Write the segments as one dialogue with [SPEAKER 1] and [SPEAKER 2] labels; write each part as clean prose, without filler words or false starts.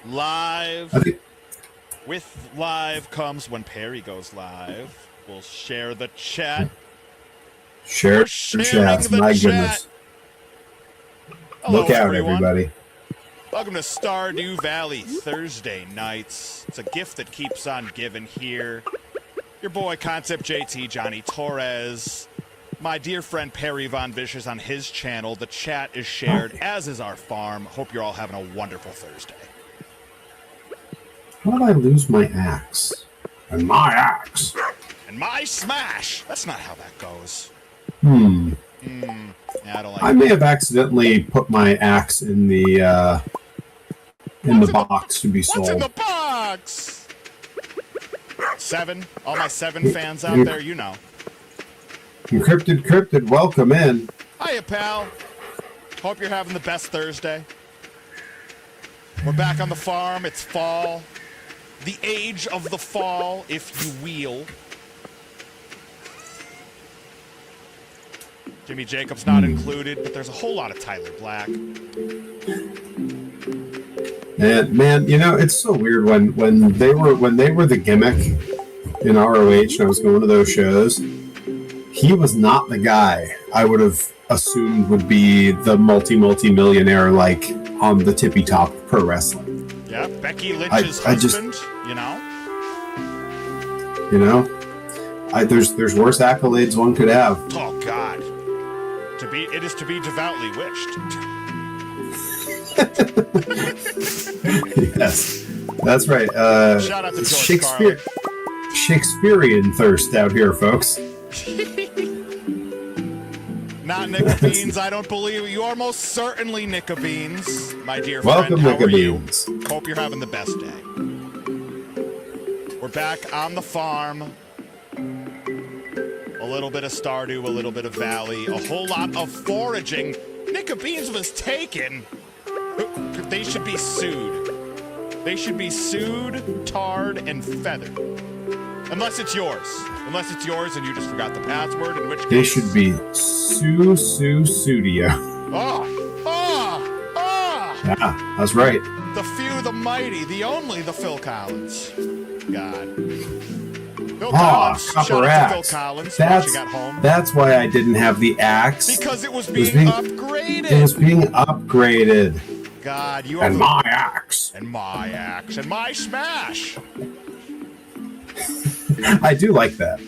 [SPEAKER 1] Live.
[SPEAKER 2] I think
[SPEAKER 1] With live comes when Perry goes live. We'll share the chat.
[SPEAKER 2] share
[SPEAKER 1] We're sharing
[SPEAKER 2] chats.
[SPEAKER 1] the
[SPEAKER 2] My
[SPEAKER 1] chat.
[SPEAKER 2] goodness.
[SPEAKER 1] Hello,
[SPEAKER 2] Look out,
[SPEAKER 1] everyone.
[SPEAKER 2] everybody.
[SPEAKER 1] Welcome to Stardew Valley Thursday nights. It's a gift that keeps on giving here. Your boy Concept JT, Johnny Torres. My dear friend Perry Von Vicious on his channel. The chat is shared, as is our farm. Hope you're all having a wonderful Thursday.
[SPEAKER 2] How did I lose my axe? And my axe.
[SPEAKER 1] And my smash! That's not how that goes.
[SPEAKER 2] Yeah,
[SPEAKER 1] I don't like
[SPEAKER 2] I may have accidentally put my axe in the box to be sold.
[SPEAKER 1] What's in the box? 7. All my 7 fans out there, you know.
[SPEAKER 2] Encrypted, welcome in.
[SPEAKER 1] Hiya, pal. Hope you're having the best Thursday. We're back on the farm. It's fall. The age of the fall, if you will. Jimmy Jacobs not included, but there's a whole lot of Tyler Black.
[SPEAKER 2] And man, you know, it's so weird when they were the gimmick in ROH and I was going to those shows, he was not the guy I would have assumed would be the multi-millionaire like on the tippy top of pro wrestling.
[SPEAKER 1] Yeah, Becky Lynch's husband, you know?
[SPEAKER 2] You know? There's worse accolades one could have.
[SPEAKER 1] Oh God. It is to be devoutly wished.
[SPEAKER 2] Yes. That's right.
[SPEAKER 1] Shout out to George
[SPEAKER 2] Shakespearean thirst out here, folks.
[SPEAKER 1] Not Nicka Beans, I don't believe you are most certainly Nicka Beans, my dear
[SPEAKER 2] Welcome,
[SPEAKER 1] friend. How are
[SPEAKER 2] Nicka
[SPEAKER 1] you?
[SPEAKER 2] Beans.
[SPEAKER 1] Hope you're having the best day. We're back on the farm. A little bit of Stardew, a little bit of Valley, a whole lot of foraging. Nicka Beans was taken. They should be sued. They should be sued, tarred, and feathered. Unless it's yours. Unless it's yours and you just forgot the password, in which case...
[SPEAKER 2] They should be Studio. Yeah, that's right.
[SPEAKER 1] The few, the mighty, the only, the Phil Collins. God. Phil Collins.
[SPEAKER 2] Copper
[SPEAKER 1] Shout out to
[SPEAKER 2] axe.
[SPEAKER 1] Phil Collins watching at home.
[SPEAKER 2] That's why I didn't have the axe.
[SPEAKER 1] Because it was being upgraded.
[SPEAKER 2] It was being upgraded.
[SPEAKER 1] God, you
[SPEAKER 2] and my axe.
[SPEAKER 1] And my axe. And my smash.
[SPEAKER 2] I do like that.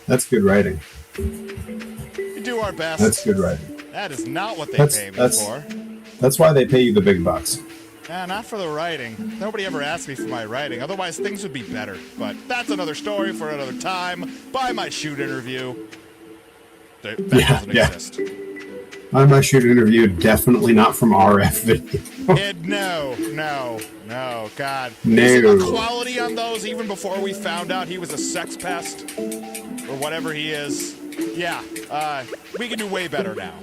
[SPEAKER 2] That's good writing.
[SPEAKER 1] We do our best.
[SPEAKER 2] That's good writing.
[SPEAKER 1] That is not what they pay me for.
[SPEAKER 2] That's why they pay you the big bucks.
[SPEAKER 1] Nah, not for the writing. Nobody ever asked me for my writing. Otherwise, things would be better. But that's another story for another time. Buy my shoot interview. That doesn't exist.
[SPEAKER 2] Buy my shoot interview, definitely not from RF Video.
[SPEAKER 1] No, God.
[SPEAKER 2] No.
[SPEAKER 1] Is the quality on those even before we found out he was a sex pest? Or whatever he is? Yeah, we can do way better now.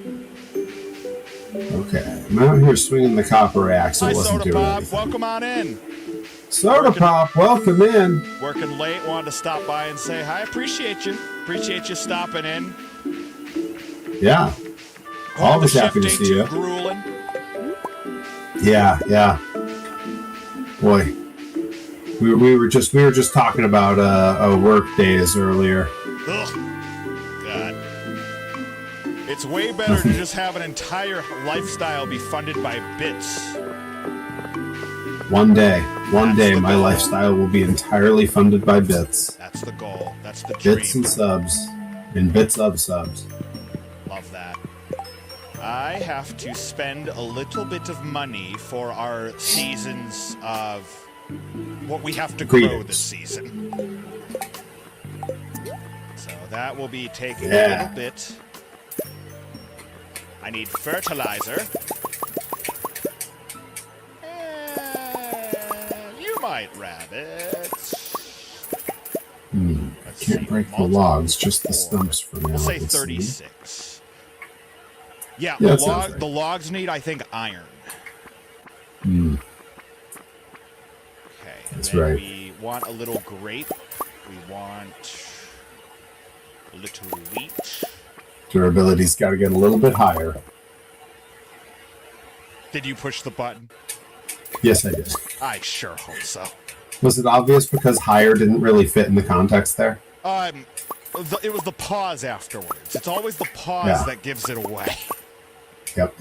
[SPEAKER 2] Okay, I'm out here swinging the copper axe.
[SPEAKER 1] Hi, Soda Pop. Welcome on in.
[SPEAKER 2] Soda Pop, welcome in.
[SPEAKER 1] Working late, wanted to stop by and say hi. Appreciate you. Appreciate you stopping in.
[SPEAKER 2] Yeah. Always happy to see you.
[SPEAKER 1] Grueling.
[SPEAKER 2] Yeah. Boy, we were just talking about work days earlier.
[SPEAKER 1] Ugh. God. It's way better to just have an entire lifestyle be funded by bits.
[SPEAKER 2] One day, my lifestyle will be entirely funded by bits.
[SPEAKER 1] That's the goal. That's the dream.
[SPEAKER 2] Bits and subs, and bits of subs.
[SPEAKER 1] Love that. I have to spend a little bit of money for our seasons of what we have to grow this season. So that will be taking a little bit. I need fertilizer. You might, rabbit.
[SPEAKER 2] Can't break the logs, just the stumps for now.
[SPEAKER 1] We'll say 36. Yeah, the logs need, I think, iron. Okay.
[SPEAKER 2] That's right.
[SPEAKER 1] We want a little grape. We want a little wheat.
[SPEAKER 2] Durability's got to get a little bit higher.
[SPEAKER 1] Did you push the button?
[SPEAKER 2] Yes, I did.
[SPEAKER 1] I sure hope so.
[SPEAKER 2] Was it obvious because higher didn't really fit in the context there?
[SPEAKER 1] It was the pause afterwards. It's always the pause
[SPEAKER 2] Yeah.
[SPEAKER 1] that gives it away.
[SPEAKER 2] Yep.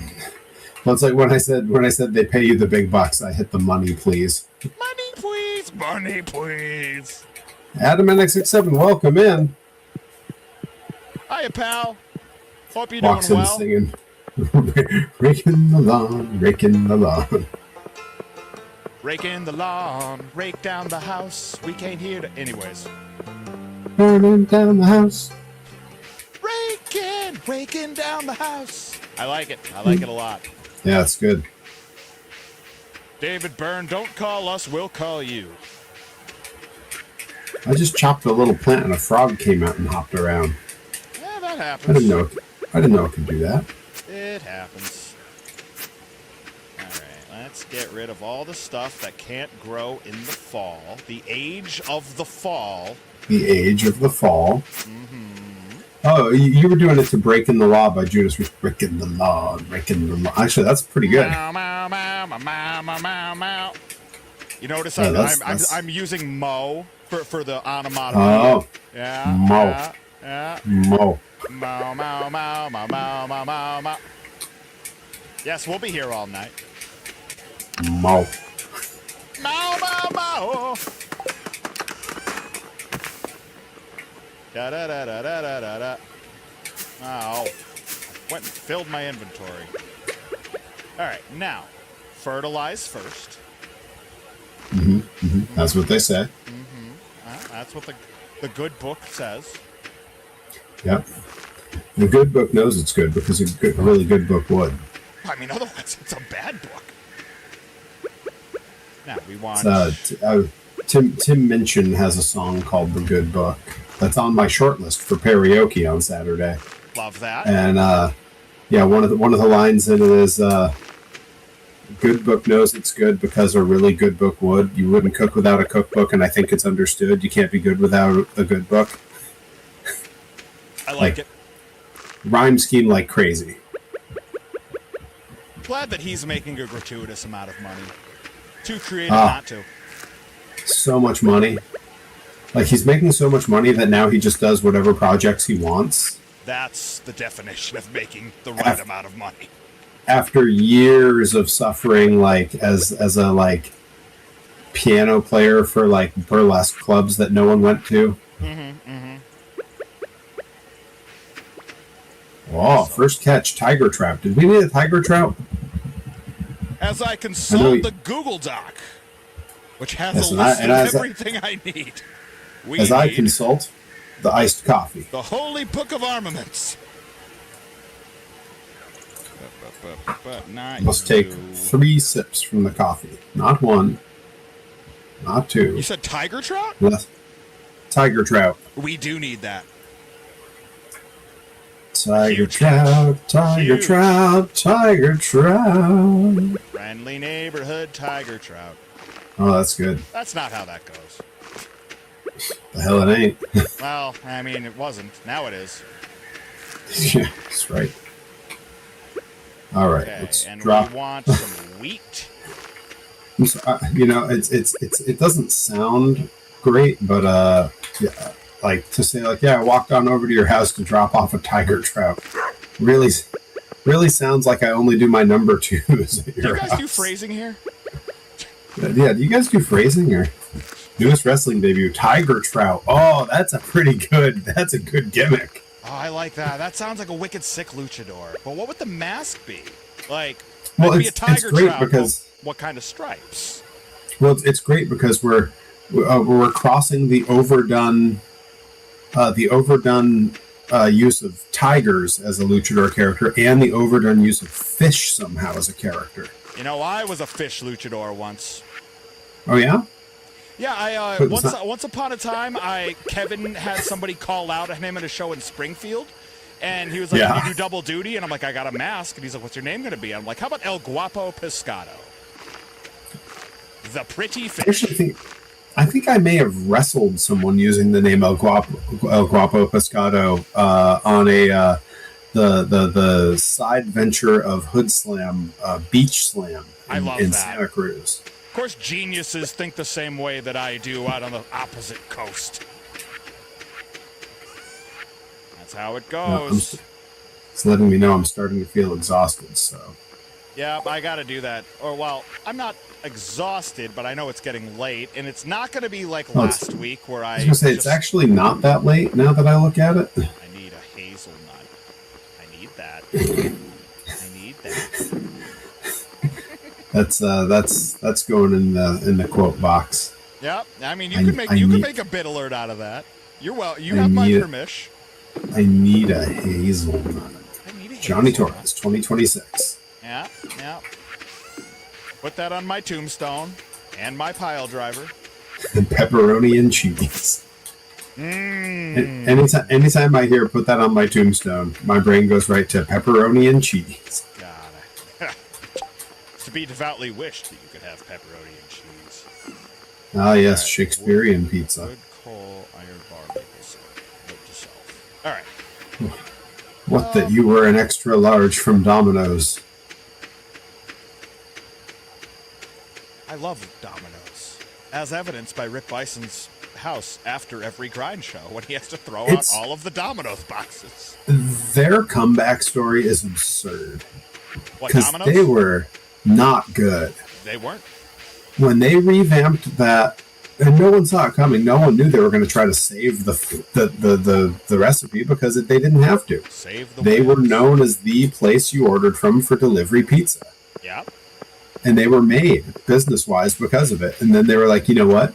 [SPEAKER 2] Well, it's like when I said they pay you the big bucks, I hit the money, please.
[SPEAKER 1] Money, please. Money, please.
[SPEAKER 2] Adam NX67, welcome in.
[SPEAKER 1] Hiya, pal. Hope you're
[SPEAKER 2] Walks
[SPEAKER 1] doing
[SPEAKER 2] in
[SPEAKER 1] well.
[SPEAKER 2] singing, raking the lawn, raking the lawn.
[SPEAKER 1] Rake in the lawn, rake down the house. We can't hear the... Anyways.
[SPEAKER 2] Burning down the house.
[SPEAKER 1] Raking down the house. I like it. I like it a lot.
[SPEAKER 2] Yeah, it's good.
[SPEAKER 1] David Byrne, don't call us, we'll call you.
[SPEAKER 2] I just chopped a little plant and a frog came out and hopped around.
[SPEAKER 1] Yeah, that happens.
[SPEAKER 2] I didn't know it could do that.
[SPEAKER 1] It happens. Alright, let's get rid of all the stuff that can't grow in the fall. The age of the fall.
[SPEAKER 2] The Age of the Fall. Oh, you were doing it to Breaking the Law by Judas. Breaking the Law, Breaking the Law. Actually, that's pretty good.
[SPEAKER 1] Meow, meow, meow, meow, meow, meow, meow. You notice I'm using mo for the onomatopoeia.
[SPEAKER 2] Oh.
[SPEAKER 1] Yeah.
[SPEAKER 2] Mo.
[SPEAKER 1] Yeah.
[SPEAKER 2] Mo.
[SPEAKER 1] Mow, mow, mow, mow, mow, mow, mow, mow. Yes, we'll be here all night.
[SPEAKER 2] Mo.
[SPEAKER 1] Mow, mow, mow. Da da da da da da da da. Oh, went and filled my inventory. All right, now fertilize first.
[SPEAKER 2] That's what they say.
[SPEAKER 1] That's what the good book says.
[SPEAKER 2] Yep. The good book knows it's good because a really good book would.
[SPEAKER 1] I mean, otherwise it's a bad book. Now we want.
[SPEAKER 2] Tim Minchin has a song called "The Good Book" that's on my short list for karaoke on Saturday.
[SPEAKER 1] Love that.
[SPEAKER 2] And yeah, one of the lines in it is good book knows it's good because a really good book would. You wouldn't cook without a cookbook, and I think it's understood. You can't be good without a good book.
[SPEAKER 1] I like it.
[SPEAKER 2] Rhyme scheme like crazy.
[SPEAKER 1] Glad that he's making a gratuitous amount of money. Too creative not to.
[SPEAKER 2] So much money. Like, he's making so much money that now he just does whatever projects he wants.
[SPEAKER 1] That's the definition of making the right amount of money.
[SPEAKER 2] After years of suffering, like, as a, like, piano player for, like, burlesque clubs that no one went to. Oh, first catch, tiger trout. Did we need a tiger trout?
[SPEAKER 1] As I consult the Google Doc, which has a list of everything I need.
[SPEAKER 2] As I consult the iced coffee.
[SPEAKER 1] The Holy Book of Armaments. But not
[SPEAKER 2] Must take 3 sips from the coffee. Not 1. Not 2.
[SPEAKER 1] You said tiger trout?
[SPEAKER 2] Yes. Tiger trout.
[SPEAKER 1] We do need that.
[SPEAKER 2] Tiger trout, tiger trout, tiger trout.
[SPEAKER 1] Friendly neighborhood tiger trout.
[SPEAKER 2] Oh, that's good.
[SPEAKER 1] That's not how that goes.
[SPEAKER 2] The hell it ain't.
[SPEAKER 1] Well, I mean, it wasn't. Now it is.
[SPEAKER 2] Yeah, that's right. All right,
[SPEAKER 1] Okay,
[SPEAKER 2] let's
[SPEAKER 1] and
[SPEAKER 2] drop.
[SPEAKER 1] we want some wheat.
[SPEAKER 2] You know, it doesn't sound great, but yeah, like to say like, yeah, I walked on over to your house to drop off a tiger trout. Really sounds like I only do my number 2s at your house.
[SPEAKER 1] Do you guys do phrasing here?
[SPEAKER 2] Yeah, do you guys do phrasing or newest wrestling debut? Tiger trout. Oh, that's a good gimmick.
[SPEAKER 1] Oh, I like that. That sounds like a wicked sick luchador. But what would the mask be? Like,
[SPEAKER 2] Well,
[SPEAKER 1] it'd be a
[SPEAKER 2] it's
[SPEAKER 1] tiger
[SPEAKER 2] great
[SPEAKER 1] trout.
[SPEAKER 2] because
[SPEAKER 1] What kind of stripes?
[SPEAKER 2] well, it's great because we're crossing the overdone use of tigers as a luchador character and the overdone use of fish somehow as a character.
[SPEAKER 1] You know, I was a fish luchador once.
[SPEAKER 2] Oh yeah.
[SPEAKER 1] Yeah,
[SPEAKER 2] But
[SPEAKER 1] once upon a time, Kevin had somebody call out at him at a show in Springfield, and he was like,
[SPEAKER 2] Yeah.
[SPEAKER 1] "Can you do double duty?" And I'm like, "I got a mask." And he's like, "What's your name going to be?" I'm like, "How about El Guapo Pescado?" The pretty fish.
[SPEAKER 2] I think I may have wrestled someone using the name El Guapo Pescado on a the side venture of Hood Slam, Beach Slam
[SPEAKER 1] I love
[SPEAKER 2] in
[SPEAKER 1] that.
[SPEAKER 2] Santa Cruz.
[SPEAKER 1] Of course, geniuses think the same way that I do out on the opposite coast. That's how it goes.
[SPEAKER 2] It's letting me know I'm starting to feel exhausted, so.
[SPEAKER 1] Yeah, I gotta do that. Or, well, I'm not exhausted, but I know it's getting late, and it's not gonna be like last week where
[SPEAKER 2] I was gonna say, it's actually not that late now that I look at it.
[SPEAKER 1] I need a hazelnut. I need that. I need that.
[SPEAKER 2] That's going in the quote box.
[SPEAKER 1] Yep. I mean, you could make a bit alert out of that. You have my permission.
[SPEAKER 2] I need a hazelnut. Johnny Torres, 2026.
[SPEAKER 1] Yeah. Put that on my tombstone and my pile driver.
[SPEAKER 2] And pepperoni and cheese. Anytime I hear "put that on my tombstone," my brain goes right to pepperoni and cheese.
[SPEAKER 1] God, to be devoutly wished that you could have pepperoni and cheese.
[SPEAKER 2] Ah, yes, right. Shakespearean pizza.
[SPEAKER 1] Wood, coal, iron bar, maple syrup. Note to self. All right.
[SPEAKER 2] What that you were an extra large from Domino's.
[SPEAKER 1] I love Domino's, as evidenced by Rick Bison's house after every grind show when he has to throw out all of the Domino's boxes.
[SPEAKER 2] Their comeback story is absurd.
[SPEAKER 1] What, Domino's?
[SPEAKER 2] Because they were not good.
[SPEAKER 1] They weren't. When
[SPEAKER 2] they revamped that, and no one saw it coming. No one knew they were going to try to save the recipe because they didn't have to. They were known as the place you ordered from for delivery pizza.
[SPEAKER 1] Yeah.
[SPEAKER 2] And they were made business-wise because of it. And then they were like, you know what?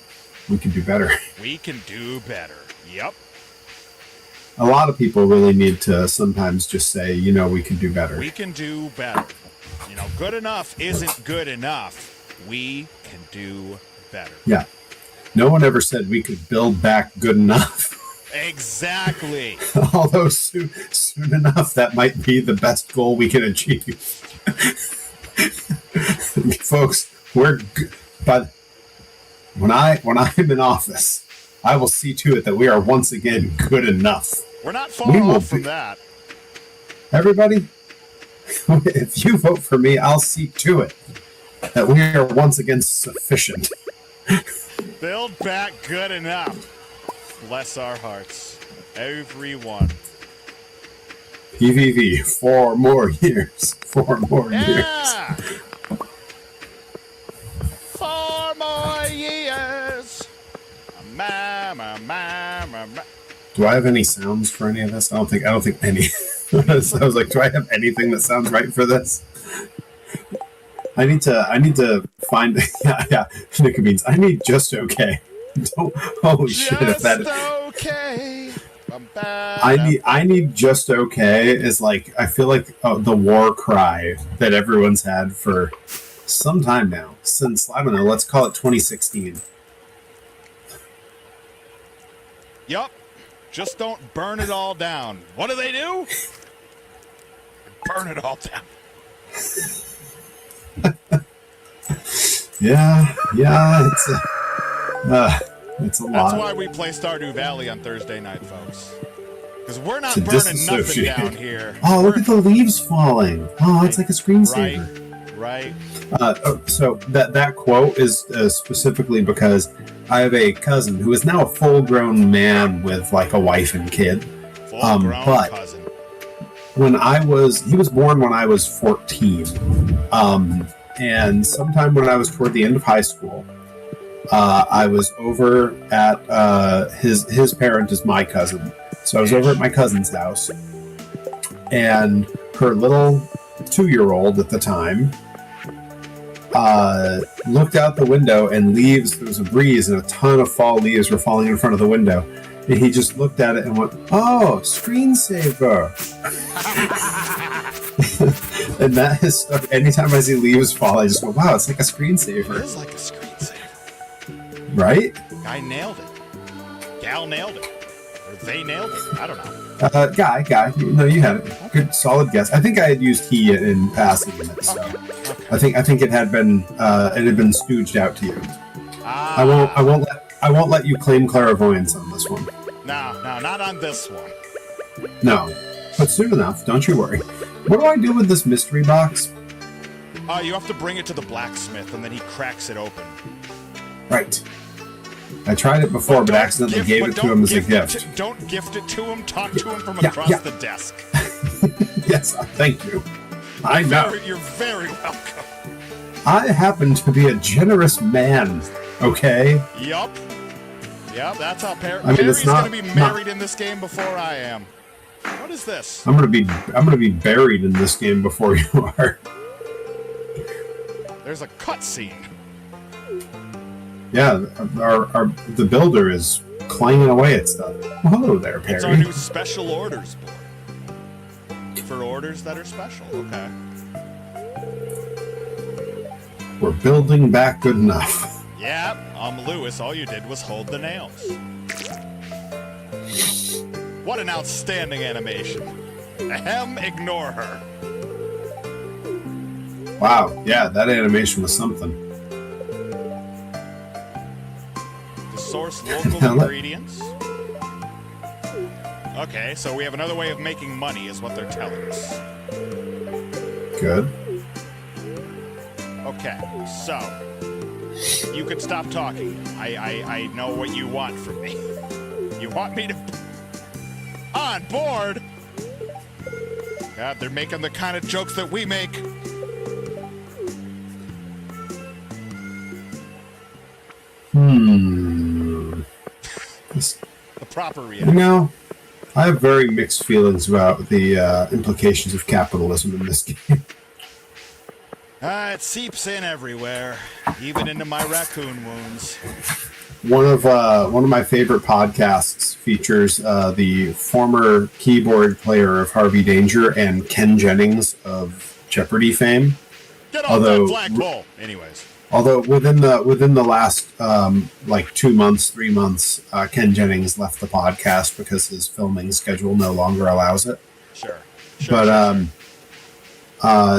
[SPEAKER 2] We can do better.
[SPEAKER 1] We can do better. Yep.
[SPEAKER 2] A lot of people really need to sometimes just say, we can do better.
[SPEAKER 1] We can do better. Good enough isn't good enough. We can do better.
[SPEAKER 2] Yeah. No one ever said we could build back good enough.
[SPEAKER 1] Exactly.
[SPEAKER 2] Although soon enough, that might be the best goal we can achieve. Folks, we're good. But when I'm in office, I will see to it that we are once again good enough.
[SPEAKER 1] We're not far off from that.
[SPEAKER 2] Everybody, if you vote for me, I'll see to it that we are once again sufficient.
[SPEAKER 1] Build back good enough. Bless our hearts. Everyone.
[SPEAKER 2] PVV, 4 more years. 4 more years.
[SPEAKER 1] 4 more years.
[SPEAKER 2] Do I have any sounds for any of this? I don't think any. So I was like, do I have anything that sounds right for this? I need to find. Yeah. Nick means I need just okay. Holy shit! If that
[SPEAKER 1] okay.
[SPEAKER 2] I need just okay is like, I feel like the war cry that everyone's had for some time now, since, I don't know, let's call it 2016.
[SPEAKER 1] Yup. Just don't burn it all down. What do? Burn it all down.
[SPEAKER 2] Yeah, it's a lot.
[SPEAKER 1] That's why we play Stardew Valley on Thursday night, folks. Because we're not burning nothing down here.
[SPEAKER 2] Oh, look at the leaves falling. Oh, it's like a screensaver.
[SPEAKER 1] Right.
[SPEAKER 2] So that quote is specifically because I have a cousin who is now a full-grown man with like a wife and kid.
[SPEAKER 1] Full-grown cousin.
[SPEAKER 2] He was born when I was 14. And sometime when I was toward the end of high school, I was over at his parent is my cousin. So I was over at my cousin's house, and her little 2-year-old at the time looked out the window, and there was a breeze and a ton of fall leaves were falling in front of the window. And he just looked at it and went, "Oh, screensaver." And that has stuck. Anytime I see leaves fall, I just go, "Wow, it's like a screensaver."
[SPEAKER 1] It is like a screensaver.
[SPEAKER 2] Right?
[SPEAKER 1] Guy nailed it. Gal nailed it. Or they nailed it. I don't know.
[SPEAKER 2] Guy. No, you had it. Good, solid guess. I think I had used he in passing in it, so okay. I think it had been stooged out to you. I won't let you claim clairvoyance on this one.
[SPEAKER 1] No, not on this one.
[SPEAKER 2] No. but soon enough. Don't you worry. What do I do with this mystery box?
[SPEAKER 1] You have to bring it to the blacksmith, and then he cracks it open.
[SPEAKER 2] Right. I tried it before, but accidentally gave it to him as a gift.
[SPEAKER 1] Don't gift it to him. Talk to him from across the desk.
[SPEAKER 2] Yes, thank you. I know.
[SPEAKER 1] You're very welcome.
[SPEAKER 2] I happen to be a generous man, okay?
[SPEAKER 1] Yup. Yep, that's how
[SPEAKER 2] Perry's
[SPEAKER 1] going to be married in this game before I am. What is this?
[SPEAKER 2] I'm gonna be buried in this game before you are.
[SPEAKER 1] There's a cutscene.
[SPEAKER 2] Yeah, the builder is clanging away at stuff. Well, hello there, Perry.
[SPEAKER 1] It's our new special orders board. For orders that are special, okay.
[SPEAKER 2] We're building back good enough.
[SPEAKER 1] Yep, Lewis, all you did was hold the nails. What an outstanding animation. Ahem, ignore her.
[SPEAKER 2] Wow, yeah, that animation was something.
[SPEAKER 1] To source local ingredients. Okay, so we have another way of making money, is what they're telling us.
[SPEAKER 2] Good.
[SPEAKER 1] Okay, so you could stop talking. I know what you want from me. You want me to on board? God, they're making the kind of jokes that we make. The proper reaction.
[SPEAKER 2] You know, I have very mixed feelings about the implications of capitalism in this game.
[SPEAKER 1] It seeps in everywhere, even into my raccoon wounds.
[SPEAKER 2] One of my favorite podcasts features the former keyboard player of Harvey Danger and Ken Jennings of Jeopardy fame.
[SPEAKER 1] Get off that flagpole! Anyways.
[SPEAKER 2] Although within the last 2 months, 3 months, Ken Jennings left the podcast because his filming schedule no longer allows it.
[SPEAKER 1] Sure.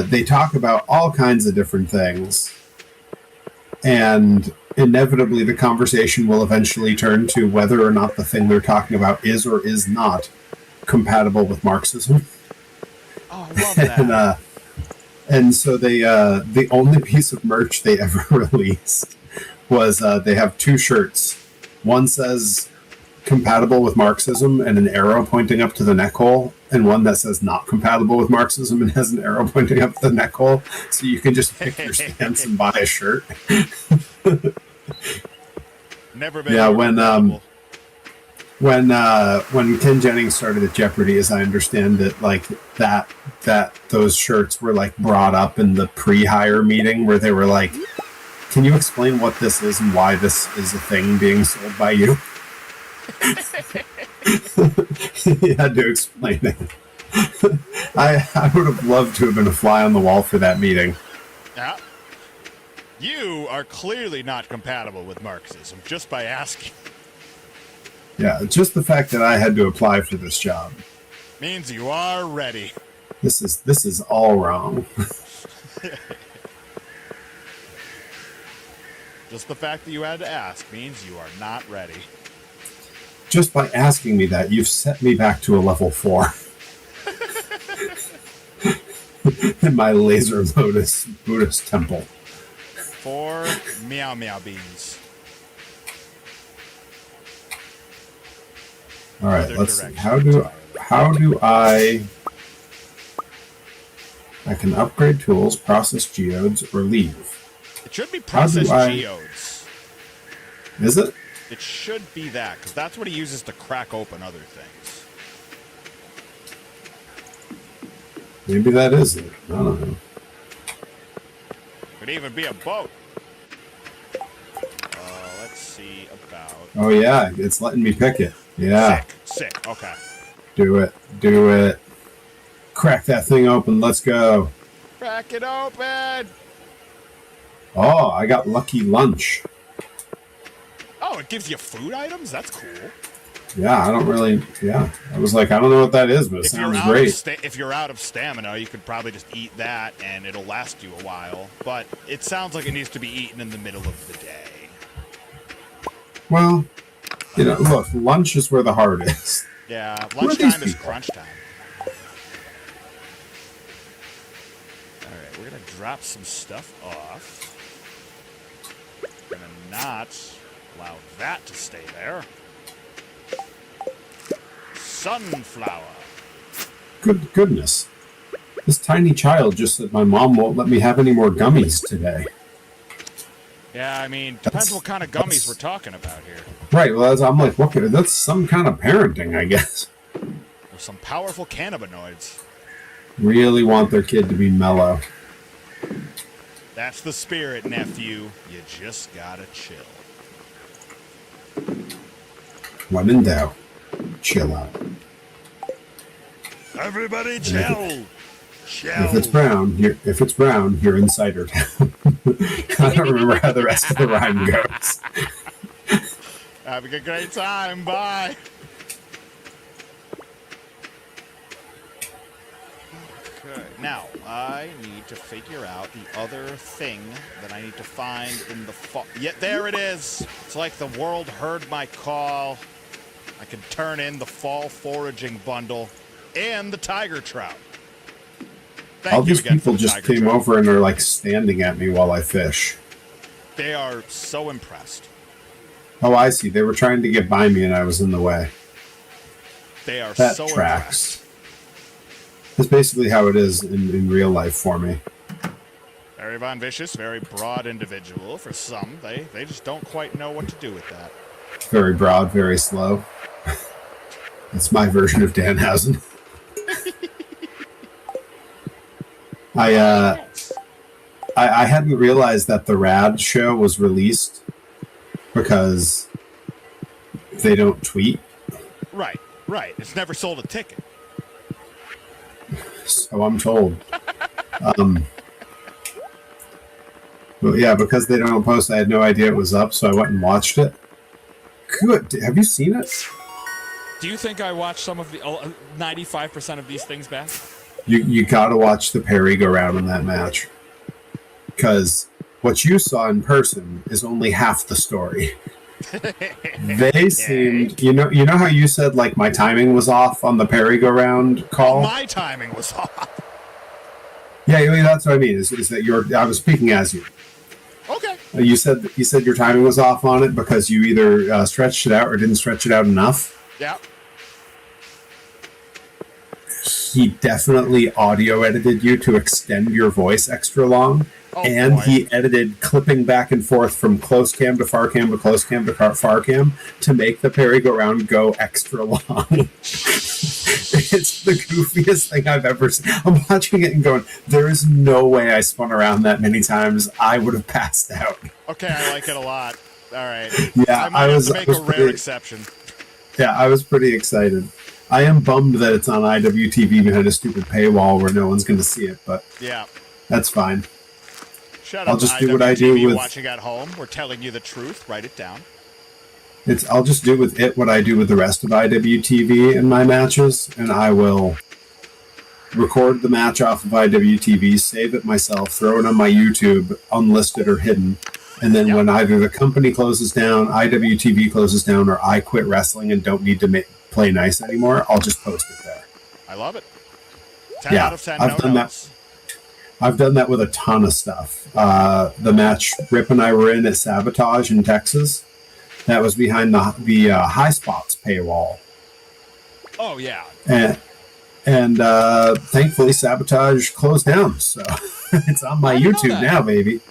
[SPEAKER 2] They talk about all kinds of different things, and inevitably the conversation will eventually turn to whether or not the thing they're talking about is or is not compatible with Marxism.
[SPEAKER 1] Oh, I love that.
[SPEAKER 2] And so they the only piece of merch they ever released was they have 2 shirts. One says compatible with Marxism and an arrow pointing up to the neck hole, and one that says not compatible with Marxism and has an arrow pointing up to the neck hole. So you can just pick your stance and buy a shirt.
[SPEAKER 1] Never been.
[SPEAKER 2] Yeah, when Ken Jennings started at Jeopardy, as I understand it, like that those shirts were like brought up in the pre-hire meeting where they were like, "Can you explain what this is and why this is a thing being sold by you?" He had to explain it. I would have loved to have been a fly on the wall for that meeting.
[SPEAKER 1] Yeah. You are clearly not compatible with Marxism just by asking.
[SPEAKER 2] Yeah, just the fact that I had to apply for this job
[SPEAKER 1] means you are ready.
[SPEAKER 2] This is all wrong.
[SPEAKER 1] Just the fact that you had to ask means you are not ready.
[SPEAKER 2] Just by asking me that, you've set me back to a level 4. In my laser lotus Buddhist temple.
[SPEAKER 1] 4 meow meow beans.
[SPEAKER 2] All right, let's see. How do I can upgrade tools, process geodes, or leave?
[SPEAKER 1] It should be process geodes.
[SPEAKER 2] Is it?
[SPEAKER 1] It should be that, because that's what he uses to crack open other things.
[SPEAKER 2] Maybe that is it. I don't know.
[SPEAKER 1] Could even be a boat. Let's see about...
[SPEAKER 2] Oh, yeah, it's letting me pick it. Yeah.
[SPEAKER 1] Sick, okay.
[SPEAKER 2] Do it. Crack that thing open, let's go.
[SPEAKER 1] Crack it open!
[SPEAKER 2] Oh, I got lucky lunch.
[SPEAKER 1] Oh, it gives you food items? That's cool.
[SPEAKER 2] Yeah, I don't really... Yeah, I was like, I don't know what that is, but it sounds great.
[SPEAKER 1] If you're out of stamina, you could probably just eat that, and it'll last you a while. But it sounds like it needs to be eaten in the middle of the day.
[SPEAKER 2] Well, look, lunch is where the heart is.
[SPEAKER 1] Yeah, lunchtime is crunch time. drop some stuff off. Gonna not allow that to stay there. Sunflower.
[SPEAKER 2] Good goodness. This tiny child just said my mom won't let me have any more gummies today.
[SPEAKER 1] Yeah, I mean, depends what kind of gummies we're talking about here.
[SPEAKER 2] Right, well, I'm like, what? That's some kind of parenting, I guess.
[SPEAKER 1] Or some powerful cannabinoids.
[SPEAKER 2] Really want their kid to be mellow.
[SPEAKER 1] That's the spirit, nephew. You just gotta chill.
[SPEAKER 2] When in doubt, chill out.
[SPEAKER 1] Everybody chill! Chill!
[SPEAKER 2] If it's brown, you're in Cider Town. I don't remember how the rest of the rhyme goes.
[SPEAKER 1] Having a great time. Bye. Okay. Now, I need to figure out the other thing that I need to find in the fall. Yeah, there it is. It's like the world heard my call. I can turn in the fall foraging bundle and the tiger trout.
[SPEAKER 2] All these people just came over and are like standing at me while I fish.
[SPEAKER 1] They are so impressed.
[SPEAKER 2] Oh, I see. They were trying to get by me and I was in the way.
[SPEAKER 1] They are
[SPEAKER 2] that
[SPEAKER 1] so
[SPEAKER 2] tracks.
[SPEAKER 1] impressed.
[SPEAKER 2] That's basically how it is in real life for me.
[SPEAKER 1] Very Von Vicious, very broad individual. For some, they just don't quite know what to do with that.
[SPEAKER 2] Very broad, very slow. That's my version of Danhausen. I hadn't realized that the Rad show was released because they don't tweet.
[SPEAKER 1] Right. It's never sold a ticket.
[SPEAKER 2] So I'm told. But yeah, because they don't post, I had no idea it was up, so I went and watched it. Good. Have you seen it?
[SPEAKER 3] Do you think I watched some of the 95% of these things back?
[SPEAKER 2] You gotta watch the Perry go round in that match. Because what you saw in person is only half the story. They seemed, you know how you said like my timing was off on the Perry go round call?
[SPEAKER 1] My timing was off.
[SPEAKER 2] Yeah, I mean, that's what I mean. Is that I was speaking as you.
[SPEAKER 1] Okay.
[SPEAKER 2] You said your timing was off on it because you either stretched it out or didn't stretch it out enough.
[SPEAKER 1] Yeah.
[SPEAKER 2] He definitely audio edited you to extend your voice extra long.
[SPEAKER 1] Oh,
[SPEAKER 2] and
[SPEAKER 1] boy.
[SPEAKER 2] He edited clipping back and forth from close cam to far cam to close cam to far cam to make the Perry go round go extra long. It's the goofiest thing I've ever seen. I'm watching it and going, there is no way I spun around that many times. I would have passed out.
[SPEAKER 1] Okay, I like it a lot. All right.
[SPEAKER 2] Yeah,
[SPEAKER 1] I might have to make a rare exception.
[SPEAKER 2] Yeah, I was pretty excited. I am bummed that it's on IWTV behind a stupid paywall where no one's going to see it, but
[SPEAKER 1] yeah,
[SPEAKER 2] that's fine.
[SPEAKER 1] Shut
[SPEAKER 2] I'll
[SPEAKER 1] up,
[SPEAKER 2] just do what I do with
[SPEAKER 1] watching at home. We're telling you the truth. Write it down.
[SPEAKER 2] I'll just do with it what I do with the rest of IWTV in my matches, and I will record the match off of IWTV, save it myself, throw it on my YouTube, unlisted or hidden, and then when either the company closes down, IWTV closes down, or I quit wrestling and don't need to play nice anymore, I'll just post it there.
[SPEAKER 1] I love it. 10 out of 10.
[SPEAKER 2] I've done that. I've done that with a ton of stuff. The match Rip and I were in at Sabotage in Texas, that was behind the High Spots paywall.
[SPEAKER 1] Oh, yeah.
[SPEAKER 2] And thankfully Sabotage closed down, so it's on my YouTube now, baby.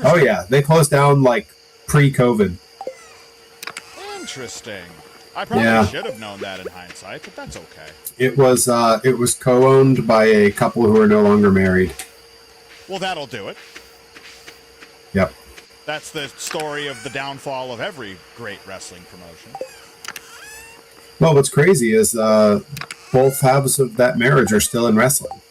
[SPEAKER 2] Oh yeah, they closed down like pre-COVID.
[SPEAKER 1] Interesting. I probably should have known that in hindsight, but that's okay.
[SPEAKER 2] It was co-owned by a couple who are no longer married.
[SPEAKER 1] Well, that'll do it.
[SPEAKER 2] Yep.
[SPEAKER 1] That's the story of the downfall of every great wrestling promotion.
[SPEAKER 2] Well, what's crazy is both halves of that marriage are still in wrestling.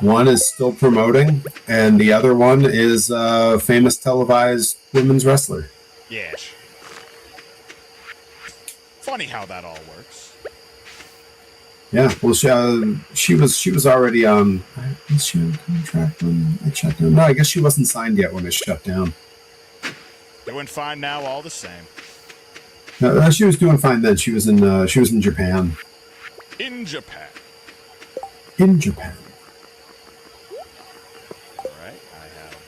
[SPEAKER 2] One is still promoting, and the other one is a famous televised women's wrestler.
[SPEAKER 1] Yes. Funny how that all works.
[SPEAKER 2] Yeah, well, she was already on. Was she on contract when it shut down? No, I guess she wasn't signed yet when it shut down.
[SPEAKER 1] Doing fine now, all the same.
[SPEAKER 2] No, she was doing fine then. She was in Japan.
[SPEAKER 1] In Japan.
[SPEAKER 2] In Japan.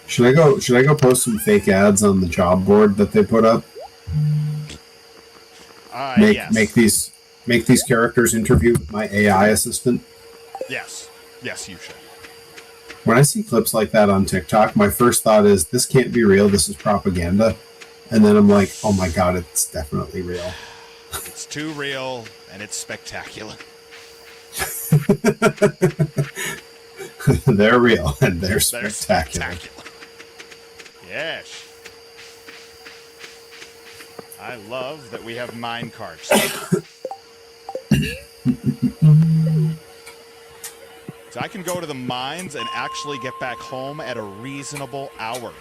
[SPEAKER 2] Should I go post some fake ads on the job board that they put up?
[SPEAKER 1] Yes.
[SPEAKER 2] Make these characters interview with my AI assistant.
[SPEAKER 1] Yes. Yes, you should.
[SPEAKER 2] When I see clips like that on TikTok, my first thought is, this can't be real. This is propaganda. And then I'm like, oh my God, it's definitely real.
[SPEAKER 1] It's too real, and it's spectacular.
[SPEAKER 2] They're real, and they're spectacular.
[SPEAKER 1] Yes. I love that we have mine carts. So I can go to the mines and actually get back home at a reasonable hour.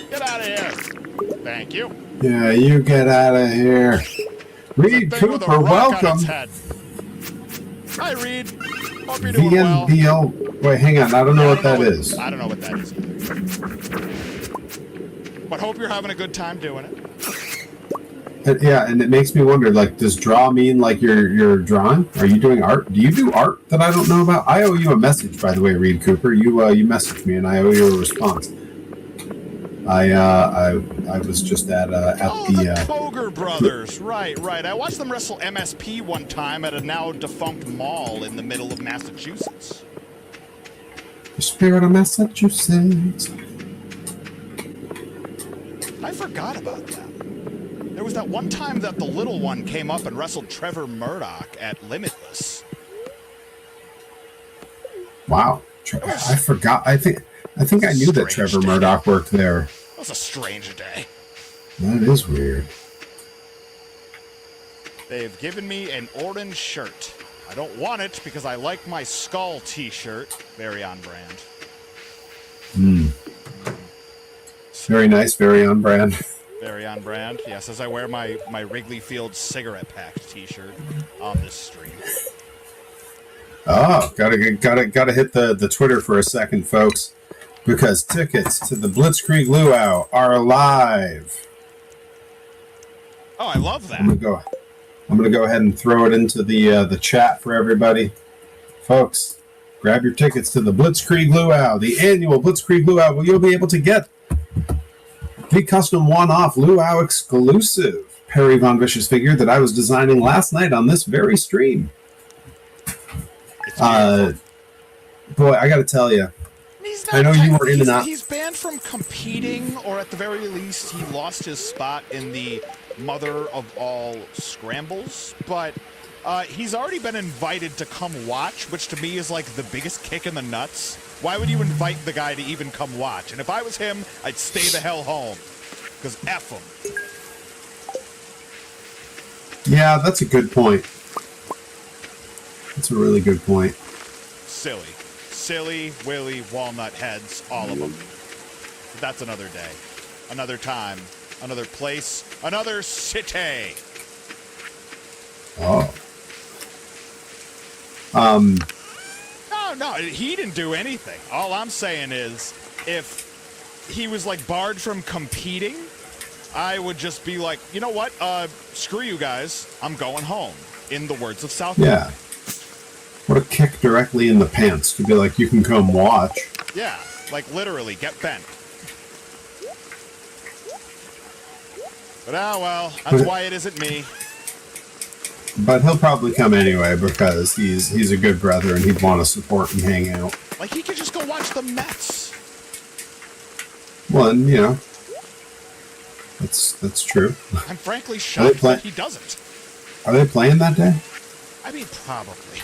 [SPEAKER 1] Get out of here. Thank you.
[SPEAKER 2] Yeah, you get out of here. Reed Cooper, welcome.
[SPEAKER 1] Hi, Reed. Hope you're doing well.
[SPEAKER 2] VNBL. Wait, hang on. I don't know what that is.
[SPEAKER 1] I don't know what that is either. But hope you're having a good time doing it.
[SPEAKER 2] Yeah, and it makes me wonder, like, does draw mean like you're drawing? Are you doing art? Do you do art that I don't know about? I owe you a message, by the way, Reed Cooper. You messaged me, and I owe you a response. I was just at the
[SPEAKER 1] Boger Brothers. Right. I watched them wrestle MSP one time at a now defunct mall in the middle of Massachusetts.
[SPEAKER 2] The spirit of Massachusetts.
[SPEAKER 1] I forgot about that. There was that one time that the little one came up and wrestled Trevor Murdoch at Limitless.
[SPEAKER 2] Wow. I forgot. I think I knew that Trevor Murdoch worked there.
[SPEAKER 1] That was a strange day.
[SPEAKER 2] That is weird.
[SPEAKER 1] They've given me an orange shirt. I don't want it because I like my skull t-shirt. Very on brand.
[SPEAKER 2] Very nice, very on brand.
[SPEAKER 1] Very on brand. Yes, as I wear my Wrigley Field cigarette pack t-shirt on this stream.
[SPEAKER 2] Oh, gotta hit the Twitter for a second, folks, because tickets to the Blitzkrieg Luau are live.
[SPEAKER 1] Oh, I love that.
[SPEAKER 2] I'm gonna go ahead and throw it into the chat for everybody, folks. Grab your tickets to the Blitzkrieg Luau, the annual Blitzkrieg Luau, where you'll be able to get the custom one-off Luau exclusive Perry Von Vicious figure that I was designing last night on this very stream. Boy, I gotta tell you, I know you were in and out.
[SPEAKER 1] He's banned from competing, or at the very least, he lost his spot in the mother of all scrambles. But he's already been invited to come watch, which to me is like the biggest kick in the nuts. Why would you invite the guy to even come watch? And if I was him, I'd stay the hell home, because F him.
[SPEAKER 2] Yeah, that's a good point. That's a really good point.
[SPEAKER 1] Silly, willy, walnut heads, all of them. But that's another day, another time, another place, another city.
[SPEAKER 2] Oh.
[SPEAKER 1] No, he didn't do anything. All I'm saying is, if he was like barred from competing, I would just be like, you know what? Screw you guys. I'm going home. In the words of South Park.
[SPEAKER 2] Yeah. What a kick directly in the pants to be like, you can come watch.
[SPEAKER 1] Yeah, like literally, get bent. But well, that's why it isn't me.
[SPEAKER 2] But he'll probably come anyway because he's a good brother and he'd want to support and hang out.
[SPEAKER 1] Like, he could just go watch the Mets.
[SPEAKER 2] Well, and, you know, that's true.
[SPEAKER 1] I'm frankly shocked that he doesn't.
[SPEAKER 2] Are they playing that day?
[SPEAKER 1] I mean, probably.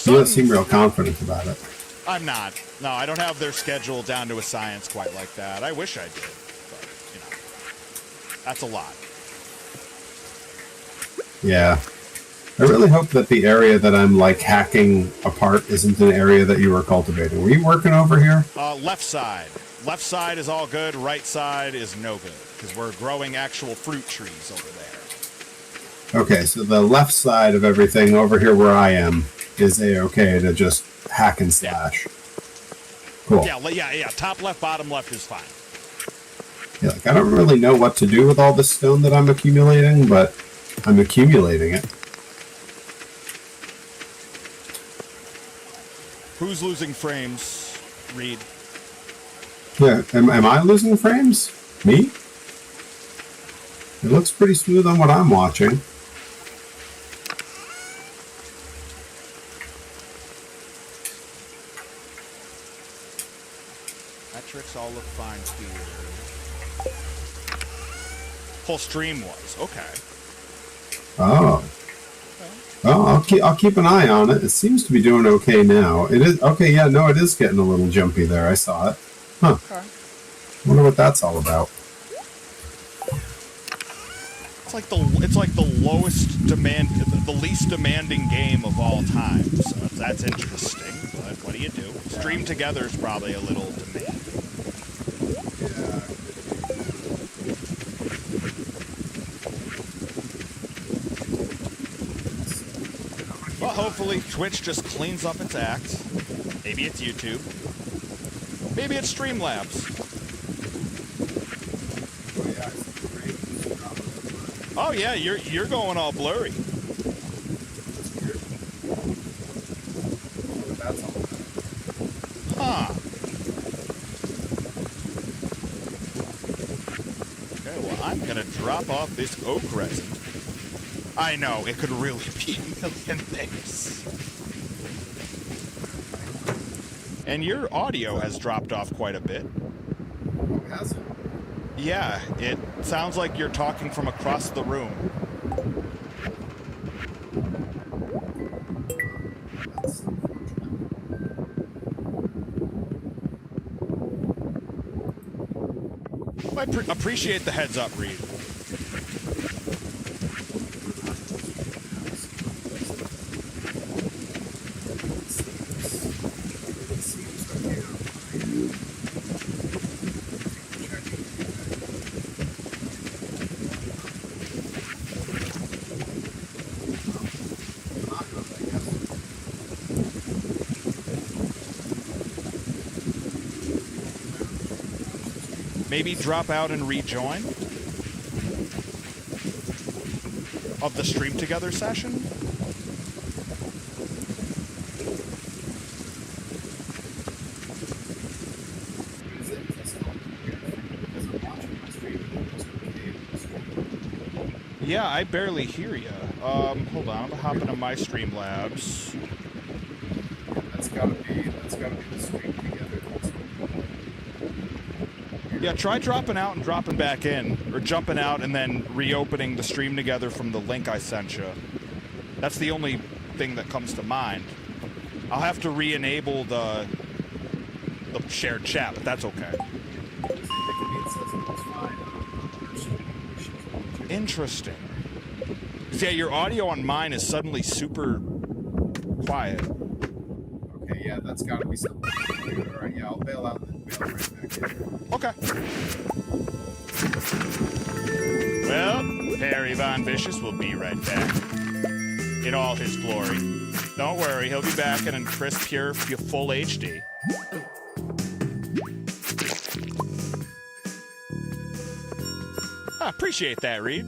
[SPEAKER 2] You don't seem real confident about it.
[SPEAKER 1] I'm not. No, I don't have their schedule down to a science quite like that. I wish I did, but, you know, that's a lot.
[SPEAKER 2] Yeah. I really hope that the area that I'm, like, hacking apart isn't an area that you were cultivating. Were you working over here?
[SPEAKER 1] Left side. Left side is all good. Right side is no good, because we're growing actual fruit trees over there.
[SPEAKER 2] Okay, so the left side of everything over here where I am is A-okay to just hack and slash. Cool.
[SPEAKER 1] Yeah, top left, bottom left is fine.
[SPEAKER 2] Yeah, like, I don't really know what to do with all this stone that I'm accumulating, but I'm accumulating it.
[SPEAKER 1] Who's losing frames, Reed?
[SPEAKER 2] Yeah, am I losing frames? Me? It looks pretty smooth on what I'm watching.
[SPEAKER 1] Metrics all look fine here. Whole stream was okay.
[SPEAKER 2] Oh. Oh, I'll keep an eye on it. It seems to be doing okay now. It is okay. Yeah, no, it is getting a little jumpy there. I saw it. Huh.
[SPEAKER 1] Okay.
[SPEAKER 2] Wonder what that's all about.
[SPEAKER 1] It's like the lowest demand, the least demanding game of all time. So that's interesting. But what do you do? Stream together is probably a little demanding.
[SPEAKER 2] Yeah.
[SPEAKER 1] Well, hopefully Twitch just cleans up its act. Maybe it's YouTube. Maybe it's Streamlabs. Oh yeah, you're going all blurry. Huh. Okay, well I'm gonna drop off this oak resin. I know, it could really be a million things. And your audio has dropped off quite a bit.
[SPEAKER 2] Has it?
[SPEAKER 1] Yeah, it sounds like you're talking from across the room. I appreciate the heads up, Reed. Maybe drop out and rejoin of the stream together session. Yeah, I barely hear you. Hold on, I'm gonna hop into my Streamlabs.
[SPEAKER 2] That's gotta be the stream together.
[SPEAKER 1] Yeah, try dropping out and dropping back in, or jumping out and then reopening the stream together from the link I sent you. That's the only thing that comes to mind. I'll have to re-enable the shared chat, but that's okay. Interesting. Yeah, your audio on mine is suddenly super quiet.
[SPEAKER 2] Okay, yeah, that's gotta be something. Alright, yeah, I'll bail out and bail right back in.
[SPEAKER 1] Okay. Well, Perry Von Vicious will be right back. In all his glory. Don't worry, he'll be back in crisp, pure, full HD. I appreciate that, Reed.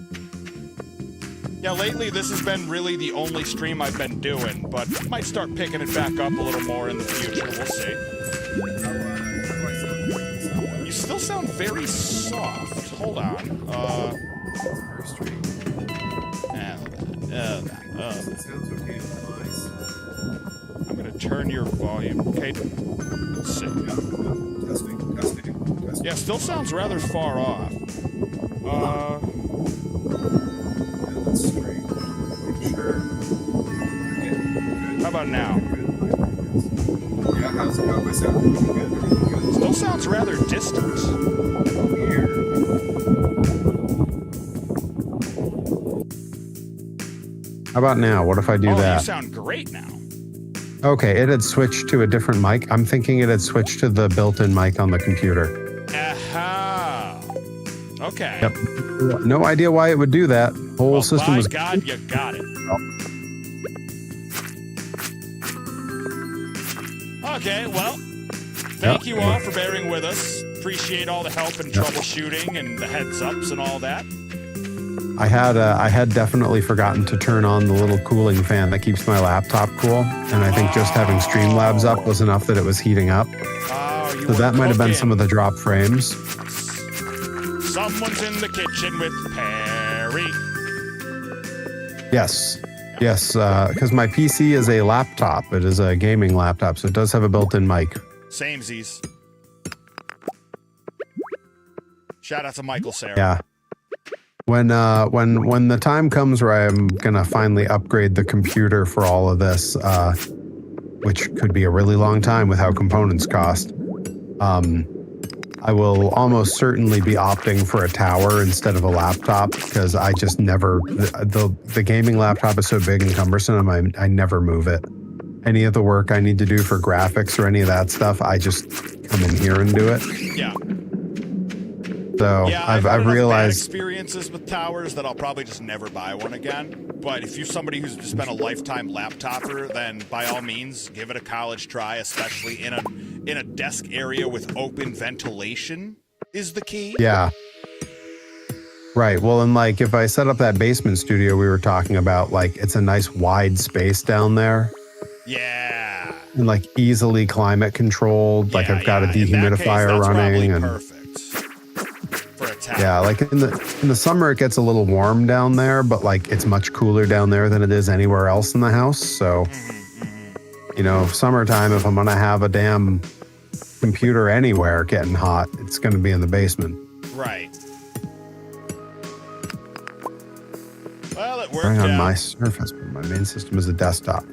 [SPEAKER 1] Yeah, lately this has been really the only stream I've been doing, but might start picking it back up a little more in the future. We'll see. You still sound very soft. Hold on. I'm gonna turn your volume. Okay. Let's see.
[SPEAKER 2] Testing.
[SPEAKER 1] Yeah, still sounds rather far off.
[SPEAKER 2] That's straight. Sure.
[SPEAKER 1] How about now?
[SPEAKER 2] Yeah, how's it going? My sound good.
[SPEAKER 1] Still sounds rather distant.
[SPEAKER 2] Weird. How about now? What if I do that?
[SPEAKER 1] You sound great now.
[SPEAKER 2] Okay, it had switched to a different mic. I'm thinking it had switched to the built-in mic on the computer.
[SPEAKER 1] Aha. Okay.
[SPEAKER 2] Yep. No idea why it would do that. Whole system was.
[SPEAKER 1] God, you got it. Okay, well, thank you all for bearing with us. appreciate all the help and troubleshooting and the heads ups and all that.
[SPEAKER 2] I had definitely forgotten to turn on the little cooling fan that keeps my laptop cool, and I think just having Streamlabs up was enough that it was heating up.
[SPEAKER 1] Oh, you
[SPEAKER 2] So that might have been
[SPEAKER 1] cooking.
[SPEAKER 2] some of the drop frames.
[SPEAKER 1] Someone's in the kitchen with Perry.
[SPEAKER 2] Yes, because my PC is a laptop. It is a gaming laptop, so it does have a built-in mic.
[SPEAKER 1] Samesies. Shout out to Michael Sarah.
[SPEAKER 2] Yeah. When the time comes where I'm gonna finally upgrade the computer for all of this, which could be a really long time with how components cost, I will almost certainly be opting for a tower instead of a laptop because I just never the gaming laptop is so big and cumbersome. I never move it. Any of the work I need to do for graphics or any of that stuff, I just come in here and do it.
[SPEAKER 1] Yeah.
[SPEAKER 2] So
[SPEAKER 1] Yeah,
[SPEAKER 2] I've
[SPEAKER 1] had enough bad
[SPEAKER 2] realized
[SPEAKER 1] experiences with towers that I'll probably just never buy one again. But if you're somebody who's just been a lifetime laptopper, then by all means, give it a college try, especially in a desk area with open ventilation is the key.
[SPEAKER 2] Yeah. Right. Well, and like if I set up that basement studio we were talking about, like it's a nice wide space down there.
[SPEAKER 1] Yeah.
[SPEAKER 2] And like easily climate controlled. Like I've got a dehumidifier running and
[SPEAKER 1] perfect for a tower.
[SPEAKER 2] yeah, like in the summer it gets a little warm down there, but like it's much cooler down there than it is anywhere else in the house. So you know, summertime, if I'm gonna have a damn computer anywhere getting hot, it's gonna be in the basement.
[SPEAKER 1] Right. Well, it worked
[SPEAKER 2] Running on
[SPEAKER 1] out.
[SPEAKER 2] my Surface, but my main system is a desktop.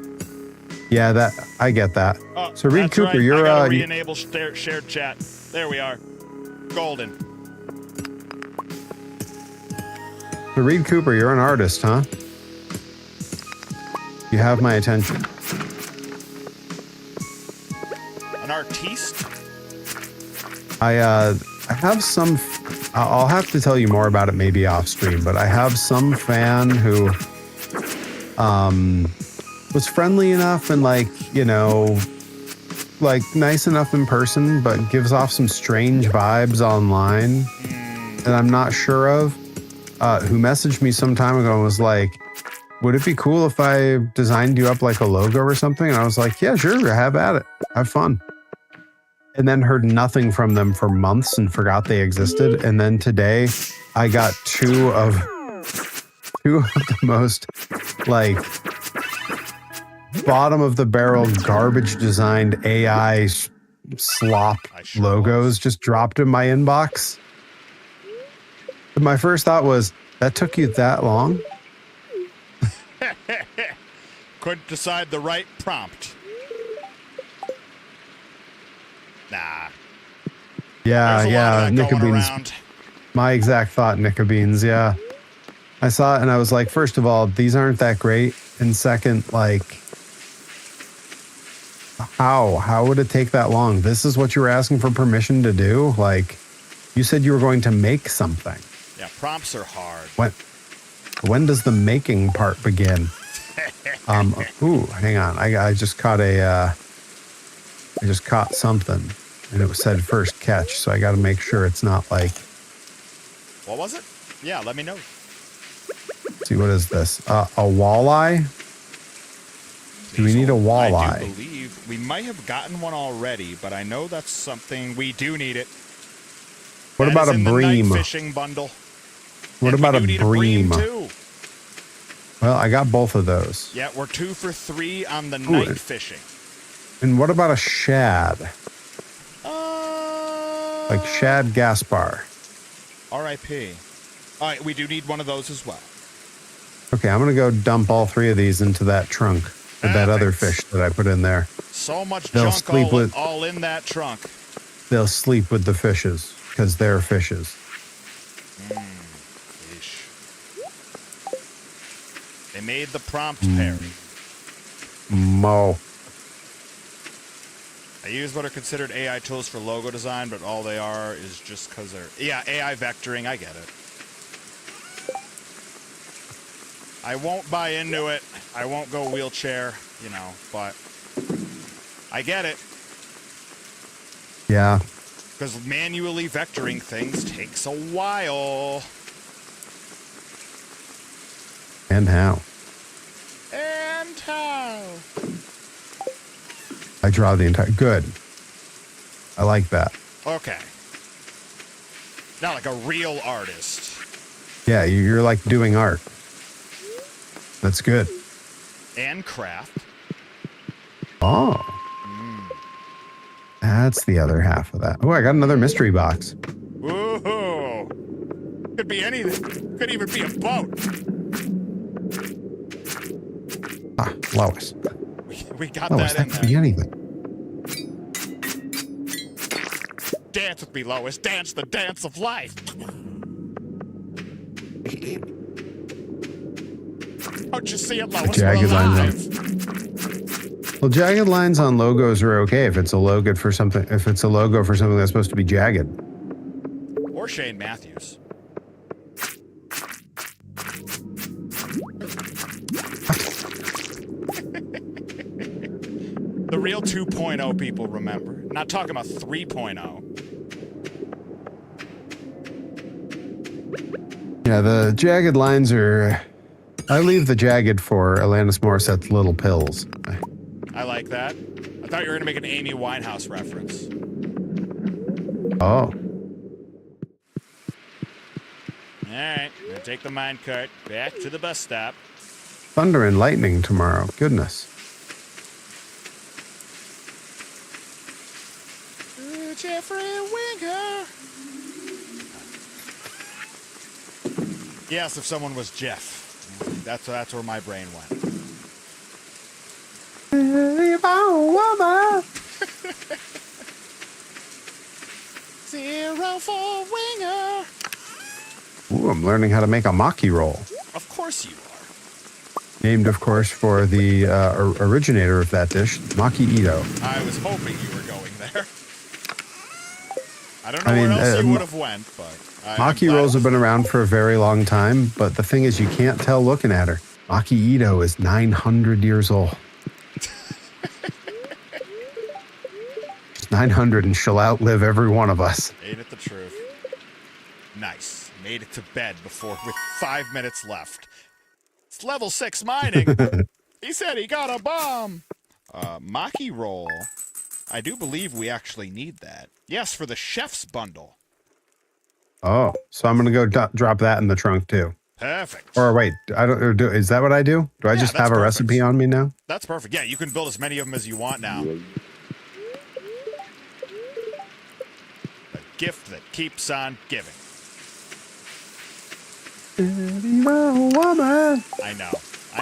[SPEAKER 2] Yeah, that I get that.
[SPEAKER 1] Oh,
[SPEAKER 2] So Reed
[SPEAKER 1] that's
[SPEAKER 2] Cooper,
[SPEAKER 1] right.
[SPEAKER 2] you're
[SPEAKER 1] I gotta
[SPEAKER 2] uh,
[SPEAKER 1] re-enable shared chat. There we are. Golden.
[SPEAKER 2] so Reed Cooper, you're an artist, huh? You have my attention.
[SPEAKER 1] An artiste?
[SPEAKER 2] I have some. I'll have to tell you more about it maybe off stream, but I have some fan who was friendly enough and like, you know, like nice enough in person, but gives off some strange vibes online that I'm not sure of. Who messaged me some time ago and was like, would it be cool if I designed you up like a logo or something? And I was like, yeah, sure, have at it. Have fun. And then heard nothing from them for months and forgot they existed. And then today I got two of the most like bottom of the barrel garbage designed AI slop logos just dropped in my inbox. And my first thought was, that took you that long?
[SPEAKER 1] Couldn't decide the right prompt. Nah.
[SPEAKER 2] Yeah,
[SPEAKER 1] There's a lot
[SPEAKER 2] yeah,
[SPEAKER 1] of that going
[SPEAKER 2] Nicobeans.
[SPEAKER 1] around.
[SPEAKER 2] My exact thought, Nicobeans, yeah. I saw it and I was like, first of all, these aren't that great. And second, like, how would it take that long? This is what you were asking for permission to do? Like, you said you were going to make something.
[SPEAKER 1] Yeah, prompts are hard.
[SPEAKER 2] When does the making part begin? Ooh, hang on. I just caught something and it said first catch. So I got to make sure it's not like,
[SPEAKER 1] What was it? Yeah, let me know.
[SPEAKER 2] see, what is this? A walleye? Do we need a
[SPEAKER 1] I
[SPEAKER 2] walleye?
[SPEAKER 1] do believe we might have gotten one already, but I know that's something we do need it.
[SPEAKER 2] What
[SPEAKER 1] That
[SPEAKER 2] about
[SPEAKER 1] is
[SPEAKER 2] a
[SPEAKER 1] in the
[SPEAKER 2] bream?
[SPEAKER 1] night fishing bundle.
[SPEAKER 2] What
[SPEAKER 1] And
[SPEAKER 2] about
[SPEAKER 1] we
[SPEAKER 2] a
[SPEAKER 1] do need
[SPEAKER 2] bream?
[SPEAKER 1] too.
[SPEAKER 2] Well, I got both of those.
[SPEAKER 1] Yeah, we're 2 for 3 on the
[SPEAKER 2] Ooh,
[SPEAKER 1] night fishing.
[SPEAKER 2] And what about a shad? Like Shad Gaspar.
[SPEAKER 1] R.I.P. All right, we do need one of those as well.
[SPEAKER 2] Okay, I'm going to go dump all three of these into that trunk with that other fish that I put in there.
[SPEAKER 1] So much
[SPEAKER 2] They'll
[SPEAKER 1] junk
[SPEAKER 2] sleep with-
[SPEAKER 1] all in that trunk.
[SPEAKER 2] They'll sleep with the fishes because they're fishes.
[SPEAKER 1] Fish. They made the prompt,
[SPEAKER 2] Mm.
[SPEAKER 1] Perry.
[SPEAKER 2] Mo.
[SPEAKER 1] I use what are considered AI tools for logo design, but all they are is just because they're... Yeah, AI vectoring, I get it. I won't buy into it. I won't go wheelchair, you know, but I get it.
[SPEAKER 2] Yeah.
[SPEAKER 1] Because manually vectoring things takes a while.
[SPEAKER 2] And how?
[SPEAKER 1] And how?
[SPEAKER 2] I draw the entire... Good. I like that.
[SPEAKER 1] Okay. Not like a real artist.
[SPEAKER 2] Yeah, you're like doing art. That's good.
[SPEAKER 1] And craft.
[SPEAKER 2] Oh. That's the other half of that. Oh, I got another mystery box.
[SPEAKER 1] Woohoo! Could be anything. Could even be a boat.
[SPEAKER 2] Ah, Lois.
[SPEAKER 1] We got
[SPEAKER 2] Lois,
[SPEAKER 1] that in
[SPEAKER 2] could
[SPEAKER 1] there.
[SPEAKER 2] be anything.
[SPEAKER 1] Dance with me, Lois. Dance the dance of life. Don't you see it, Lois?
[SPEAKER 2] Jagged
[SPEAKER 1] We're
[SPEAKER 2] lines
[SPEAKER 1] alive.
[SPEAKER 2] Well, jagged lines on logos are okay if it's a logo for something. If it's a logo for something that's supposed to be jagged.
[SPEAKER 1] Or Shane Matthews. The real 2.0 people remember. Not talking about 3.0.
[SPEAKER 2] Yeah, the jagged lines are... I leave the jagged for Alanis Morissette's Little Pills.
[SPEAKER 1] I like that. I thought you were going to make an Amy Winehouse reference.
[SPEAKER 2] Oh.
[SPEAKER 1] All right, I'm going to take the minecart back to the bus stop.
[SPEAKER 2] Thunder and lightning tomorrow. Goodness.
[SPEAKER 1] Jeffrey Winger. Yes, if someone was Jeff. That's where my brain went. Zero for Winger.
[SPEAKER 2] Ooh, I'm learning how to make a maki roll.
[SPEAKER 1] Of course you are.
[SPEAKER 2] Named, of course, for the originator of that dish, Maki Ito.
[SPEAKER 1] I was hoping you were going there. I don't know where else you would have went, but...
[SPEAKER 2] Maki rolls have been around for a very long time, but the thing is you can't tell looking at her. Maki Ito is 900 years old. She's 900 and she'll outlive every one of us.
[SPEAKER 1] Ain't it the truth? Nice. Made it to bed with 5 minutes left. It's level 6 mining. He said he got a bomb. Maki roll. I do believe we actually need that. Yes, for the chef's bundle.
[SPEAKER 2] Oh, so I'm gonna go drop that in the trunk too.
[SPEAKER 1] Perfect.
[SPEAKER 2] Or wait, I don't. Or is that what I do? Do I just have a
[SPEAKER 1] perfect.
[SPEAKER 2] recipe on me now?
[SPEAKER 1] That's perfect. Yeah, you can build as many of them as you want now. The gift that keeps on giving. I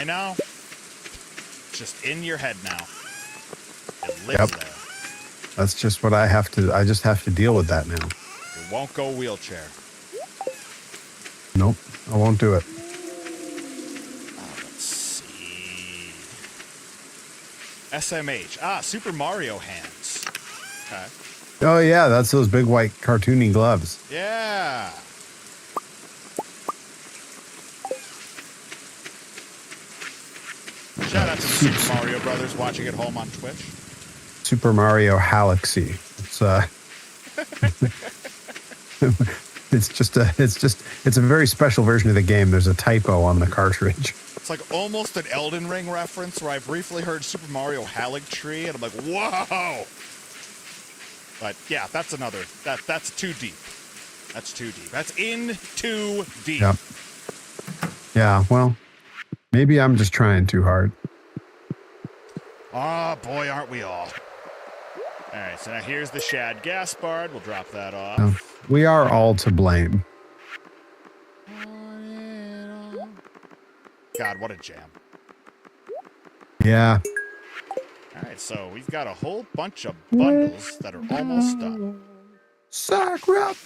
[SPEAKER 1] know. It's just in your head now. It lives there.
[SPEAKER 2] That's just what I have to. I just have to deal with that now.
[SPEAKER 1] You won't go wheelchair.
[SPEAKER 2] Nope, I won't do it.
[SPEAKER 1] Let's see. SMH. Super Mario hands. Okay.
[SPEAKER 2] Oh yeah, that's those big white cartoony gloves.
[SPEAKER 1] Yeah. Shout out to the Super Mario Brothers watching at home on Twitch.
[SPEAKER 2] Super Mario Galaxy. It's a very special version of the game. There's a typo on the cartridge.
[SPEAKER 1] It's like almost an Elden Ring reference where I briefly heard Super Mario Galaxy and I'm like, whoa! But yeah, that's too deep. That's too deep. That's in too deep.
[SPEAKER 2] Yep. Yeah, well, maybe I'm just trying too hard.
[SPEAKER 1] Oh, boy, aren't we all. All right, so now here's the Shad Gaspard. We'll drop that off.
[SPEAKER 2] No, we are all to blame.
[SPEAKER 1] God, what a jam.
[SPEAKER 2] Yeah.
[SPEAKER 1] All right, so we've got a whole bunch of bundles that are almost done.
[SPEAKER 2] Sacrifice!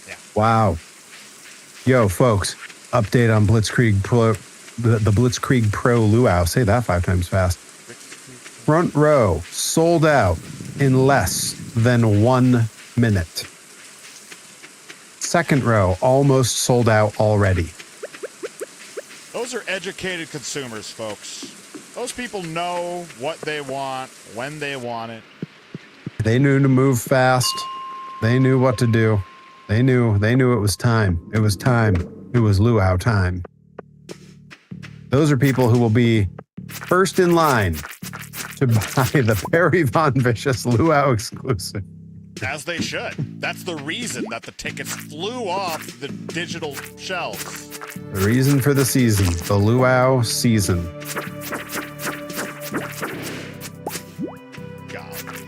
[SPEAKER 1] Yeah.
[SPEAKER 2] Wow. Yo, folks, update on Blitzkrieg Pro, the Blitzkrieg Pro Luau. Say that 5 times fast. Front row, sold out in less than 1 minute. Second row, almost sold out already.
[SPEAKER 1] Those are educated consumers, folks. Those people know what they want, when they want it.
[SPEAKER 2] They knew to move fast. They knew what to do. They knew it was time. It was time. It was luau time. Those are people who will be first in line to buy the Perry Von Vicious luau exclusive.
[SPEAKER 1] As they should. That's the reason that the tickets flew off the digital shelves.
[SPEAKER 2] The reason for the season, the luau season.
[SPEAKER 1] Golly.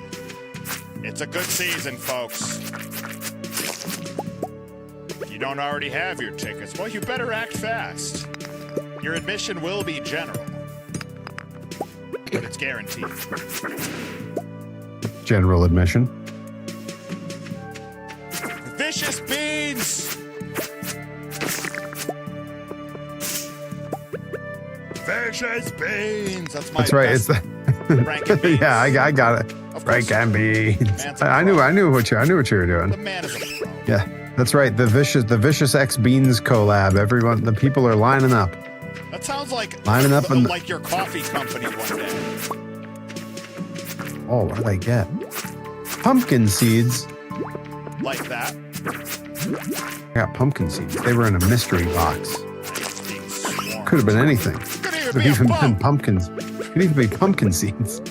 [SPEAKER 1] It's a good season, folks. If you don't already have your tickets, well, you better act fast. Your admission will be general, but it's guaranteed.
[SPEAKER 2] General admission.
[SPEAKER 1] Vicious beans! Vicious beans! That's
[SPEAKER 2] right. It's
[SPEAKER 1] best Franken beans.
[SPEAKER 2] yeah, I got it.
[SPEAKER 1] Of course.
[SPEAKER 2] Franken beans. I knew what you were doing.
[SPEAKER 1] The man is a pro.
[SPEAKER 2] Yeah, that's right. The Vicious X Beans collab. Everyone, the people are lining up.
[SPEAKER 1] That sounds like
[SPEAKER 2] Lining up and-
[SPEAKER 1] like your coffee company one day.
[SPEAKER 2] Oh, what did I get? Pumpkin seeds.
[SPEAKER 1] Like that.
[SPEAKER 2] I got pumpkin seeds. They were in a mystery box.
[SPEAKER 1] Being swarmed.
[SPEAKER 2] Could have been anything.
[SPEAKER 1] Could even
[SPEAKER 2] Could
[SPEAKER 1] be a
[SPEAKER 2] even been
[SPEAKER 1] bump.
[SPEAKER 2] pumpkins. Could even be pumpkin seeds.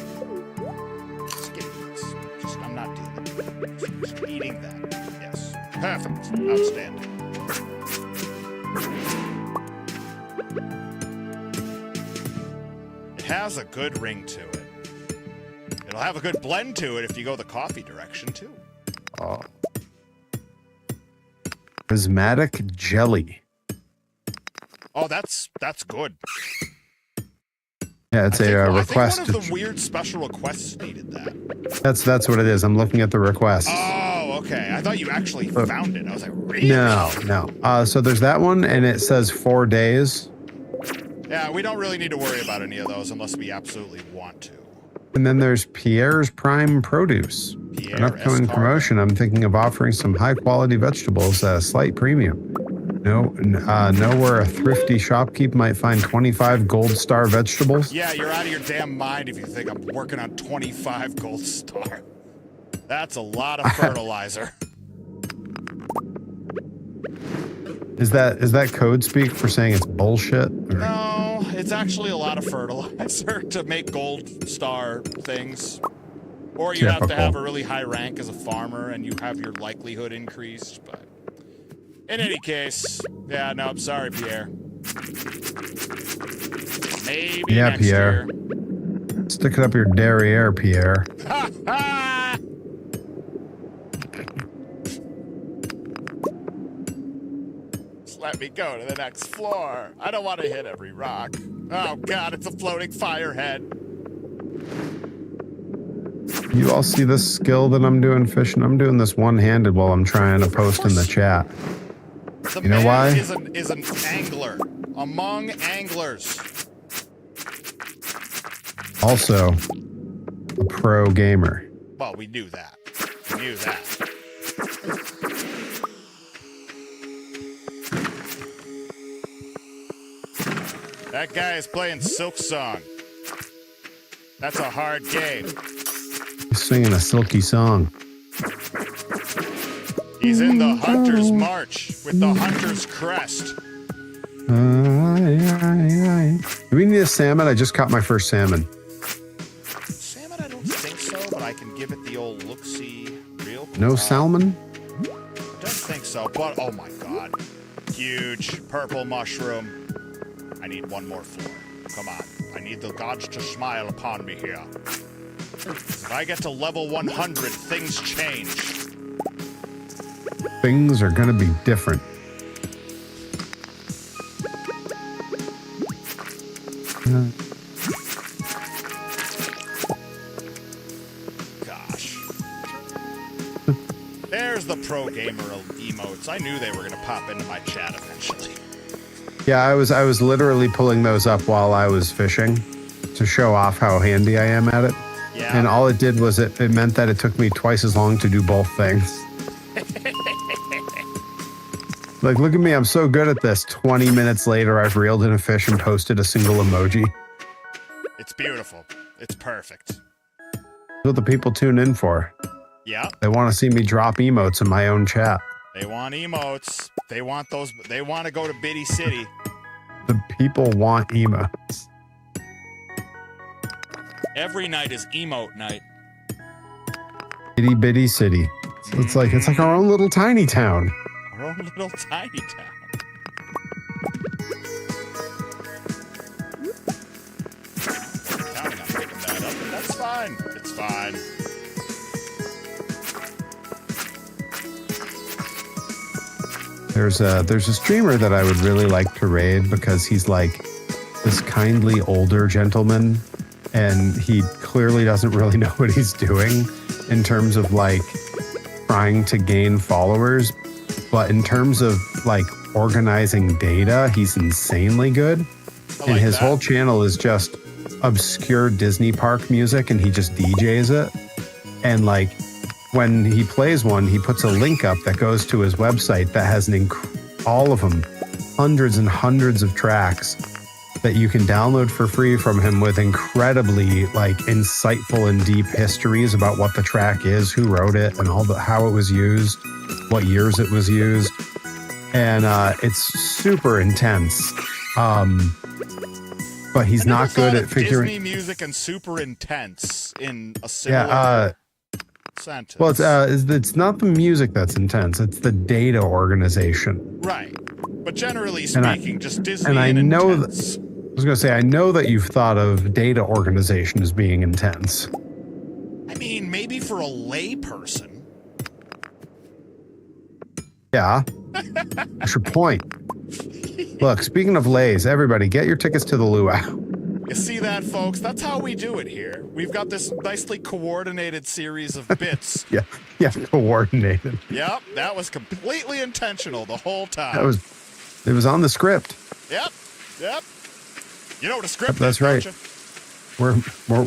[SPEAKER 1] Just give me this. I'm not dealing. Just eating that. Yes. Perfect. Outstanding. It has a good ring to it. It'll have a good blend to it if you go the coffee direction too.
[SPEAKER 2] Oh. Prismatic jelly.
[SPEAKER 1] Oh, that's good.
[SPEAKER 2] Yeah, it's a request.
[SPEAKER 1] I think one of the weird special requests needed that.
[SPEAKER 2] That's what it is. I'm looking at the request.
[SPEAKER 1] Oh, okay. I thought you actually found it. I was like, really?
[SPEAKER 2] No. So there's that one, and it says 4 days.
[SPEAKER 1] Yeah, we don't really need to worry about any of those unless we absolutely want to.
[SPEAKER 2] And then there's Pierre's Prime Produce.
[SPEAKER 1] Pierre
[SPEAKER 2] An upcoming
[SPEAKER 1] Escargot.
[SPEAKER 2] promotion. I'm thinking of offering some high quality vegetables at a slight premium. Know where a thrifty shopkeep might find 25 Gold Star vegetables?
[SPEAKER 1] Yeah, you're out of your damn mind if you think I'm working on 25 Gold Star. That's a lot of fertilizer.
[SPEAKER 2] Is that code speak for saying it's bullshit? Or-
[SPEAKER 1] No, it's actually a lot of fertilizer to make Gold Star things. Or you have to
[SPEAKER 2] Typical.
[SPEAKER 1] have a really high rank as a farmer and you have your likelihood increased, but in any case, yeah, no, I'm sorry, Pierre. Maybe
[SPEAKER 2] Yeah,
[SPEAKER 1] next
[SPEAKER 2] Pierre.
[SPEAKER 1] year.
[SPEAKER 2] Stick it up your derriere, Pierre.
[SPEAKER 1] Ha ha! Just let me go to the next floor. I don't want to hit every rock. Oh god, it's a floating fire head.
[SPEAKER 2] You all see this skill that I'm doing fishing? I'm doing this one-handed while I'm trying to post in the chat.
[SPEAKER 1] The
[SPEAKER 2] You know
[SPEAKER 1] man
[SPEAKER 2] why?
[SPEAKER 1] is an angler among anglers.
[SPEAKER 2] Also, a pro gamer.
[SPEAKER 1] Well, we knew that. We knew that. That guy is playing Silk Song. That's a hard game.
[SPEAKER 2] He's singing a silky song.
[SPEAKER 1] He's in the Hunter's March with the Hunter's Crest.
[SPEAKER 2] Do we need a salmon? I just caught my first salmon.
[SPEAKER 1] Salmon, I don't think so, but I can give it the old look-see real quick.
[SPEAKER 2] No salmon?
[SPEAKER 1] I don't think so, but oh my god. Huge purple mushroom. I need one more floor. Come on. I need the gods to smile upon me here. If I get to level 100, things change.
[SPEAKER 2] Things are gonna be different.
[SPEAKER 1] Gosh. There's the pro gamer emotes. I knew they were gonna pop into my chat eventually.
[SPEAKER 2] Yeah, I was literally pulling those up while I was fishing to show off how handy I am at it.
[SPEAKER 1] Yeah.
[SPEAKER 2] And all it did was it meant that it took me twice as long to do both things. Like, look at me, I'm so good at this. 20 minutes later, I've reeled in a fish and posted a single emoji.
[SPEAKER 1] It's beautiful. It's perfect.
[SPEAKER 2] That's what the people tune in for.
[SPEAKER 1] Yeah.
[SPEAKER 2] They want to see me drop emotes in my own chat.
[SPEAKER 1] They want emotes. They want those. They want to go to Biddy City.
[SPEAKER 2] The people want emotes.
[SPEAKER 3] Every night is emote night.
[SPEAKER 2] Itty bitty city. So it's like our own little tiny town.
[SPEAKER 1] Our own little tiny town. Counting on picking that up, but that's fine. It's fine.
[SPEAKER 2] There's a streamer that I would really like to raid because he's like this kindly older gentleman, and he clearly doesn't really know what he's doing in terms of like trying to gain followers, but in terms of like organizing data, he's insanely good. And his whole channel is just obscure Disney park music, and he just DJs it. And like when he plays one, he puts a link up that goes to his website that has all of them, hundreds and hundreds of tracks that you can download for free from him with incredibly like insightful and deep histories about what the track is, who wrote it, and how it was used, what years it was used. And it's super intense. But he's not good at figuring
[SPEAKER 1] Disney music and super intense in a similar sentence.
[SPEAKER 2] Well, it's not the music that's intense, it's the data organization.
[SPEAKER 1] Right. But generally speaking, just Disney
[SPEAKER 2] and I know
[SPEAKER 1] intense.
[SPEAKER 2] I was going to say, I know that you've thought of data organization as being intense.
[SPEAKER 1] I mean, maybe for a lay person.
[SPEAKER 2] Yeah. That's your point. Look, speaking of lays, everybody get your tickets to the luau.
[SPEAKER 1] You see that, folks? That's how we do it here. We've got this nicely coordinated series of bits.
[SPEAKER 2] Yeah, coordinated.
[SPEAKER 1] Yep, that was completely intentional the whole time.
[SPEAKER 2] It was on the script.
[SPEAKER 1] Yep. You know what a script
[SPEAKER 2] That's
[SPEAKER 1] is,
[SPEAKER 2] right.
[SPEAKER 1] don't you?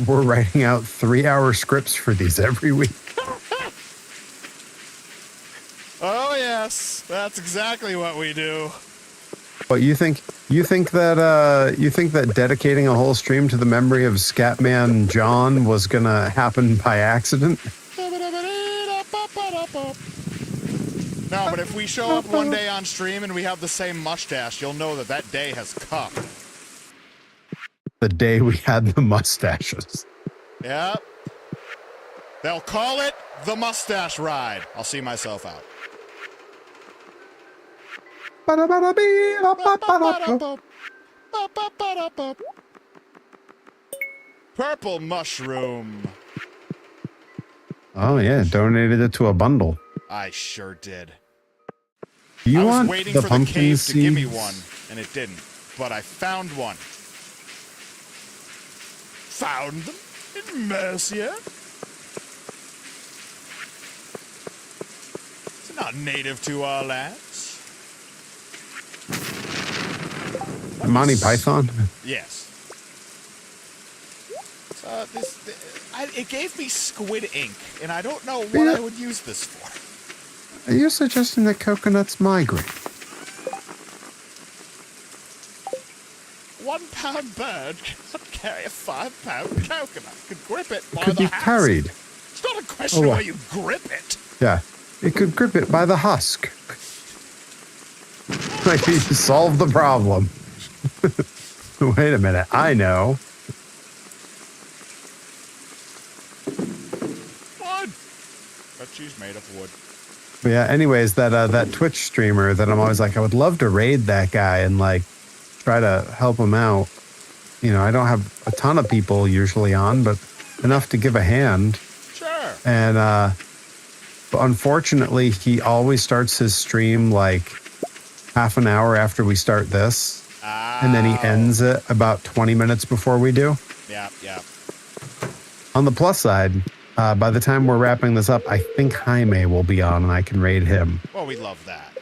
[SPEAKER 2] We're writing out 3-hour scripts for these every week.
[SPEAKER 1] Oh yes, that's exactly what we do.
[SPEAKER 2] But you think that dedicating a whole stream to the memory of Scatman John was gonna happen by accident?
[SPEAKER 1] No, but if we show up one day on stream and we have the same mustache, you'll know that day has come.
[SPEAKER 2] The day we had the mustaches.
[SPEAKER 1] Yeah. They'll call it the mustache ride. I'll see myself out. Purple mushroom.
[SPEAKER 2] Oh yeah, donated it to a bundle.
[SPEAKER 1] I sure did.
[SPEAKER 2] Do you
[SPEAKER 1] I was
[SPEAKER 2] want
[SPEAKER 1] waiting
[SPEAKER 2] the
[SPEAKER 1] for the
[SPEAKER 2] pumpkin
[SPEAKER 1] cave to give me
[SPEAKER 2] seeds?
[SPEAKER 1] one, and it didn't. But I found one. Found them in Mercia. It's not native to our lands.
[SPEAKER 2] Monty Python?
[SPEAKER 1] Yes. It gave me squid ink, and I don't know what I would use this for.
[SPEAKER 2] Are you suggesting that coconuts migrate?
[SPEAKER 1] 1 pound bird cannot carry a 5 pound coconut. You could grip it by
[SPEAKER 2] Could
[SPEAKER 1] the
[SPEAKER 2] be
[SPEAKER 1] husk.
[SPEAKER 2] carried.
[SPEAKER 1] It's not a question of where you grip it.
[SPEAKER 2] Yeah, it could grip it by the husk. Like you solved the problem. Wait a minute, I know.
[SPEAKER 1] Wood. But she's made of wood.
[SPEAKER 2] But yeah, anyways, that Twitch streamer that I'm always like, I would love to raid that guy and like try to help him out. You know, I don't have a ton of people usually on, but enough to give a hand.
[SPEAKER 1] Sure.
[SPEAKER 2] And but unfortunately, he always starts his stream like half an hour after we start this. And then he ends it about 20 minutes before we do.
[SPEAKER 1] Yeah.
[SPEAKER 2] On the plus side, by the time we're wrapping this up, I think Jaime will be on and I can raid him.
[SPEAKER 1] Well, we love that.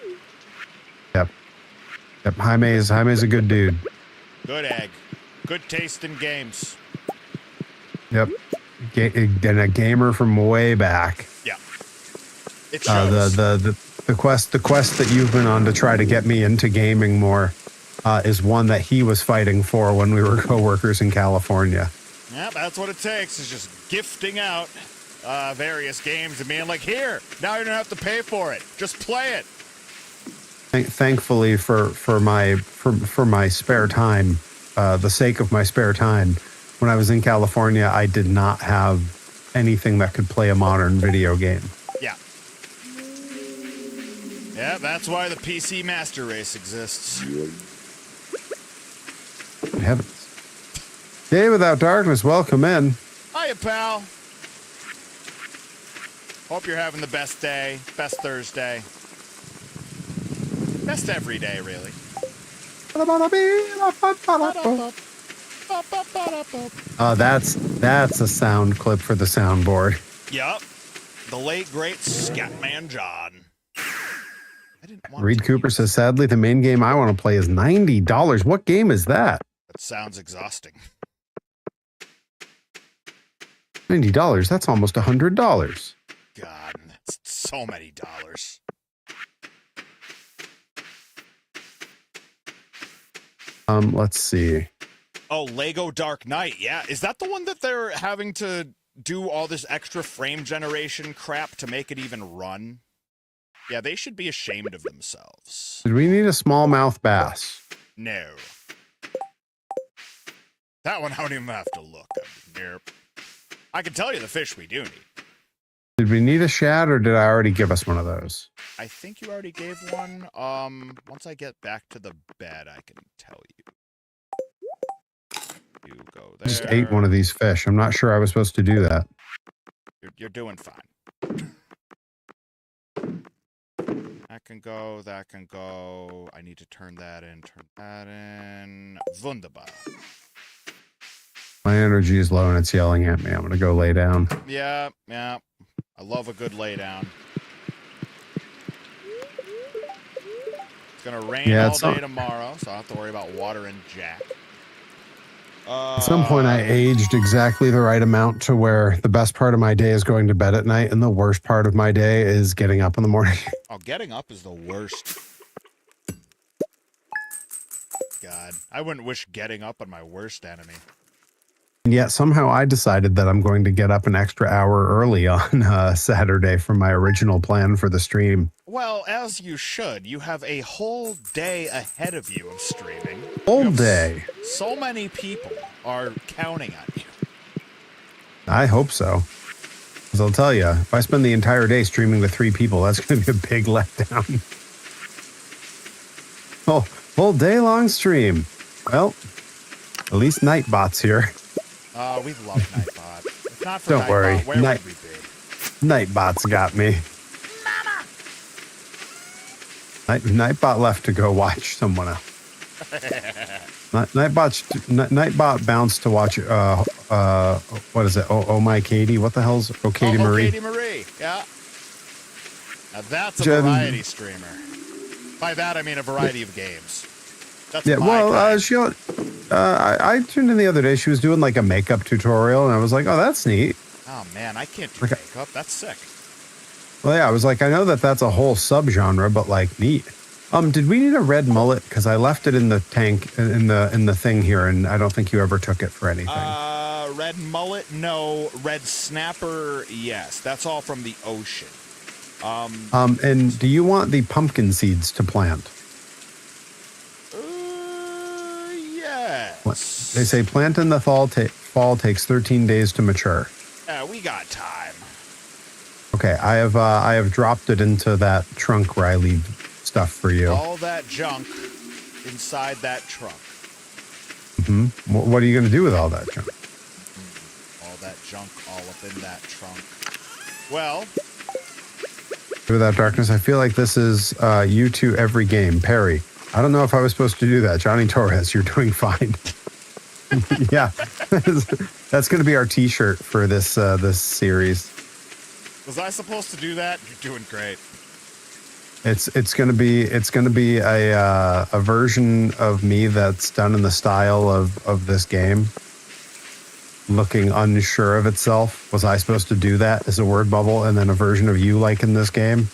[SPEAKER 2] Yep. Jaime's a good dude.
[SPEAKER 1] Good egg. Good taste in games.
[SPEAKER 2] Yep. And a gamer from way back.
[SPEAKER 1] Yeah. It shows.
[SPEAKER 2] The quest that you've been on to try to get me into gaming more is one that he was fighting for when we were coworkers in California.
[SPEAKER 1] Yeah, that's what it takes, is just gifting out various games and being like, here, now you don't have to pay for it. Just play it.
[SPEAKER 2] Thankfully for my spare time, the sake of my spare time, when I was in California, I did not have anything that could play a modern video game.
[SPEAKER 1] Yeah. Yeah, that's why the PC Master Race exists.
[SPEAKER 2] Good heavens. Day Without Darkness, welcome in.
[SPEAKER 1] Hiya, pal. Hope you're having the best day, best Thursday. Best every day, really.
[SPEAKER 2] That's a sound clip for the soundboard.
[SPEAKER 1] Yup. The late, great Scatman John. I didn't want
[SPEAKER 2] Reed
[SPEAKER 1] to
[SPEAKER 2] Cooper
[SPEAKER 1] use-
[SPEAKER 2] says, sadly, the main game I want to play is $90. What game is that?
[SPEAKER 1] That sounds exhausting.
[SPEAKER 2] $90, that's almost $100.
[SPEAKER 1] God, that's so many dollars.
[SPEAKER 2] Let's see.
[SPEAKER 1] Oh, Lego Dark Knight. Yeah, is that the one that they're having to do all this extra frame generation crap to make it even run? Yeah, they should be ashamed of themselves.
[SPEAKER 2] Did we need a smallmouth bass?
[SPEAKER 1] No. That one I don't even have to look. Nope. I can tell you the fish we do need.
[SPEAKER 2] Did we need a shad, or did I already give us one of those?
[SPEAKER 1] I think you already gave one. Once I get back to the bed, I can tell you. You go there.
[SPEAKER 2] I just ate one of these fish. I'm not sure I was supposed to do that.
[SPEAKER 1] You're doing fine. That can go, that can go. I need to turn that in, Wunderbar.
[SPEAKER 2] My energy is low and it's yelling at me. I'm going to go lay down.
[SPEAKER 1] Yeah. I love a good lay down. It's going to rain all day tomorrow, so I don't have to worry about watering Jack.
[SPEAKER 2] At some point, I aged exactly the right amount to where the best part of my day is going to bed at night, and the worst part of my day is getting up in the morning.
[SPEAKER 1] Oh, getting up is the worst. God, I wouldn't wish getting up on my worst enemy.
[SPEAKER 2] And yet somehow I decided that I'm going to get up an extra hour early on Saturday from my original plan for the stream.
[SPEAKER 1] Well, as you should. You have a whole day ahead of you of streaming.
[SPEAKER 2] Whole day.
[SPEAKER 1] So many people are counting on you.
[SPEAKER 2] I hope so. Because I'll tell you, if I spend the entire day streaming to 3 people, that's going to be a big letdown. Oh, whole day long stream. Well, at least Nightbot's here.
[SPEAKER 1] We love Nightbot. If not for
[SPEAKER 2] Don't
[SPEAKER 1] Nightbot,
[SPEAKER 2] worry.
[SPEAKER 1] where would we be?
[SPEAKER 2] Nightbot's got me. Nightbot left to go watch someone else. Nightbot bounced to watch. What is it? Oh my Katie. What the hell's Katie Marie?
[SPEAKER 1] Katie Marie. Yeah. Now that's a variety streamer. By that I mean a variety of games. That's
[SPEAKER 2] yeah. Well, I tuned in the other day. She was doing like a makeup tutorial, and I was like, oh, that's neat.
[SPEAKER 1] Oh man, I can't do makeup. That's sick.
[SPEAKER 2] Well, yeah, I was like, I know that that's a whole subgenre, but like, neat. Did we need a red mullet? Because I left it in the tank in the thing here, and I don't think you ever took it for anything.
[SPEAKER 1] Red mullet, no. Red snapper, yes. That's all from the ocean.
[SPEAKER 2] And do you want the pumpkin seeds to plant?
[SPEAKER 1] Yes.
[SPEAKER 2] They say plant in the fall takes 13 days to mature.
[SPEAKER 1] Yeah, we got time.
[SPEAKER 2] Okay, I have dropped it into that trunk where I leave stuff for you.
[SPEAKER 1] All that junk inside that trunk.
[SPEAKER 2] Mm-hmm. What are you going to do with all that junk?
[SPEAKER 1] All that junk all up in that trunk. Well,
[SPEAKER 2] Without Darkness, I feel like this is you to every game. Perry, I don't know if I was supposed to do that. Johnny Torres, you're doing fine. Yeah, that's going to be our T-shirt for this this series.
[SPEAKER 1] was I supposed to do that? You're doing great.
[SPEAKER 2] It's going to be a version of me that's done in the style of this game, looking unsure of itself. Was I supposed to do that as a word bubble, and then a version of you like in this game?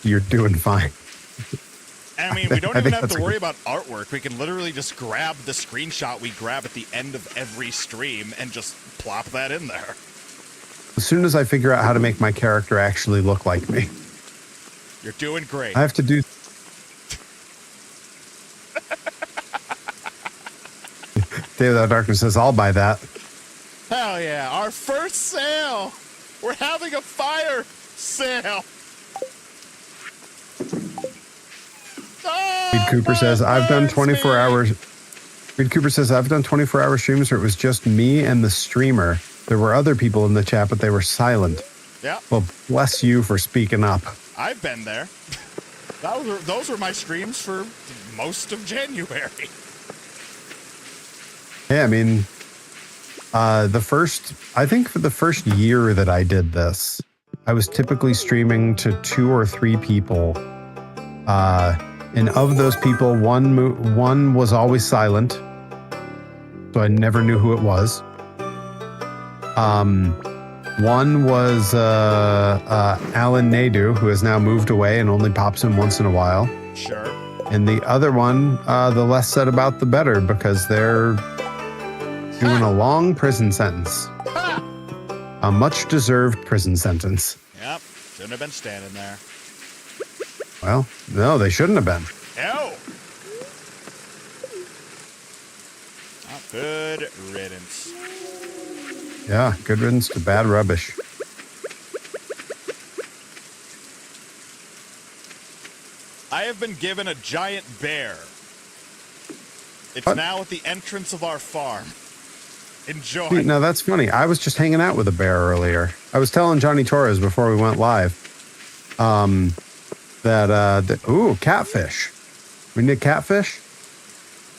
[SPEAKER 2] You're doing fine.
[SPEAKER 1] I mean, we don't
[SPEAKER 2] I
[SPEAKER 1] even
[SPEAKER 2] think
[SPEAKER 1] have
[SPEAKER 2] that's
[SPEAKER 1] to
[SPEAKER 2] a
[SPEAKER 1] worry
[SPEAKER 2] good-
[SPEAKER 1] about artwork. We can literally just grab the screenshot we grab at the end of every stream and just plop that in there.
[SPEAKER 2] As soon as I figure out how to make my character actually look like me,
[SPEAKER 1] You're doing great.
[SPEAKER 2] I have to do. Day Without Darkness says, "I'll buy that."
[SPEAKER 1] Hell yeah, our first sale! We're having a fire sale! Oh,
[SPEAKER 2] Reed Cooper says, "I've done 24 hours." Reed Cooper says, "I've done 24-hour streams where it was just me and the streamer. There were other people in the chat, but they were silent."
[SPEAKER 1] Yeah,
[SPEAKER 2] Well, bless you for speaking up.
[SPEAKER 1] I've been there. Those were my streams for most of January.
[SPEAKER 2] Yeah, I mean, I think for the first year that I did this, I was typically streaming to 2 or 3 people. And of those people, one was always silent, so I never knew who it was. One was Alan Nadu, who has now moved away and only pops in once in a while.
[SPEAKER 1] Sure.
[SPEAKER 2] And the other one, the less said about the better, because they're doing a long prison sentence. A much-deserved prison sentence.
[SPEAKER 1] Yep, shouldn't have been standing there.
[SPEAKER 2] Well, no, they shouldn't have been.
[SPEAKER 1] No! Oh, good riddance.
[SPEAKER 2] Yeah, good riddance to bad rubbish.
[SPEAKER 1] I have been given a giant bear. It's
[SPEAKER 2] What?
[SPEAKER 1] now at the entrance of our farm. Enjoy.
[SPEAKER 2] Now, that's funny. I was just hanging out with a bear earlier. I was telling Johnny Torres before we went live ooh, catfish. We need catfish?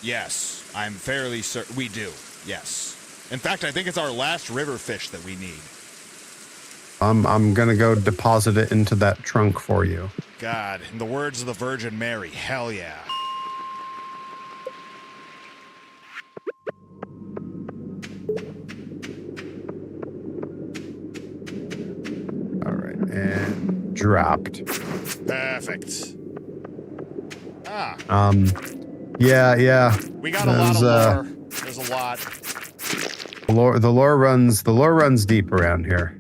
[SPEAKER 1] Yes, I'm fairly certain we do. Yes. In fact, I think it's our last river fish that we need.
[SPEAKER 2] I'm going to go deposit it into that trunk for you.
[SPEAKER 1] God, in the words of the Virgin Mary, hell yeah.
[SPEAKER 2] All right, and dropped.
[SPEAKER 1] Perfect. Ah,
[SPEAKER 2] Yeah.
[SPEAKER 1] we got a lot of lore. There's a lot.
[SPEAKER 2] The lore runs deep around here.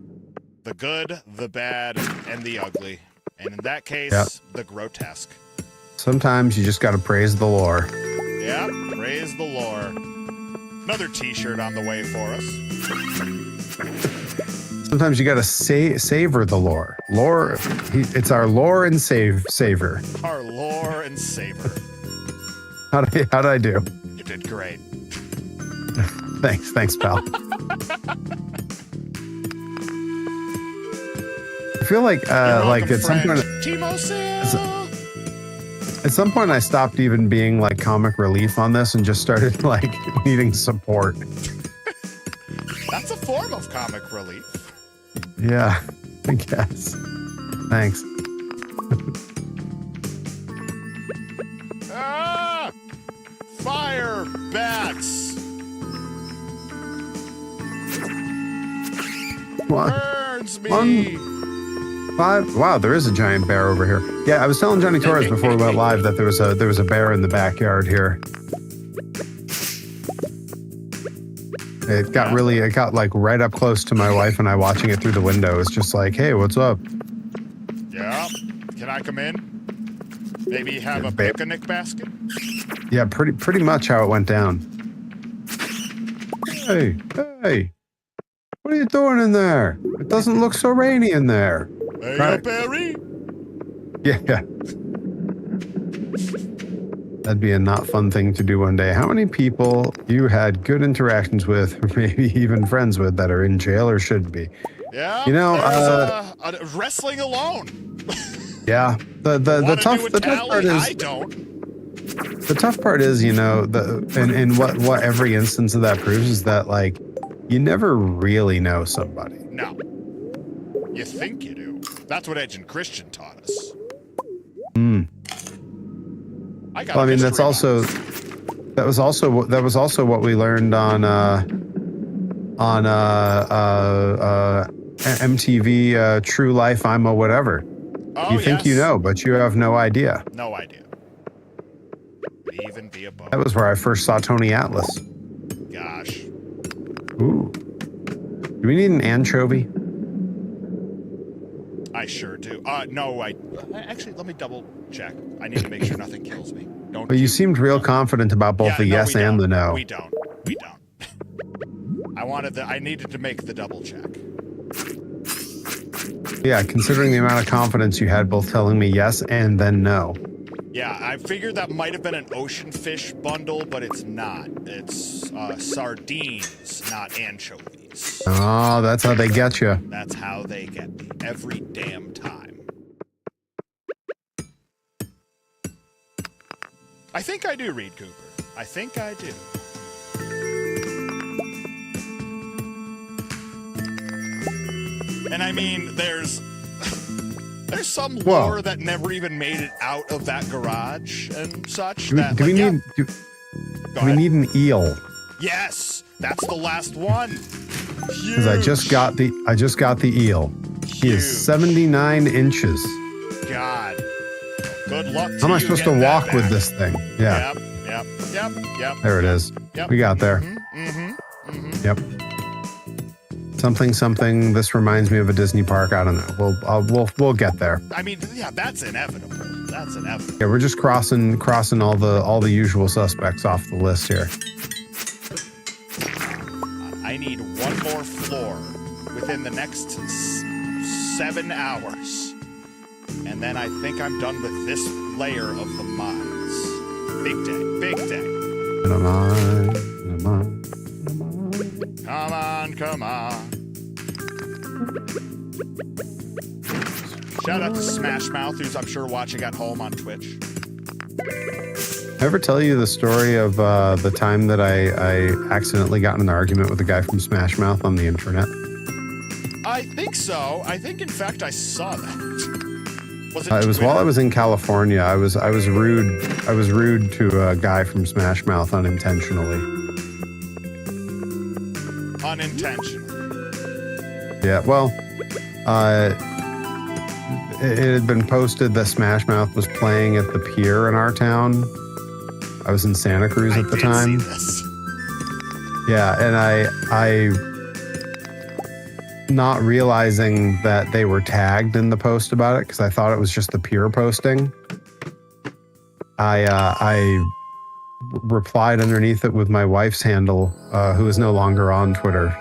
[SPEAKER 1] The good, the bad, and the ugly. And in that case,
[SPEAKER 2] Yep.
[SPEAKER 1] the grotesque.
[SPEAKER 2] Sometimes you just got to praise the lore.
[SPEAKER 1] Yeah, praise the lore. Another t-shirt on the way for us.
[SPEAKER 2] Sometimes you got to savor the lore. It's our lore and savor.
[SPEAKER 1] Our lore and savor.
[SPEAKER 2] How did I do?
[SPEAKER 1] You did great.
[SPEAKER 2] Thanks, pal. I feel like
[SPEAKER 1] Welcome,
[SPEAKER 2] at some
[SPEAKER 1] friend.
[SPEAKER 2] point,
[SPEAKER 1] Timo Sale.
[SPEAKER 2] at some point, I stopped even being like comic relief on this and just started like needing support.
[SPEAKER 1] That's a form of comic relief.
[SPEAKER 2] Yeah, I guess. Thanks.
[SPEAKER 1] Ah! Fire bats. Burns me.
[SPEAKER 2] 5. Wow, there is a giant bear over here. Yeah, I was telling Johnny Torres before we went live that there was a bear in the backyard here. It got like right up close to my wife and I watching it through the window. It's just like, hey, what's up?
[SPEAKER 1] Yeah. Can I come in? Maybe have a
[SPEAKER 2] bear.
[SPEAKER 1] picnic basket?
[SPEAKER 2] Yeah, pretty much how it went down. Hey, what are you doing in there? It doesn't look so rainy in there.
[SPEAKER 1] Hey,
[SPEAKER 2] Right.
[SPEAKER 1] Barry.
[SPEAKER 2] Yeah. That'd be a not fun thing to do one day. How many people you had good interactions with, or maybe even friends with, that are in jail or should be?
[SPEAKER 1] Yeah.
[SPEAKER 2] You know,
[SPEAKER 1] there's wrestling alone.
[SPEAKER 2] Yeah. The
[SPEAKER 1] Wanna
[SPEAKER 2] tough
[SPEAKER 1] do a
[SPEAKER 2] the tough
[SPEAKER 1] tally?
[SPEAKER 2] part
[SPEAKER 1] I
[SPEAKER 2] is
[SPEAKER 1] don't.
[SPEAKER 2] the tough part is, you know, and what every instance of that proves is that like you never really know somebody.
[SPEAKER 1] No. You think you do. That's what Edge and Christian taught us. I got.
[SPEAKER 2] Well, I mean,
[SPEAKER 1] that
[SPEAKER 2] was also what we learned on MTV True Life I'm a whatever.
[SPEAKER 1] Oh,
[SPEAKER 2] You think you
[SPEAKER 1] yes.
[SPEAKER 2] know, but you have no idea.
[SPEAKER 1] No idea. even be a boat?
[SPEAKER 2] That was where I first saw Tony Atlas.
[SPEAKER 1] Gosh.
[SPEAKER 2] Ooh. Do we need an anchovy?
[SPEAKER 1] I sure do. No, actually, let me double check. I need to make sure nothing kills me. Don't.
[SPEAKER 2] But you seemed real confident about both the yes and the no.
[SPEAKER 1] We don't. I needed to make the double check.
[SPEAKER 2] Yeah, considering the amount of confidence you had both telling me yes and then no.
[SPEAKER 1] Yeah, I figured that might have been an ocean fish bundle, but it's not. It's sardines, not anchovies.
[SPEAKER 2] Oh, that's how they get you.
[SPEAKER 1] That's how they get me every damn time. I think I do, Reed Cooper. I think I do. And I mean, there's some lore that never even made it out of that garage and such.
[SPEAKER 2] Do we need an eel?
[SPEAKER 1] Yes, that's the last one.
[SPEAKER 2] Because I just got the eel. He is 79 inches.
[SPEAKER 1] God. Good luck to
[SPEAKER 2] How am I supposed to walk with this thing? Yeah.
[SPEAKER 1] Yep.
[SPEAKER 2] There it is.
[SPEAKER 1] Yep.
[SPEAKER 2] We got there. Yep. Something. This reminds me of a Disney park. I don't know. We'll get there.
[SPEAKER 1] I mean, yeah, that's inevitable.
[SPEAKER 2] Yeah, we're just crossing all the usual suspects off the list here.
[SPEAKER 1] I need one more floor within the next 7 hours. And then I think I'm done with this layer of the mines. Big day. Come on. Shout out to Smash Mouth, who's I'm sure watching at home on Twitch.
[SPEAKER 2] I ever tell you the story of the time that I accidentally got in an argument with a guy from Smash Mouth on the internet?
[SPEAKER 1] I think so. I think, in fact, I saw that. Was it?
[SPEAKER 2] It was while I was in California. I was rude. I was rude to a guy from Smash Mouth unintentionally. Yeah. Well, it had been posted that Smash Mouth was playing at the pier in our town. I was in Santa Cruz at the time.
[SPEAKER 1] See this.
[SPEAKER 2] Yeah, and I not realizing that they were tagged in the post about it because I thought it was just the pier posting. I replied underneath it with my wife's handle, who is no longer on Twitter.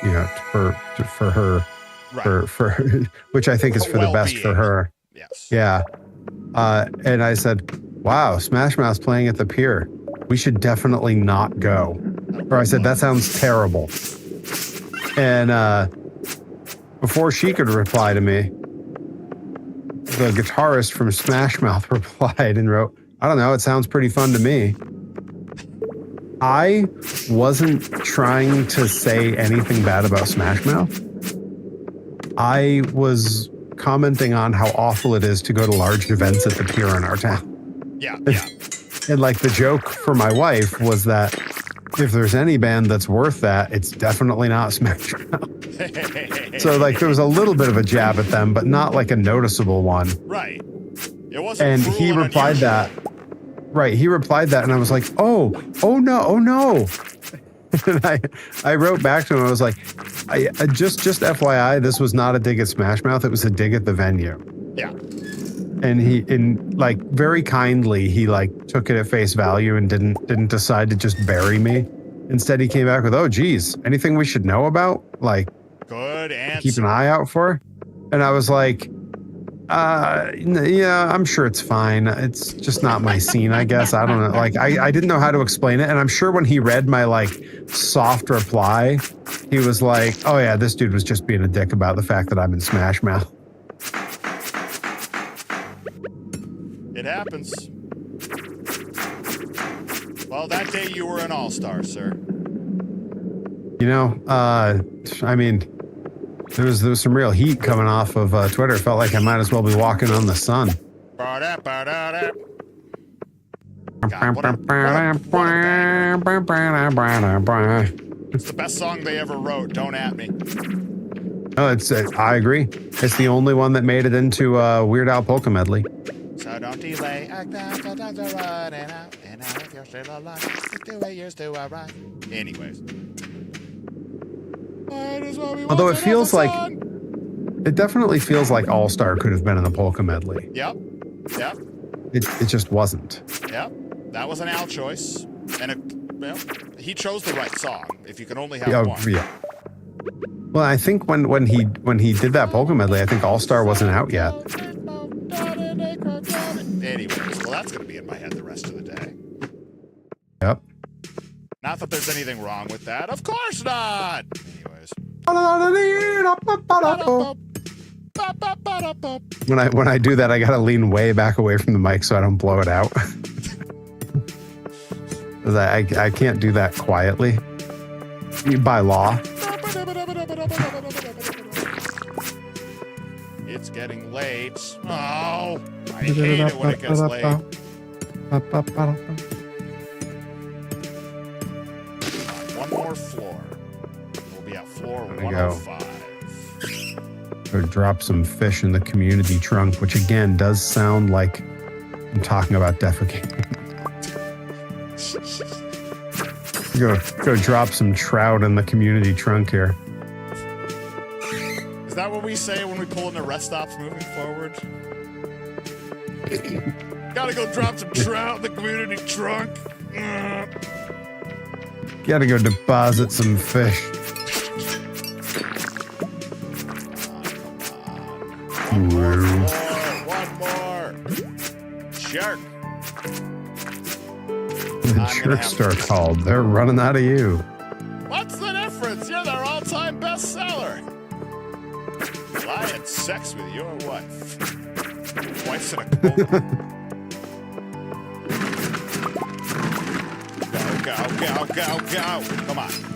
[SPEAKER 2] You know, for her, right. for which I think is for the best for her.
[SPEAKER 1] Yes.
[SPEAKER 2] Yeah. And I said, "Wow, Smash Mouth's playing at the pier. We should definitely not go." Or I said, "That sounds terrible." And before she could reply to me, the guitarist from Smash Mouth replied and wrote, "I don't know, it sounds pretty fun to me." I wasn't trying to say anything bad about Smash Mouth. I was commenting on how awful it is to go to large events at the pier in our town.
[SPEAKER 1] Yeah.
[SPEAKER 2] And like the joke for my wife was that if there's any band that's worth that, it's definitely not Smash Mouth. So like there was a little bit of a jab at them, but not like a noticeable one.
[SPEAKER 1] Right. It wasn't.
[SPEAKER 2] And he replied that. Right. He replied that, and I was like, oh no. And I wrote back to him. I was like, just FYI, this was not a dig at Smash Mouth. It was a dig at the venue.
[SPEAKER 1] Yeah.
[SPEAKER 2] And he, like very kindly, he like took it at face value and didn't decide to just bury me. Instead, he came back with, "Oh, geez, anything we should know about? Like,
[SPEAKER 1] good answer.
[SPEAKER 2] Keep an eye out for?" And I was like, yeah, I'm sure it's fine. It's just not my scene, I guess. I don't know. Like, I didn't know how to explain it. And I'm sure when he read my, like, soft reply, he was like, "Oh, yeah, this dude was just being a dick about the fact that I'm in Smash Mouth."
[SPEAKER 1] It happens. Well, that day you were an all-star, sir.
[SPEAKER 2] You know, I mean, there was some real heat coming off of Twitter. It felt like I might as well be walking on the sun.
[SPEAKER 1] It's the best song they ever wrote. Don't at me.
[SPEAKER 2] No, I agree. It's the only one that made it into Weird Al Polka Medley.
[SPEAKER 1] So don't delay. Times are running out, and now if you're still alive, it's 2 years to arrive. Anyways.
[SPEAKER 2] Although it feels like, it definitely feels like All Star could have been in the polka medley.
[SPEAKER 1] Yep.
[SPEAKER 2] It just wasn't.
[SPEAKER 1] Yep. That was an Al choice. And he chose the right song, if you can only have one.
[SPEAKER 2] Yeah. Well, I think when he did that polka medley, I think All Star wasn't out yet.
[SPEAKER 1] Anyways, well, that's going to be in my head the rest of the day.
[SPEAKER 2] Yep.
[SPEAKER 1] Not that there's anything wrong with that. Of course not! Anyways.
[SPEAKER 2] When I do that, I gotta lean way back away from the mic so I don't blow it out. I can't do that quietly. By law.
[SPEAKER 1] It's getting late. Oh, I hate it when it gets late. One more floor. We'll be at floor 105.
[SPEAKER 2] Or drop some fish in the community trunk, which again does sound like I'm talking about defecating. Go drop some trout in the community trunk here.
[SPEAKER 1] Is that what we say when we pull into rest stops moving forward? Gotta go drop some trout in the community trunk.
[SPEAKER 2] Gotta go deposit some fish.
[SPEAKER 1] One more. Shark.
[SPEAKER 2] The jerks are called. They're running out of you.
[SPEAKER 1] What's the difference? You're their all-time bestseller. Well, I had sex with your wife. Wife's in a coma. Go.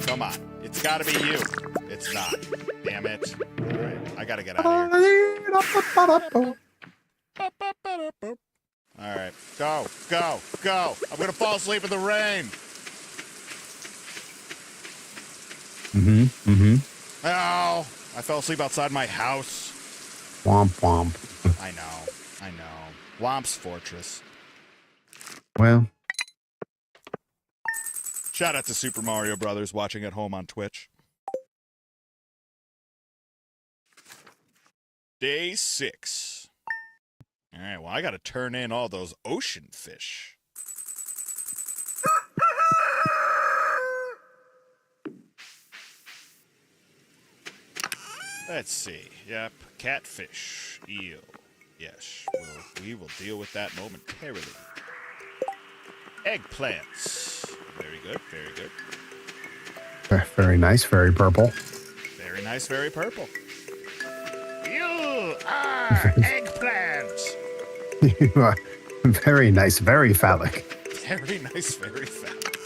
[SPEAKER 1] Come on. It's gotta be you. It's not. Damn it. All right, I gotta get out of here. All right, go. I'm gonna fall asleep in the rain. Oh, I fell asleep outside my house.
[SPEAKER 2] Womp.
[SPEAKER 1] I know. Womp's Fortress.
[SPEAKER 2] Well.
[SPEAKER 1] Shout out to Super Mario Brothers watching at home on Twitch. Day 6. All right, well, I got to turn in all those ocean fish. Let's see. Yep, catfish, eel. Yes, we will deal with that momentarily. Eggplants. Very good.
[SPEAKER 2] Very nice, very purple.
[SPEAKER 1] Very nice, very purple. You are eggplant.
[SPEAKER 2] You are very nice, very phallic.
[SPEAKER 1] Very nice, very phallic.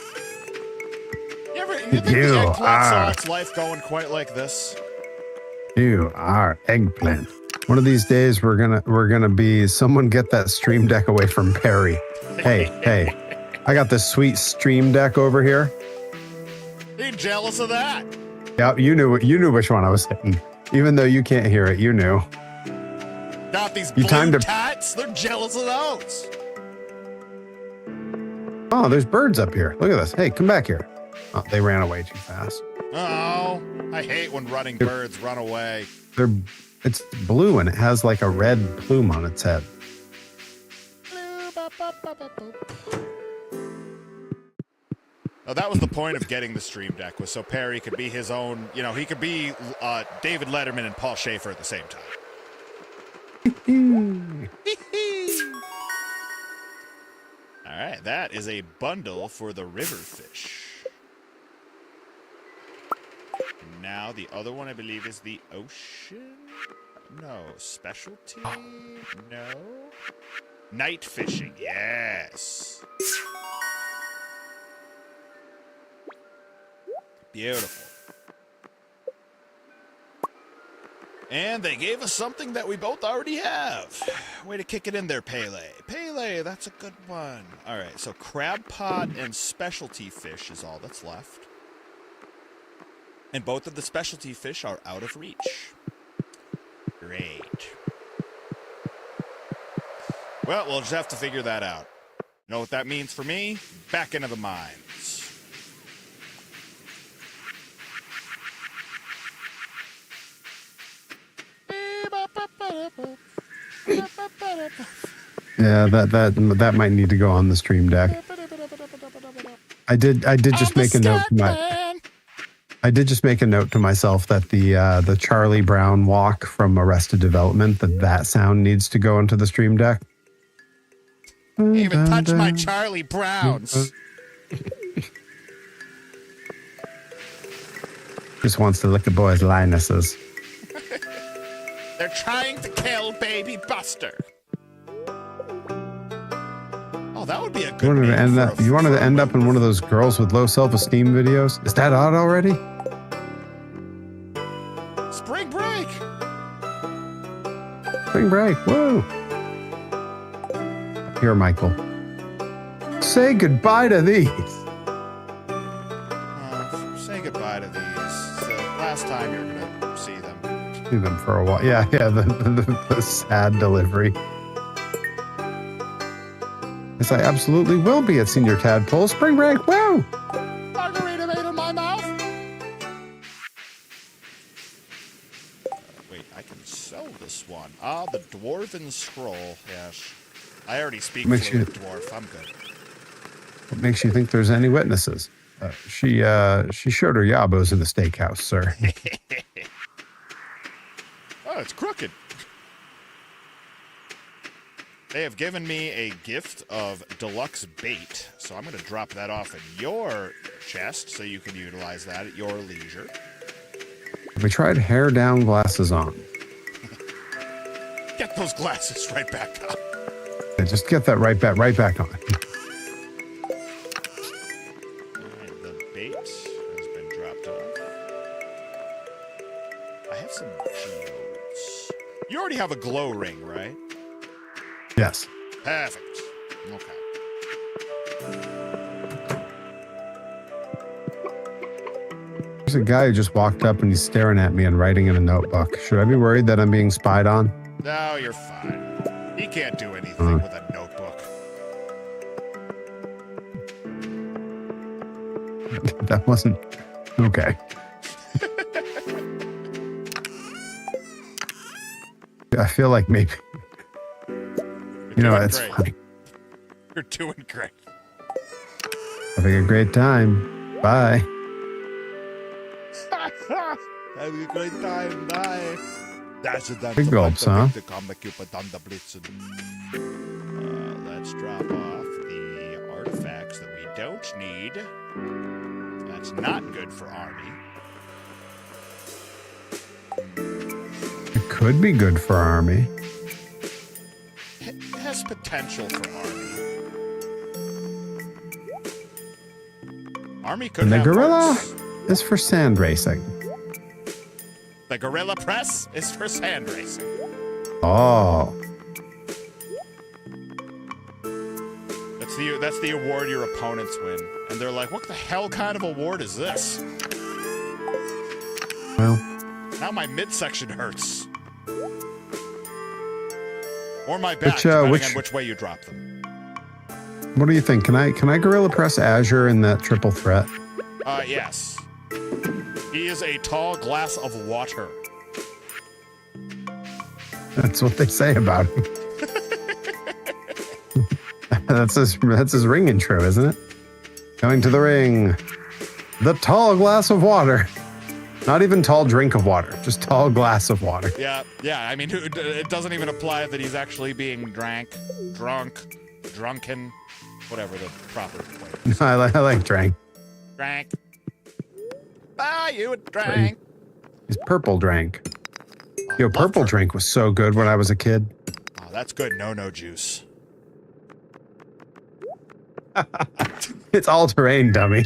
[SPEAKER 1] You think the
[SPEAKER 2] You
[SPEAKER 1] eggplant saw
[SPEAKER 2] are.
[SPEAKER 1] its life going quite like this?
[SPEAKER 2] You are eggplant. One of these days we're gonna be someone get that stream deck away from Perry. Hey. I got this sweet stream deck over here.
[SPEAKER 1] Are you jealous of that?
[SPEAKER 2] Yeah, you knew which one I was hitting. Even though you can't hear it, you knew.
[SPEAKER 1] Got these
[SPEAKER 2] You
[SPEAKER 1] blue
[SPEAKER 2] timed it.
[SPEAKER 1] tats? They're jealous of those.
[SPEAKER 2] Oh, there's birds up here. Look at this. Hey, come back here. Oh, they ran away too fast.
[SPEAKER 1] Oh, I hate when running birds run away.
[SPEAKER 2] It's blue and it has like a red plume on its head.
[SPEAKER 1] Oh, that was the point of getting the stream deck, was so Perry could be his own, he could be David Letterman and Paul Schaefer at the same time. All right, that is a bundle for the river fish. And now the other one, I believe, is the ocean? No. Specialty? No. Night fishing, yes. Beautiful. And they gave us something that we both already have. Way to kick it in there, Pele. Pele, that's a good one. All right, so crab pot and specialty fish is all that's left. And both of the specialty fish are out of reach. Great. Well, we'll just have to figure that out. You know what that means for me? Back into the mines.
[SPEAKER 2] Yeah, that might need to go on the stream deck. I did just make a note to myself that the Charlie Brown walk from Arrested Development, that sound needs to go into the stream deck.
[SPEAKER 1] Can't even touch my Charlie Browns.
[SPEAKER 2] Just wants to lick a boy's Linuses.
[SPEAKER 1] They're trying to kill baby Buster. Oh, that would be a good name.
[SPEAKER 2] You wanted to end up in one of those girls with low self-esteem videos? Is that out already?
[SPEAKER 1] Spring break.
[SPEAKER 2] Spring break. Whoa. Here, Michael. Say goodbye to these.
[SPEAKER 1] Say goodbye to these. It's the last time you're going to see them.
[SPEAKER 2] See them for a while. Yeah, the sad delivery. Yes, I absolutely will be at Senior Tadpole Spring Break. Woo!
[SPEAKER 1] Margarita made in my mouth. Wait, I can sell this one. Ah, the Dwarven Scroll. Yes. I already speak fluent dwarf. I'm good.
[SPEAKER 2] What makes you think there's any witnesses? She showed her yabos in the steakhouse, sir.
[SPEAKER 1] Oh, it's crooked. They have given me a gift of deluxe bait, so I'm going to drop that off in your chest so you can utilize that at your leisure.
[SPEAKER 2] Have we tried hair down, glasses on?
[SPEAKER 1] Get those glasses right back up.
[SPEAKER 2] Yeah, just get that right back on.
[SPEAKER 1] The bait has been dropped off. I have some geodes. You already have a glow ring, right?
[SPEAKER 2] Yes.
[SPEAKER 1] Perfect. Okay.
[SPEAKER 2] There's a guy who just walked up and he's staring at me and writing in a notebook. Should I be worried that I'm being spied on?
[SPEAKER 1] No, you're fine. He can't do anything with a notebook.
[SPEAKER 2] That wasn't... Okay. I feel like maybe... You know, it's funny.
[SPEAKER 1] You're doing great.
[SPEAKER 2] Having a great time. Bye.
[SPEAKER 1] Having a great time. Bye.
[SPEAKER 2] Big gulps, huh?
[SPEAKER 1] Let's drop off the artifacts that we don't need. That's not good for Army.
[SPEAKER 2] It could be good for Army.
[SPEAKER 1] It has potential for Army. Army could
[SPEAKER 2] And the
[SPEAKER 1] have
[SPEAKER 2] gorilla
[SPEAKER 1] parts.
[SPEAKER 2] is for sand racing.
[SPEAKER 1] The gorilla press is for sand racing.
[SPEAKER 2] Oh.
[SPEAKER 1] That's the award your opponents win. And they're like, what the hell kind of award is this?
[SPEAKER 2] Well.
[SPEAKER 1] Now my midsection hurts. Or my back, depending on which way you drop them.
[SPEAKER 2] What do you think? Can I gorilla press Azure in that triple threat?
[SPEAKER 1] Yes. He is a tall glass of water.
[SPEAKER 2] That's what they say about him. That's his ring intro, isn't it? Coming to the ring. The tall glass of water. Not even tall drink of water, just tall glass of water.
[SPEAKER 1] Yeah. I mean, it doesn't even apply that he's actually being drunk, drunken, whatever the proper way is.
[SPEAKER 2] I like drank.
[SPEAKER 1] Drank. Ah, you drank.
[SPEAKER 2] He's purple drank. Yo, purple drink was so good when I was a kid.
[SPEAKER 1] Oh, that's good no juice.
[SPEAKER 2] It's all terrain, dummy.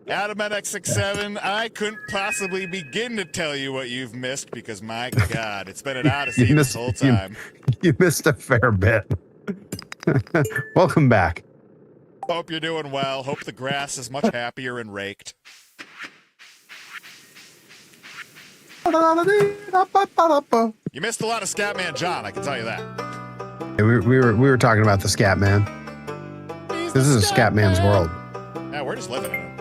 [SPEAKER 1] Adam NX67, I couldn't possibly begin to tell you what you've missed because, my God, it's been an odyssey this whole time.
[SPEAKER 2] You missed a fair bit. Welcome back.
[SPEAKER 1] Hope you're doing well. Hope the grass is much happier and raked. You missed a lot of Scatman John, I can tell you that.
[SPEAKER 2] Yeah, we were talking about the Scat Man. This is a Scat Man's world.
[SPEAKER 1] Yeah, we're just living in it.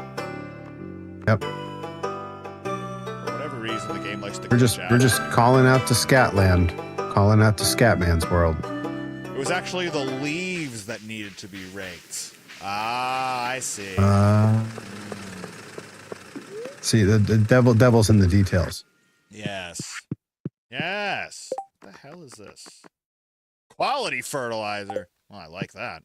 [SPEAKER 2] Yep.
[SPEAKER 1] For whatever reason, the game likes to.
[SPEAKER 2] We're just calling out to Scatland, calling out to Scat Man's world.
[SPEAKER 1] It was actually the leaves that needed to be raked. Ah, I see.
[SPEAKER 2] See, the devil's in the details.
[SPEAKER 1] Yes. Yes. What the hell is this? Quality fertilizer. Well, I like that.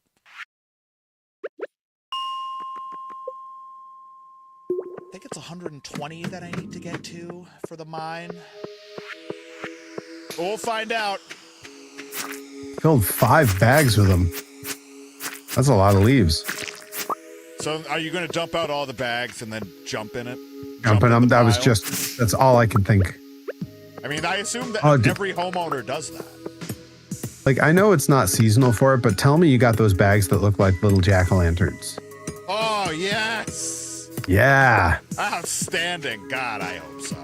[SPEAKER 1] I think it's 120 that I need to get to for the mine. We'll find out.
[SPEAKER 2] Filled 5 bags with them. That's a lot of leaves.
[SPEAKER 1] So are you going to dump out all the bags and then jump in it?
[SPEAKER 2] Jumping them, that's all I could think.
[SPEAKER 1] I mean, I assume that every homeowner does that.
[SPEAKER 2] Like, I know it's not seasonal for it, but tell me you got those bags that look like little jack-o'-lanterns.
[SPEAKER 1] Oh, yes.
[SPEAKER 2] Yeah.
[SPEAKER 1] Outstanding. God, I hope so.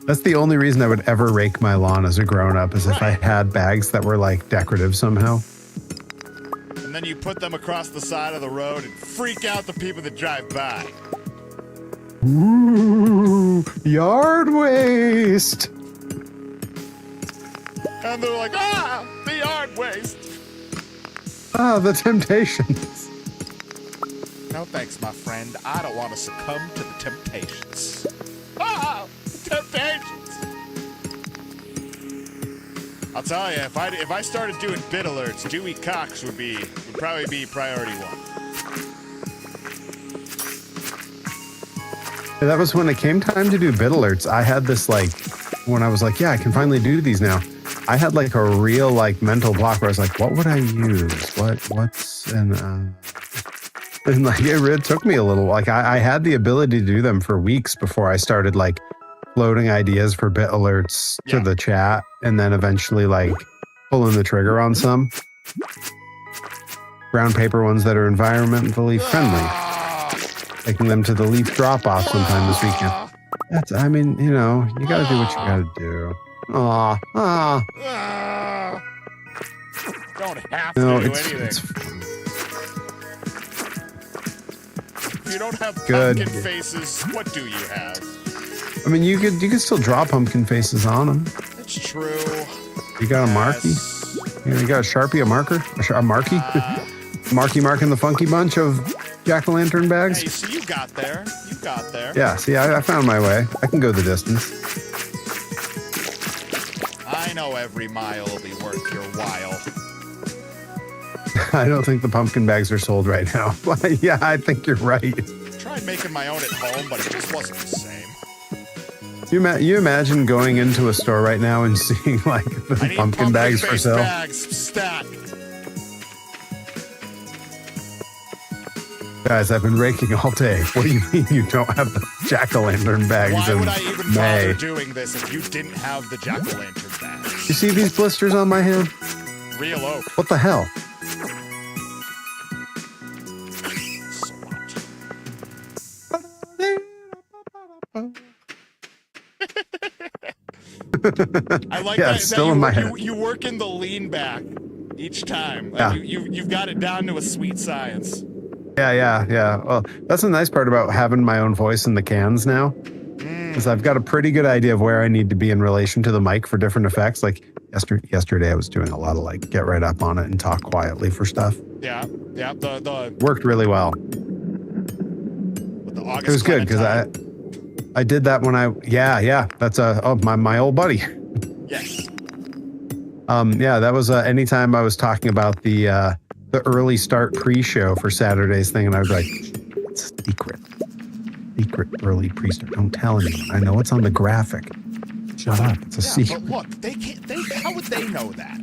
[SPEAKER 2] That's the only reason I would ever rake my lawn as a grown-up, is if I had bags that were, like, decorative somehow.
[SPEAKER 1] And then you put them across the side of the road and freak out the people that drive by.
[SPEAKER 2] Ooh, yard waste.
[SPEAKER 1] And they're like, ah, the yard waste.
[SPEAKER 2] Ah, the temptations.
[SPEAKER 1] No thanks, my friend. I don't want to succumb to the temptations. Ah, temptations. I'll tell you, if I started doing bit alerts, Dewey Cox would probably be priority 1.
[SPEAKER 2] Yeah, that was when it came time to do bit alerts. I had this, like, when I was like, yeah, I can finally do these now. I had like a real like mental block where I was like, what would I use? And like it took me a little, like I had the ability to do them for weeks before I started like floating ideas for bit alerts to the chat, and then eventually like pulling the trigger on some brown paper ones that are environmentally friendly, taking them to the leaf drop off sometime this weekend. I mean, you know, you gotta do what you gotta do. Don't
[SPEAKER 1] have to do anything. If you don't have pumpkin faces, what do you have?
[SPEAKER 2] I mean, you could still draw pumpkin faces on them.
[SPEAKER 1] That's true.
[SPEAKER 2] You got a marky? You got a Sharpie, a marker? A marky? Marky marking the funky bunch of jack-o'-lantern bags?
[SPEAKER 1] Hey, so you got there. You got there.
[SPEAKER 2] Yeah, see, I found my way. I can go the distance.
[SPEAKER 1] I know every mile will be worth your while.
[SPEAKER 2] I don't think the pumpkin bags are sold right now. Yeah, I think you're right.
[SPEAKER 1] I tried making my own at home, but it just wasn't the same.
[SPEAKER 2] You imagine going into a store right now and seeing like the pumpkin bags for sale?
[SPEAKER 1] Bags stacked.
[SPEAKER 2] Guys, I've been raking all day. What do you mean you don't have the jack-o'-lantern bags?
[SPEAKER 1] Why would I even bother doing this if you didn't have the jack-o'-lantern bags?
[SPEAKER 2] You see these blisters on my hand?
[SPEAKER 1] Real oak.
[SPEAKER 2] What the hell? I like that still in my head.
[SPEAKER 1] You work in the lean back each time. Like you've got it down to a sweet science.
[SPEAKER 2] Yeah. Well, that's the nice part about having my own voice in the cans now. Is I've got a pretty good idea of where I need to be in relation to the mic for different effects. Like yesterday I was doing a lot of like get right up on it and talk quietly for stuff.
[SPEAKER 1] Yeah. The
[SPEAKER 2] worked really well.
[SPEAKER 1] With the August
[SPEAKER 2] it was good because I did that when that's my old buddy.
[SPEAKER 1] Yes.
[SPEAKER 2] That was anytime I was talking about the early start pre-show for Saturday's thing, and I was like, it's secret early pre-start. Don't tell anyone. I know it's on the graphic. Shut up. It's a secret.
[SPEAKER 1] But look, they can't. How would they know that?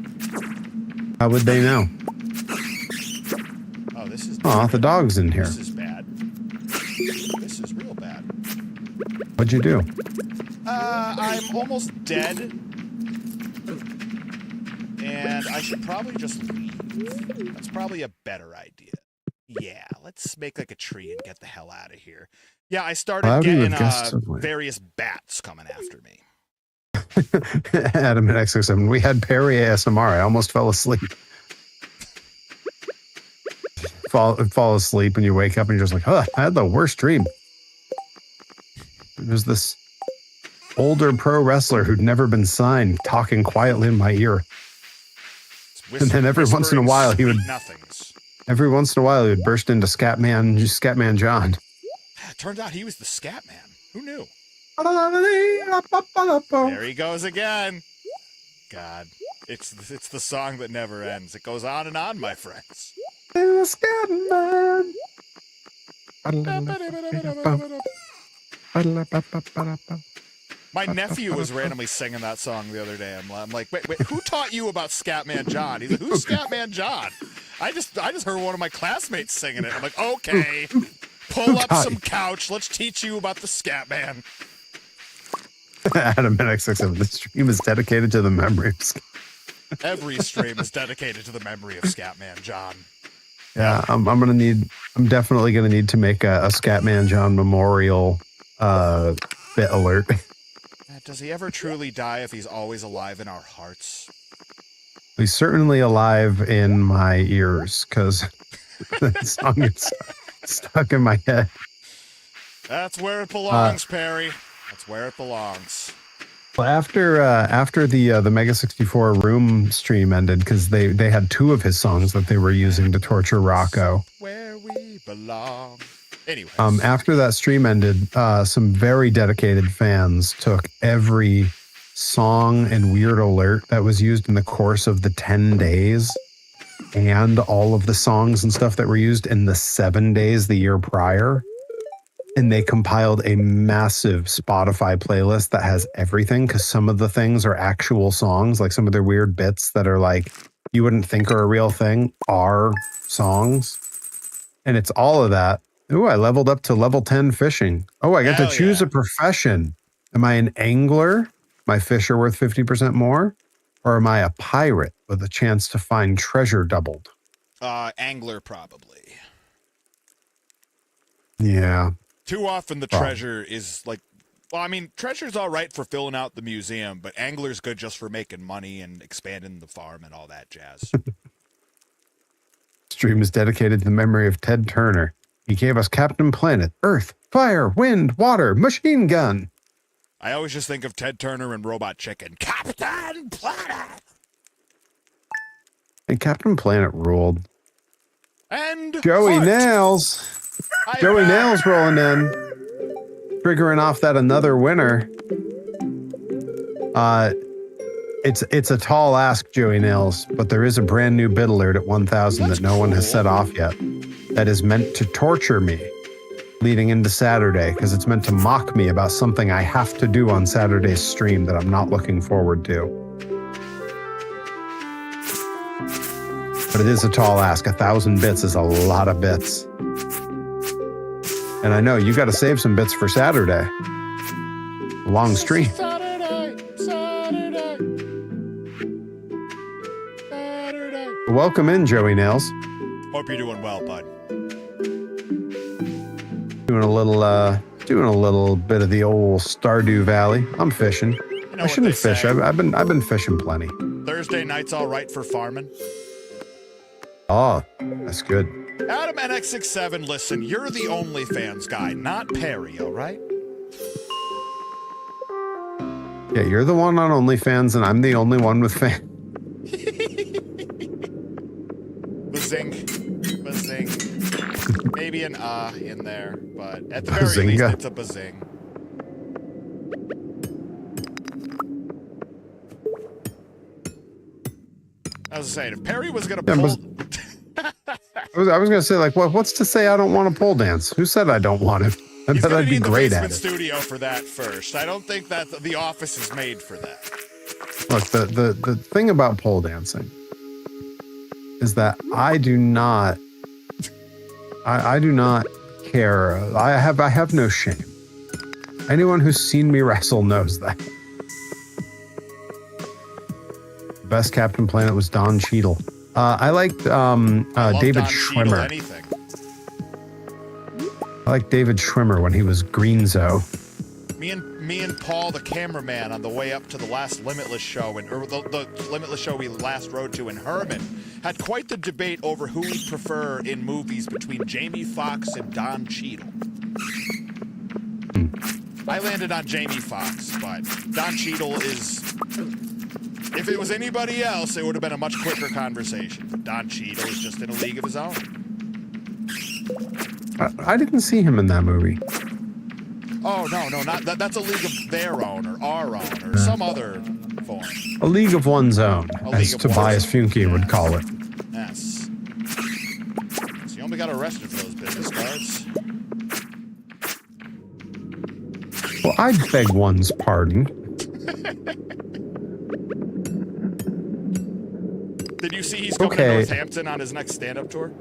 [SPEAKER 2] How would they know?
[SPEAKER 1] Oh, this is.
[SPEAKER 2] Oh, the dog's in here.
[SPEAKER 1] This is bad. This is real bad.
[SPEAKER 2] What'd you do?
[SPEAKER 1] I'm almost dead, and I should probably just leave. That's probably a better idea. Yeah, let's make like a tree and get the hell out of here. Yeah, I started getting various bats coming after me.
[SPEAKER 2] Adam and X67. We had Perry ASMR. I almost fell asleep. Fall asleep and you wake up and you're just like, oh, I had the worst dream. There's this older pro wrestler who'd never been signed talking quietly in my ear. And then every once in a while he would burst into Scatman John.
[SPEAKER 1] Turns out he was the Scat Man. Who knew?
[SPEAKER 2] There
[SPEAKER 1] There he goes again. God, it's the song that never ends. It goes on and on, my friends.
[SPEAKER 2] Scatman.
[SPEAKER 1] My nephew was randomly singing that song the other day. I'm like, wait, who taught you about Scatman John? He's like, who's Scatman John? I just heard one of my classmates singing it. I'm like, okay, pull up some couch. Let's teach you about the Scatman.
[SPEAKER 2] Adam and X67. This stream is dedicated to the memory of
[SPEAKER 1] Every stream is dedicated to the memory of Scatman John.
[SPEAKER 2] Yeah, I'm definitely gonna need to make a Scatman John memorial bit alert.
[SPEAKER 1] Does he ever truly die if he's always alive in our hearts?
[SPEAKER 2] He's certainly alive in my ears because that song is stuck in my head.
[SPEAKER 1] That's where it belongs, Perry. That's where it belongs.
[SPEAKER 2] Well, after the Mega 64 Room stream ended, because they had two of his songs that they were using to torture Rocco.
[SPEAKER 1] Where we belong. Anyways.
[SPEAKER 2] After that stream ended, some very dedicated fans took every song and weird alert that was used in the course of the 10 days and all of the songs and stuff that were used in the 7 days the year prior. And they compiled a massive Spotify playlist that has everything, because some of the things are actual songs, like some of their weird bits that are like, you wouldn't think are a real thing, are songs. And it's all of that. Ooh, I leveled up to level 10 fishing. Oh, I get to choose a profession. Am I an angler? My fish are worth 50% more? Or am I a pirate with a chance to find treasure doubled?
[SPEAKER 1] Angler, probably.
[SPEAKER 2] Yeah.
[SPEAKER 1] Too often the treasure is like, well, I mean, treasure's all right for filling out the museum, but angler's good just for making money and expanding the farm and all that jazz.
[SPEAKER 2] Stream is dedicated to the memory of Ted Turner. He gave us Captain Planet, Earth, Fire, Wind, Water, Machine Gun.
[SPEAKER 1] I always just think of Ted Turner and Robot Chicken. Captain Planet!
[SPEAKER 2] And Captain Planet ruled.
[SPEAKER 1] And
[SPEAKER 2] Joey
[SPEAKER 1] fart.
[SPEAKER 2] Nails. Joey Nails rolling in. Triggering off that another winner. It's a tall ask, Joey Nails, but there is a brand new bit alert at 1,000 that no one has set off yet. That is meant to torture me leading into Saturday, because it's meant to mock me about something I have to do on Saturday's stream that I'm not looking forward to. But it is a tall ask. 1,000 bits is a lot of bits. And I know you got to save some bits for Saturday. Long stream.
[SPEAKER 1] Saturday.
[SPEAKER 2] Welcome in, Joey Nails.
[SPEAKER 1] Hope you're doing well, bud.
[SPEAKER 2] Doing a little bit of the old Stardew Valley. I'm fishing.
[SPEAKER 1] You know
[SPEAKER 2] I shouldn't
[SPEAKER 1] what they
[SPEAKER 2] fish.
[SPEAKER 1] say.
[SPEAKER 2] I've been fishing plenty.
[SPEAKER 1] Thursday night's all right for farming.
[SPEAKER 2] Oh, that's good.
[SPEAKER 1] Adam NX67, listen, you're the OnlyFans guy, not Perry, all right?
[SPEAKER 2] Yeah, you're the one on OnlyFans, and I'm the only one with fans.
[SPEAKER 1] Bazing. Maybe an in there, but at the very least, it's a bazing. I was saying, if Perry was gonna pull...
[SPEAKER 2] I was gonna say, like, what's to say I don't want to pole dance? Who said I don't want it? I bet I'd be great at it.
[SPEAKER 1] He's gonna need the basement studio for that first. I don't think that the office is made for that.
[SPEAKER 2] Look, the thing about pole dancing is that I do not care. I have no shame. Anyone who's seen me wrestle knows that. Best Captain Planet was Don Cheadle. I liked David Schwimmer. I like David Schwimmer when he was Greenzo.
[SPEAKER 1] Me me and Paul, the cameraman, on the way up to the last Limitless show, or the Limitless show we last rode to in Herman, had quite the debate over who we'd prefer in movies between Jamie Foxx and Don Cheadle. I landed on Jamie Foxx, but Don Cheadle is... If it was anybody else, it would have been a much quicker conversation. But Don Cheadle is just in a league of his own.
[SPEAKER 2] I didn't see him in that movie.
[SPEAKER 1] Oh, no, not that. That's a league of their own, or our own, or some other form.
[SPEAKER 2] A league of one's own, as Tobias Funke would call it.
[SPEAKER 1] Yes. So you only got arrested for those business cards.
[SPEAKER 2] Well, I beg one's pardon.
[SPEAKER 1] Did you see he's coming to Northampton on his next stand-up tour?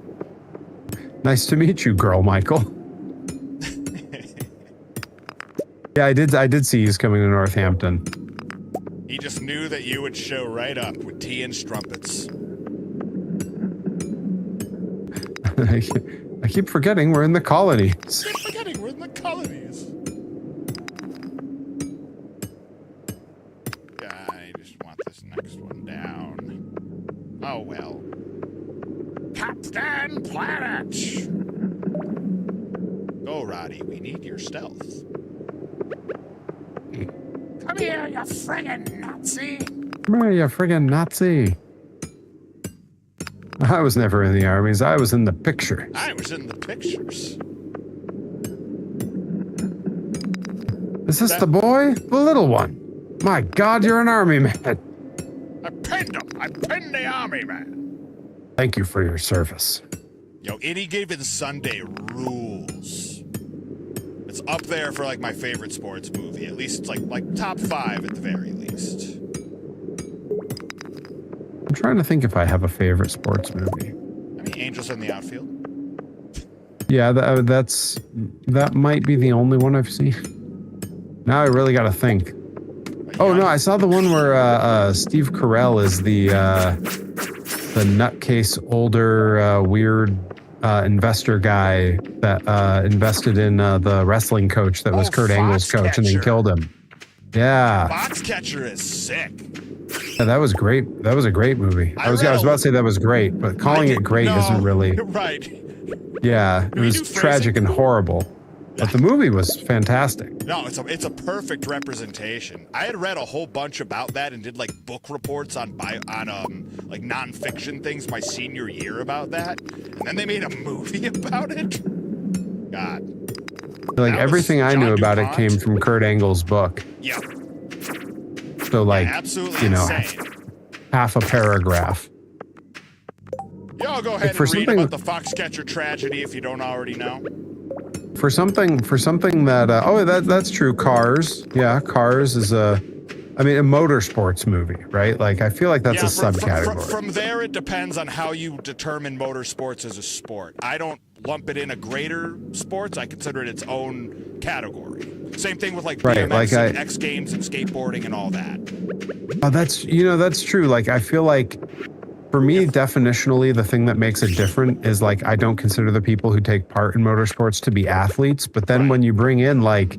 [SPEAKER 2] Nice to meet you, girl, Michael. Yeah, I did see he's coming to Northampton.
[SPEAKER 1] He just knew that you would show right up with tea and strumpets.
[SPEAKER 2] I keep forgetting we're in the colonies.
[SPEAKER 1] I keep forgetting we're in the colonies. I just want this next one down. Oh, well. Captain Planet! Go, Roddy. We need your stealth. Come here, you friggin' Nazi!
[SPEAKER 2] Come here, you friggin' Nazi. I was never in the armies. I was in the pictures.
[SPEAKER 1] I was in the pictures.
[SPEAKER 2] Is this the boy? The little one? My God, you're an army man.
[SPEAKER 1] I pinned him. I pinned the army man.
[SPEAKER 2] Thank you for your service.
[SPEAKER 1] Yo, Any Given Sunday rules. It's up there for like my favorite sports movie. At least it's like top 5 at the very least.
[SPEAKER 2] I'm trying to think if I have a favorite sports movie.
[SPEAKER 1] I mean, Angels in the Outfield.
[SPEAKER 2] Yeah, that might be the only one I've seen. Now I really got to think. Oh no, I saw the one where Steve Carell is the nutcase older weird investor guy that invested in the wrestling coach that was Kurt Angle's coach and then killed him. Yeah.
[SPEAKER 1] Foxcatcher is sick.
[SPEAKER 2] Yeah, that was great. That was a great movie. I was about to say that was great, but calling it great isn't really.
[SPEAKER 1] Right.
[SPEAKER 2] Yeah, it was tragic and horrible. But the movie was fantastic.
[SPEAKER 1] No, it's a perfect representation. I had read a whole bunch about that and did like book reports on like nonfiction things my senior year about that, and then they made a movie about it. God.
[SPEAKER 2] Like everything I knew about it came from Kurt Angle's book.
[SPEAKER 1] Yeah.
[SPEAKER 2] So like,
[SPEAKER 1] absolutely
[SPEAKER 2] you know,
[SPEAKER 1] insane.
[SPEAKER 2] half a paragraph.
[SPEAKER 1] Y'all go ahead and read about the Foxcatcher tragedy if you don't already know.
[SPEAKER 2] For something that that's true. Cars, yeah, Cars is a motorsports movie, right? Like I feel like that's a subcategory.
[SPEAKER 1] From there, it depends on how you determine motorsports as a sport. I don't lump it in a greater sports. I consider it its own category. Same thing with like BMX and X Games and skateboarding and all that.
[SPEAKER 2] Oh, that's true. Like I feel like. For me, definitionally, the thing that makes it different is like I don't consider the people who take part in motorsports to be athletes. But then when you bring in like,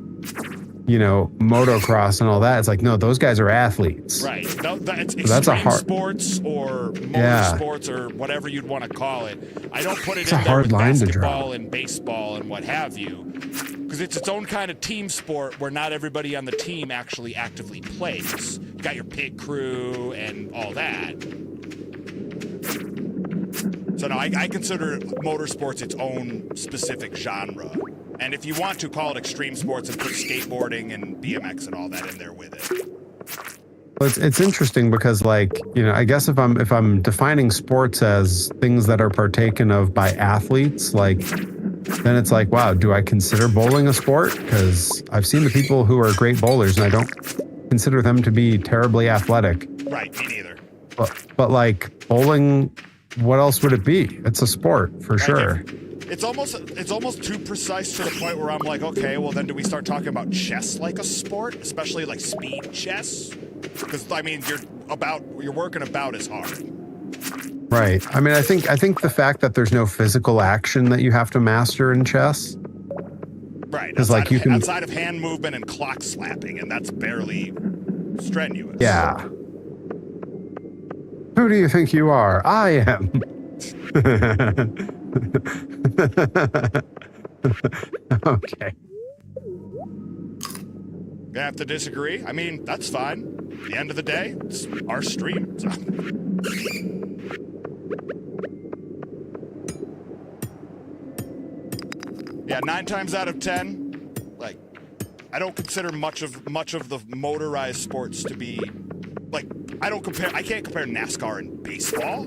[SPEAKER 2] you know, motocross and all that, it's like, no, those guys are athletes.
[SPEAKER 1] Right. That's a hard sports or motorsports or whatever you'd want to call it. I don't put it in there with basketball and baseball and what have you. Because it's its own kind of team sport where not everybody on the team actually actively plays. You got your pit crew and all that. So no, I consider motorsports its own specific genre. And if you want to call it extreme sports and put skateboarding and BMX and all that in there with it.
[SPEAKER 2] Well, it's interesting because like, you know, I guess if I'm defining sports as things that are partaken of by athletes, like then it's like, wow, do I consider bowling a sport? Because I've seen the people who are great bowlers and I don't consider them to be terribly athletic.
[SPEAKER 1] Right, me neither.
[SPEAKER 2] But like bowling, what else would it be? It's a sport for sure.
[SPEAKER 1] It's almost too precise to the point where I'm like, okay, well then do we start talking about chess like a sport, especially like speed chess? Because I mean, you're working about as hard.
[SPEAKER 2] Right. I mean, I think the fact that there's no physical action that you have to master in chess
[SPEAKER 1] Right.
[SPEAKER 2] Because like you can,
[SPEAKER 1] outside of hand movement and clock slapping, and that's barely strenuous.
[SPEAKER 2] yeah. Who do you think you are? I am. Okay.
[SPEAKER 1] You have to disagree. I mean, that's fine. At the end of the day, it's our stream. So. Yeah, 9 times out of 10, like, I don't consider much of the motorized sports to be, like, I can't compare NASCAR and baseball.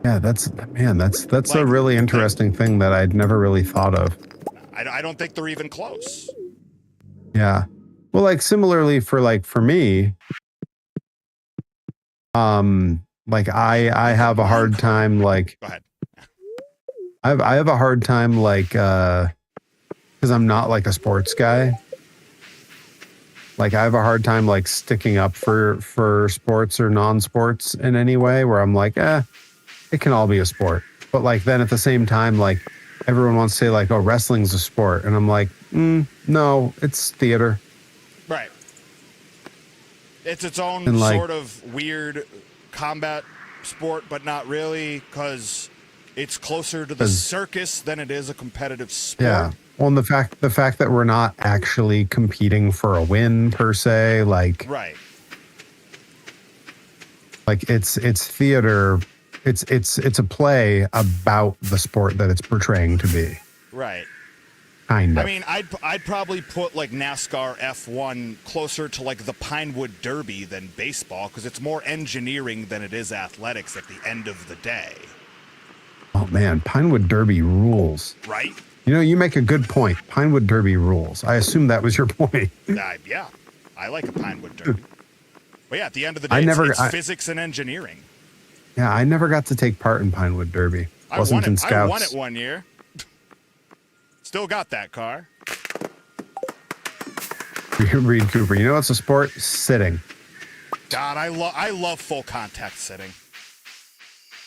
[SPEAKER 2] Yeah, that's like, a really interesting thing that I'd never really thought of.
[SPEAKER 1] I don't think they're even close.
[SPEAKER 2] Yeah. Well, like similarly for me, like I have a hard time like
[SPEAKER 1] Go ahead.
[SPEAKER 2] I have a hard time like because I'm not like a sports guy. Like I have a hard time like sticking up for sports or non-sports in any way where I'm like, it can all be a sport. But like then at the same time, like everyone wants to say like, oh, wrestling's a sport. And I'm like, no, it's theater.
[SPEAKER 1] Right. It's its own
[SPEAKER 2] like,
[SPEAKER 1] sort of weird combat sport, but not really, because it's closer to the circus than it is a competitive sport.
[SPEAKER 2] Yeah. Well, and the fact that we're not actually competing for a win per se, like
[SPEAKER 1] right.
[SPEAKER 2] Like it's theater. It's a play about the sport that it's portraying to be.
[SPEAKER 1] Right.
[SPEAKER 2] Kind of.
[SPEAKER 1] I mean, I'd probably put like NASCAR F1 closer to like the Pinewood Derby than baseball, because it's more engineering than it is athletics at the end of the day.
[SPEAKER 2] Oh man, Pinewood Derby rules.
[SPEAKER 1] Right?
[SPEAKER 2] You know, you make a good point. Pinewood Derby rules. I assume that was your point.
[SPEAKER 1] Yeah, I like a Pinewood Derby. But yeah, at the end of the day, it's physics and engineering.
[SPEAKER 2] Yeah, I never got to take part in Pinewood Derby. Wasn't in Scouts.
[SPEAKER 1] I won it one year. Still got that car.
[SPEAKER 2] Reed Cooper, you know what's a sport? Sitting.
[SPEAKER 1] God, I love full contact sitting.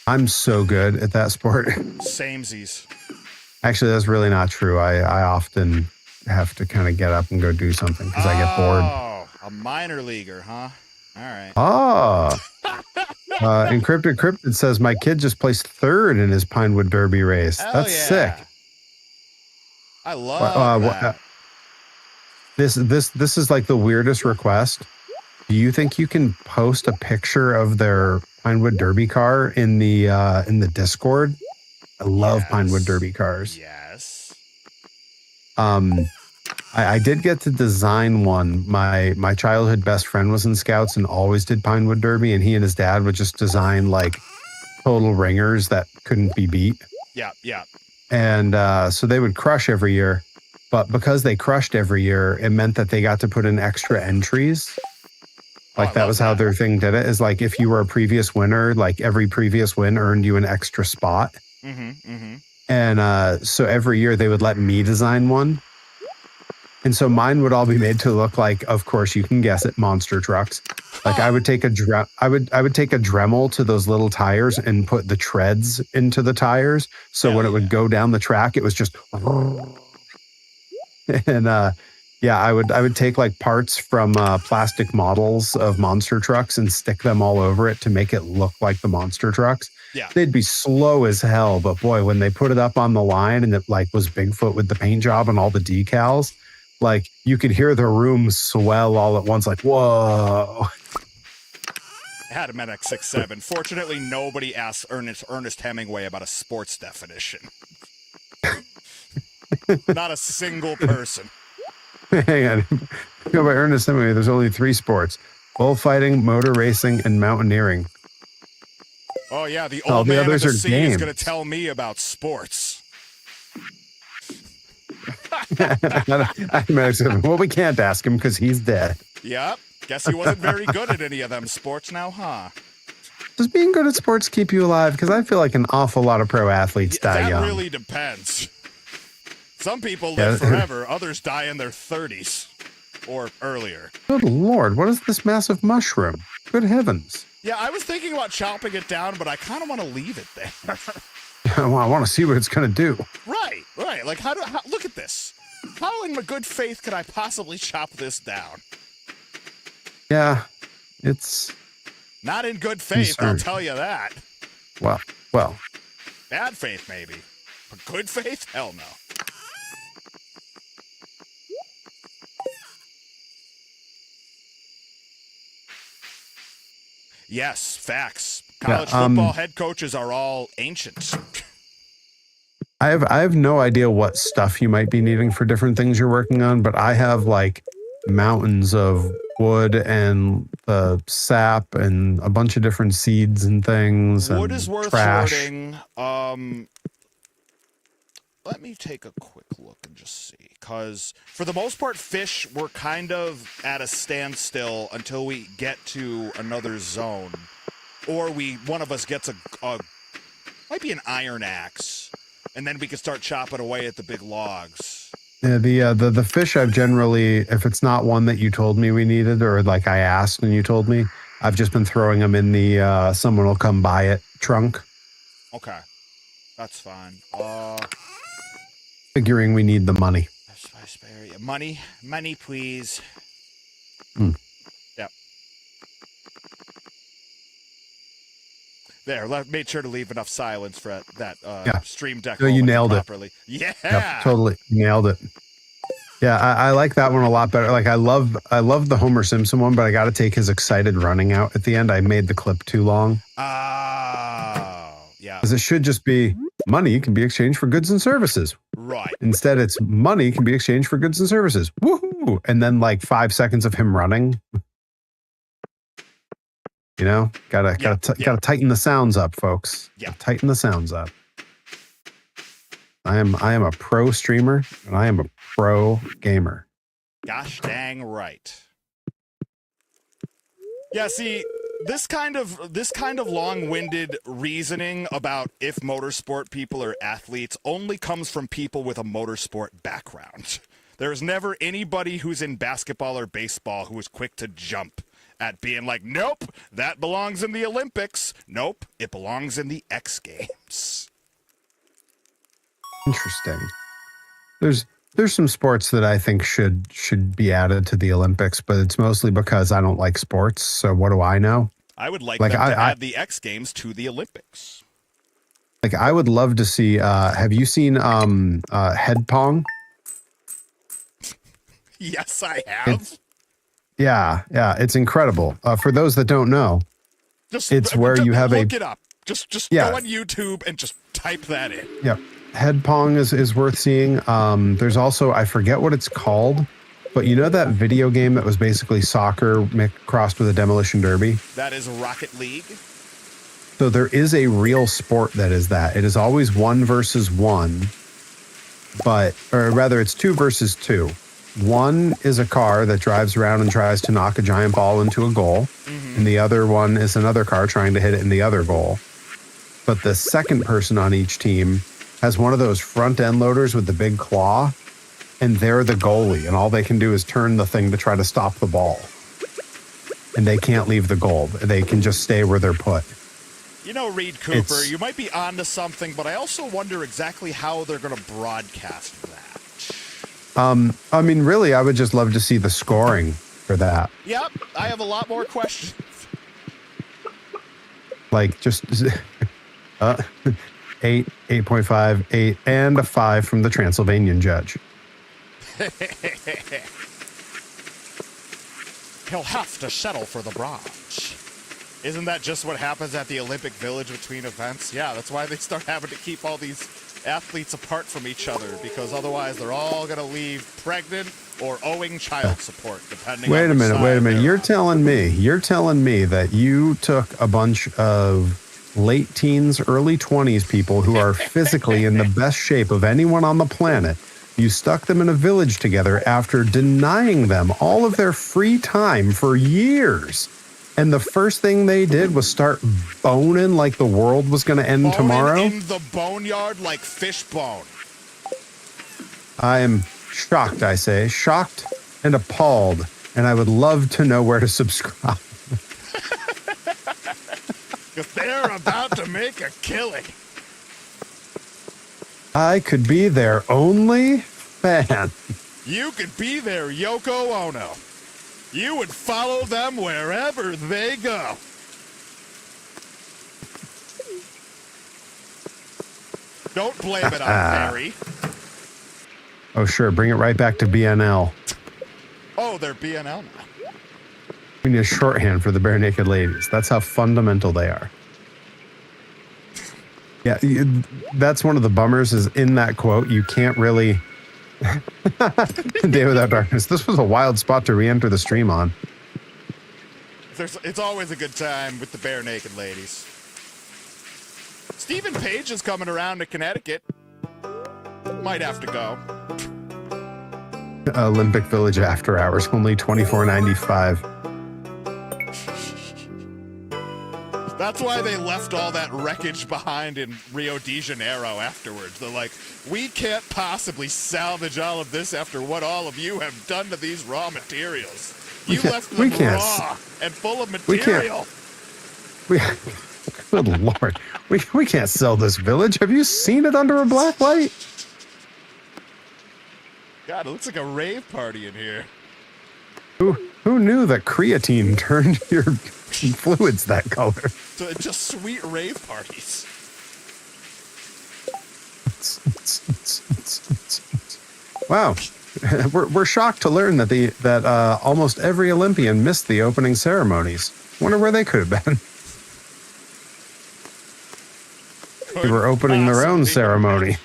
[SPEAKER 2] I'm so good at that sport.
[SPEAKER 1] Samesies.
[SPEAKER 2] Actually, that's really not true. I often have to kind of get up and go do something because I get bored.
[SPEAKER 1] Oh, a minor leaguer, huh? All right.
[SPEAKER 2] Oh. Encrypted says my kid just placed 3rd in his Pinewood Derby race.
[SPEAKER 1] Hell
[SPEAKER 2] That's
[SPEAKER 1] yeah.
[SPEAKER 2] sick.
[SPEAKER 1] I love that.
[SPEAKER 2] This is like the weirdest request. Do you think you can post a picture of their Pinewood Derby car in the Discord? I love Pinewood Derby cars.
[SPEAKER 1] Yes.
[SPEAKER 2] I did get to design one. My childhood best friend was in Scouts and always did Pinewood Derby, and he and his dad would just design like total ringers that couldn't be beat.
[SPEAKER 1] Yeah.
[SPEAKER 2] And so they would crush every year, but because they crushed every year, it meant that they got to put in extra entries. Like that was how their thing did it, is like if you were a previous winner, like every previous win earned you an extra spot. And so every year they would let me design one. And so mine would all be made to look like, of course, you can guess it, monster trucks. Like I would take a Dremel to those little tires and put the treads into the tires. So when it would go down the track, it was just, and I would take like parts from plastic models of monster trucks and stick them all over it to make it look like the monster trucks.
[SPEAKER 1] Yeah.
[SPEAKER 2] They'd be slow as hell, but boy, when they put it up on the line and it like was Bigfoot with the paint job and all the decals, like you could hear the room swell all at once, like, whoa.
[SPEAKER 1] I had him at X67. Fortunately, nobody asked Ernest Hemingway about a sports definition. Not a single person.
[SPEAKER 2] Hang on. Go by Ernest Hemingway, there's only 3 sports: bullfighting, motor racing, and mountaineering.
[SPEAKER 1] Oh, yeah, the old man of the sea is going to tell me about sports.
[SPEAKER 2] Well, we can't ask him because he's dead.
[SPEAKER 1] Yep. Guess he wasn't very good at any of them sports now, huh?
[SPEAKER 2] Does being good at sports keep you alive? Because I feel like an awful lot of pro athletes die young.
[SPEAKER 1] That really depends. Some people live forever. Others die in their 30s or earlier.
[SPEAKER 2] Good Lord, what is this massive mushroom? Good heavens.
[SPEAKER 1] Yeah, I was thinking about chopping it down, but I kind of want to leave it there.
[SPEAKER 2] Well, I want to see what it's going to do.
[SPEAKER 1] Right. Like, how look at this. How in my good faith could I possibly chop this down?
[SPEAKER 2] Yeah, it's...
[SPEAKER 1] Not in good faith, I'll tell you that.
[SPEAKER 2] Well.
[SPEAKER 1] Bad faith, maybe. But good faith? Hell no. Yes, facts. College football head coaches are all ancient.
[SPEAKER 2] I have no idea what stuff you might be needing for different things you're working on, but I have like mountains of wood and the sap and a bunch of different seeds and things.
[SPEAKER 1] Wood
[SPEAKER 2] and
[SPEAKER 1] is worth
[SPEAKER 2] trash.
[SPEAKER 1] hoarding. Let me take a quick look and just see. Because for the most part, fish were kind of at a standstill until we get to another zone. Or one of us gets might be an iron axe. And then we can start chopping away at the big logs.
[SPEAKER 2] Yeah, the fish I've generally, if it's not one that you told me we needed, or like I asked and you told me, I've just been throwing them in the someone will come buy it trunk.
[SPEAKER 1] Okay. That's fine.
[SPEAKER 2] Figuring we need the money.
[SPEAKER 1] Money, please. Yep. There, made sure to leave enough silence for that stream deck.
[SPEAKER 2] No, you nailed
[SPEAKER 1] properly.
[SPEAKER 2] it.
[SPEAKER 1] Yeah.
[SPEAKER 2] Yep, totally nailed it. Yeah, I like that one a lot better. Like I love the Homer Simpson one, but I got to take his excited running out at the end. I made the clip too long.
[SPEAKER 1] Oh, yeah.
[SPEAKER 2] Because it should just be money can be exchanged for goods and services.
[SPEAKER 1] Right.
[SPEAKER 2] Instead, it's money can be exchanged for goods and services. Woohoo! And then like 5 seconds of him running. You know, gotta tighten the sounds up, folks.
[SPEAKER 1] Yeah,
[SPEAKER 2] tighten the sounds up. I am a pro streamer and I am a pro gamer.
[SPEAKER 1] Gosh dang right. Yeah, see, this kind of long-winded reasoning about if motorsport people are athletes only comes from people with a motorsport background. There's never anybody who's in basketball or baseball who is quick to jump at being like, nope, that belongs in the Olympics. Nope, it belongs in the X Games.
[SPEAKER 2] Interesting. There's some sports that I think should be added to the Olympics, but it's mostly because I don't like sports. So what do I know?
[SPEAKER 1] I would like them to add the X Games to the Olympics.
[SPEAKER 2] Like I would love to see. Have you seen head pong?
[SPEAKER 1] Yes, I have.
[SPEAKER 2] Yeah, it's incredible. For those that don't know, it's where you have
[SPEAKER 1] look it up. Just go on YouTube and just type that in.
[SPEAKER 2] Yeah, head pong is worth seeing. There's also, I forget what it's called, but you know that video game that was basically soccer crossed with a demolition derby?
[SPEAKER 1] That is Rocket League.
[SPEAKER 2] So there is a real sport that is that. It is always 1 versus 1, or rather it's 2 versus 2. One is a car that drives around and tries to knock a giant ball into a goal, and the other one is another car trying to hit it in the other goal. But the second person on each team has one of those front end loaders with the big claw, and they're the goalie, and all they can do is turn the thing to try to stop the ball. And they can't leave the goal. They can just stay where they're put.
[SPEAKER 1] You know, Reed Cooper, you might be onto something, but I also wonder exactly how they're going to broadcast that.
[SPEAKER 2] I mean, really, I would just love to see the scoring for that.
[SPEAKER 1] Yep, I have a lot more questions.
[SPEAKER 2] Like just 8, 8.5, 8, and a 5 from the Transylvanian judge.
[SPEAKER 1] He'll have to settle for the bronze. Isn't that just what happens at the Olympic Village between events? Yeah, that's why they start having to keep all these athletes apart from each other, because otherwise they're all going to leave pregnant or owing child support, depending on
[SPEAKER 2] Wait a minute. You're telling me that you took a bunch of late teens, early 20s people who are physically in the best shape of anyone on the planet. You stuck them in a village together after denying them all of their free time for years. And the first thing they did was start boning like the world was going to end tomorrow.
[SPEAKER 1] In the boneyard like fish bone.
[SPEAKER 2] I am shocked, I say. Shocked and appalled. And I would love to know where to subscribe.
[SPEAKER 1] They're about to make a killing.
[SPEAKER 2] I could be their only fan.
[SPEAKER 1] You could be their Yoko Ono. You would follow them wherever they go. Don't blame it on Barry.
[SPEAKER 2] Oh, sure. Bring it right back to BNL.
[SPEAKER 1] Oh, they're BNL now.
[SPEAKER 2] We need a shorthand for the Bare Naked Ladies. That's how fundamental they are. Yeah, that's one of the bummers is in that quote, you can't really... Day Without Darkness. This was a wild spot to re-enter the stream on.
[SPEAKER 1] It's always a good time with the Bare Naked Ladies. Stephen Page is coming around to Connecticut. Might have to go.
[SPEAKER 2] Olympic Village After Hours, only $24.95.
[SPEAKER 1] That's why they left all that wreckage behind in Rio de Janeiro afterwards. They're like, we can't possibly salvage all of this after what all of you have done to these raw materials. You left them raw and full of material.
[SPEAKER 2] Good Lord. We can't sell this village. Have you seen it under a black light?
[SPEAKER 1] God, it looks like a rave party in here.
[SPEAKER 2] Who knew that creatine turned your fluids that color?
[SPEAKER 1] So it's just sweet rave parties.
[SPEAKER 2] Wow. We're shocked to learn that almost every Olympian missed the opening ceremonies. Wonder where they could have been. They were opening their own ceremony.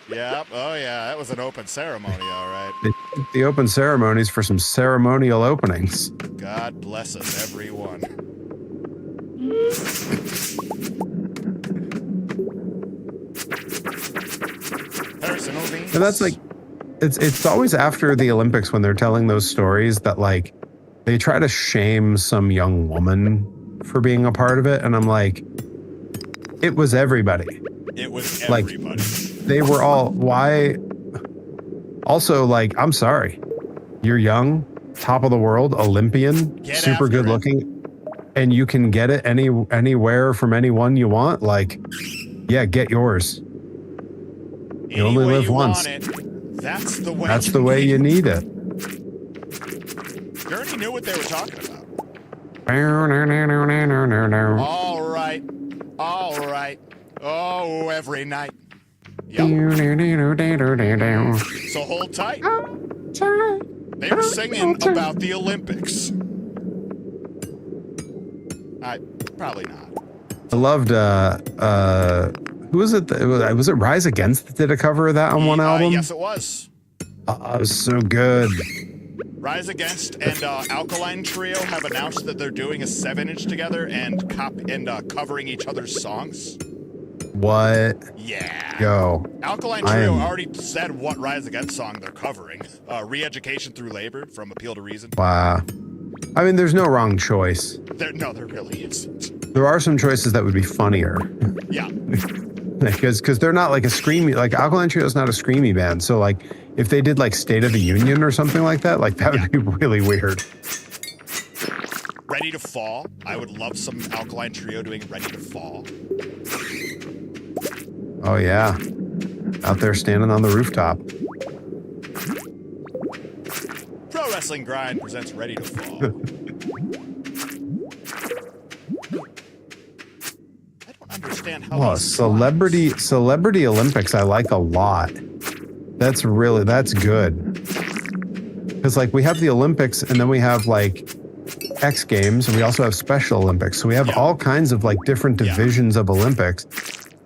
[SPEAKER 1] Yep. Oh, yeah. That was an open ceremony, all right.
[SPEAKER 2] They took the open ceremonies for some ceremonial openings.
[SPEAKER 1] God bless us, everyone. Personal beans.
[SPEAKER 2] And that's like, it's always after the Olympics when they're telling those stories that like they try to shame some young woman for being a part of it, and I'm like, it was everybody.
[SPEAKER 1] It was everybody.
[SPEAKER 2] Like, they were all, why? Also, like, I'm sorry. You're young, top of the world, Olympian, super good looking, and you can get it anywhere from anyone you want. Like, yeah, get yours. You only live once.
[SPEAKER 1] That's the way.
[SPEAKER 2] That's the way you need it.
[SPEAKER 1] Gurney knew what they were talking about. All right. Oh, every night. Yep. So hold tight. They were singing about the Olympics. Probably not.
[SPEAKER 2] I loved, who was it? Was it Rise Against that did a cover of that on one album?
[SPEAKER 1] Yes, it was.
[SPEAKER 2] It was so good.
[SPEAKER 1] Rise Against and Alkaline Trio have announced that they're doing a 7-inch together and covering each other's songs.
[SPEAKER 2] What?
[SPEAKER 1] Yeah.
[SPEAKER 2] Yo.
[SPEAKER 1] Alkaline Trio already said what Rise Against song they're covering. Re-Education Through Labor from Appeal to Reason.
[SPEAKER 2] Wow. I mean, there's no wrong choice.
[SPEAKER 1] There really isn't.
[SPEAKER 2] There are some choices that would be funnier.
[SPEAKER 1] Yeah.
[SPEAKER 2] Because they're not like a screamy, like Alkaline Trio is not a screamy band. So like if they did like State of the Union or something like that would be really weird.
[SPEAKER 1] Ready to Fall. I would love some Alkaline Trio doing Ready to Fall.
[SPEAKER 2] Oh yeah. Out there standing on the rooftop.
[SPEAKER 1] Pro Wrestling Grind presents Ready to Fall. I don't understand how
[SPEAKER 2] Celebrity Olympics I like a lot. That's good. Because like we have the Olympics and then we have like X Games and we also have Special Olympics. So we have all kinds of like different divisions of Olympics.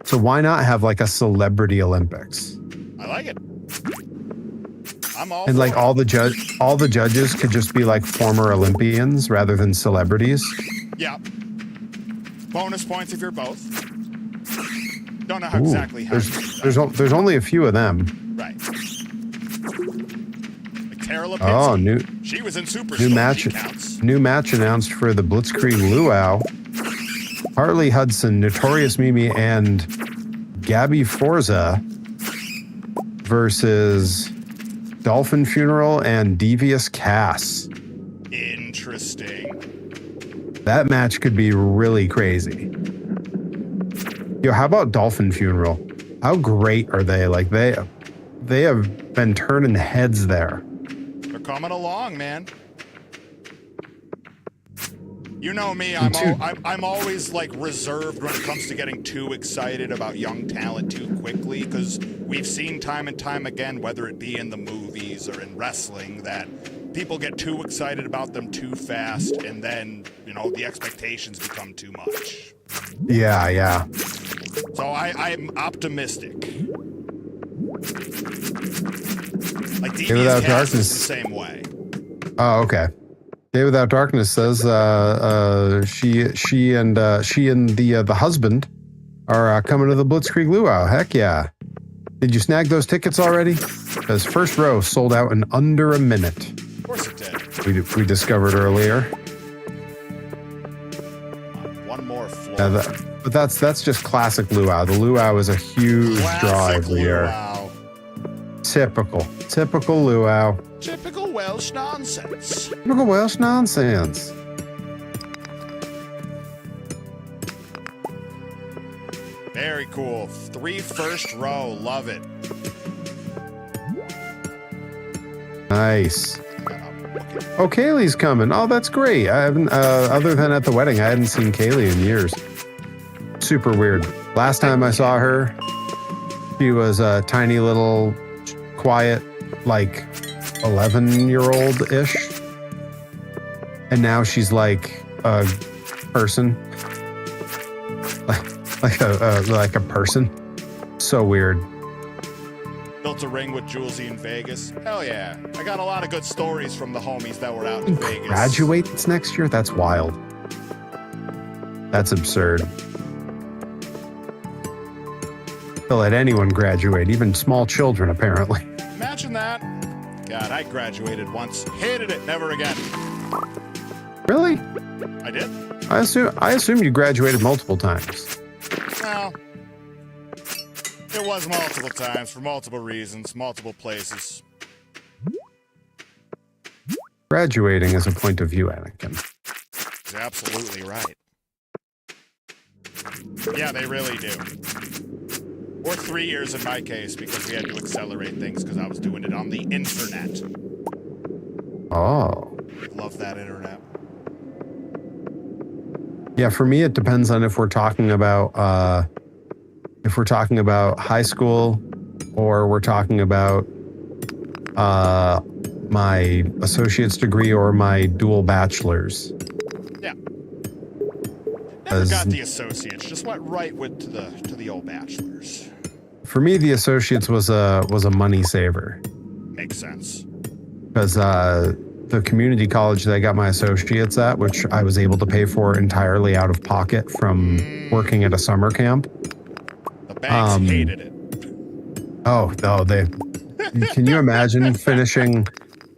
[SPEAKER 2] So why not have like a Celebrity Olympics?
[SPEAKER 1] I like it. I'm all
[SPEAKER 2] and like all the judges could just be like former Olympians rather than celebrities.
[SPEAKER 1] Yeah. Bonus points if you're both. Don't know how exactly how.
[SPEAKER 2] There's only a few of them.
[SPEAKER 1] Right. Like Tara Lipinski. She was in Superstore.
[SPEAKER 2] New match announced for the Blitzkrieg Luau. Harley Hudson, Notorious Mimi, and Gabby Forza versus Dolphin Funeral and Devious Cass.
[SPEAKER 1] Interesting.
[SPEAKER 2] That match could be really crazy. Yo, how about Dolphin Funeral? How great are they? Like they have been turning heads there.
[SPEAKER 1] They're coming along, man. You know me, I'm always like reserved when it comes to getting too excited about young talent too quickly, because we've seen time and time again, whether it be in the movies or in wrestling, that people get too excited about them too fast, and then, you know, the expectations become too much.
[SPEAKER 2] Yeah.
[SPEAKER 1] So I'm optimistic. Like Devious Cast is the same way.
[SPEAKER 2] Oh, okay. Day Without Darkness says she and the husband are coming to the Blitzkrieg Luau. Heck yeah! Did you snag those tickets already? Because first row sold out in under a minute.
[SPEAKER 1] Of course it did.
[SPEAKER 2] We discovered earlier.
[SPEAKER 1] One more floor.
[SPEAKER 2] But that's just classic Luau. The Luau is a huge draw every year. Typical Luau.
[SPEAKER 1] Typical Welsh nonsense.
[SPEAKER 2] Typical Welsh nonsense.
[SPEAKER 1] Very cool. 3 first row. Love it.
[SPEAKER 2] Nice. Oh, Kaylee's coming. Oh, that's great. I haven't, other than at the wedding, I hadn't seen Kaylee in years. Super weird. Last time I saw her, she was a tiny little, quiet, like 11-year-old-ish. And now she's like a person. like a person. So weird.
[SPEAKER 1] Built a ring with Julesy in Vegas. Hell yeah. I got a lot of good stories from the homies that were out in Vegas.
[SPEAKER 2] Graduates next year? That's wild. That's absurd. They'll let anyone graduate, even small children, apparently.
[SPEAKER 1] Imagine that. God, I graduated once. Hated it. Never again.
[SPEAKER 2] Really?
[SPEAKER 1] I did?
[SPEAKER 2] I assume you graduated multiple times.
[SPEAKER 1] Well, it was multiple times for multiple reasons, multiple places.
[SPEAKER 2] Graduating is a point of view, Anakin.
[SPEAKER 1] You're absolutely right. Yeah, they really do. Or 3 years in my case, because we had to accelerate things because I was doing it on the internet.
[SPEAKER 2] Oh.
[SPEAKER 1] Love that internet.
[SPEAKER 2] Yeah, for me, it depends on if we're talking about high school or we're talking about my associate's degree or my dual bachelor's.
[SPEAKER 1] Yeah. Never got the associates. Just went right to the old bachelor's.
[SPEAKER 2] For me, the associates was a money saver.
[SPEAKER 1] Makes sense.
[SPEAKER 2] Because the community college that I got my associates at, which I was able to pay for entirely out of pocket from working at a summer camp.
[SPEAKER 1] The banks hated it.
[SPEAKER 2] They. Can you imagine finishing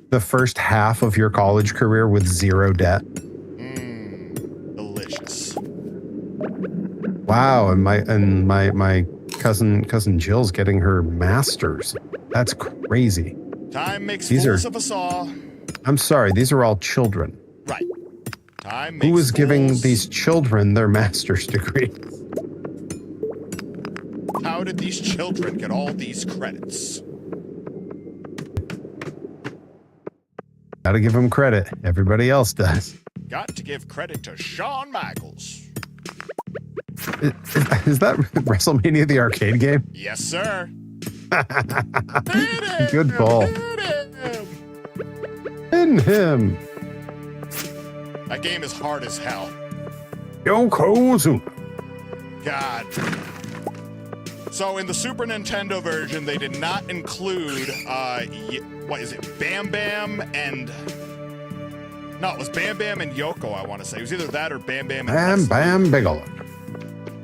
[SPEAKER 2] the first half of your college career with zero debt?
[SPEAKER 1] Delicious.
[SPEAKER 2] Wow, and my cousin Jill's getting her master's. That's crazy.
[SPEAKER 1] Time makes fools of us all.
[SPEAKER 2] I'm sorry, these are all children.
[SPEAKER 1] Right. Time makes
[SPEAKER 2] Who is giving
[SPEAKER 1] fools.
[SPEAKER 2] these children their master's degree?
[SPEAKER 1] How did these children get all these credits?
[SPEAKER 2] Gotta give them credit. Everybody else does.
[SPEAKER 1] Got to give credit to Shawn Michaels.
[SPEAKER 2] Is that WrestleMania the arcade game?
[SPEAKER 1] Yes, sir.
[SPEAKER 2] Good ball. In him.
[SPEAKER 1] That game is hard as hell.
[SPEAKER 2] Yokozuna.
[SPEAKER 1] God. So in the Super Nintendo version, they did not include, what is it, Bam Bam and... No, it was Bam Bam and Yoko, I want to say. It was either that or Bam Bam and
[SPEAKER 2] Bam
[SPEAKER 1] Leslie.
[SPEAKER 2] Bam Bigelow.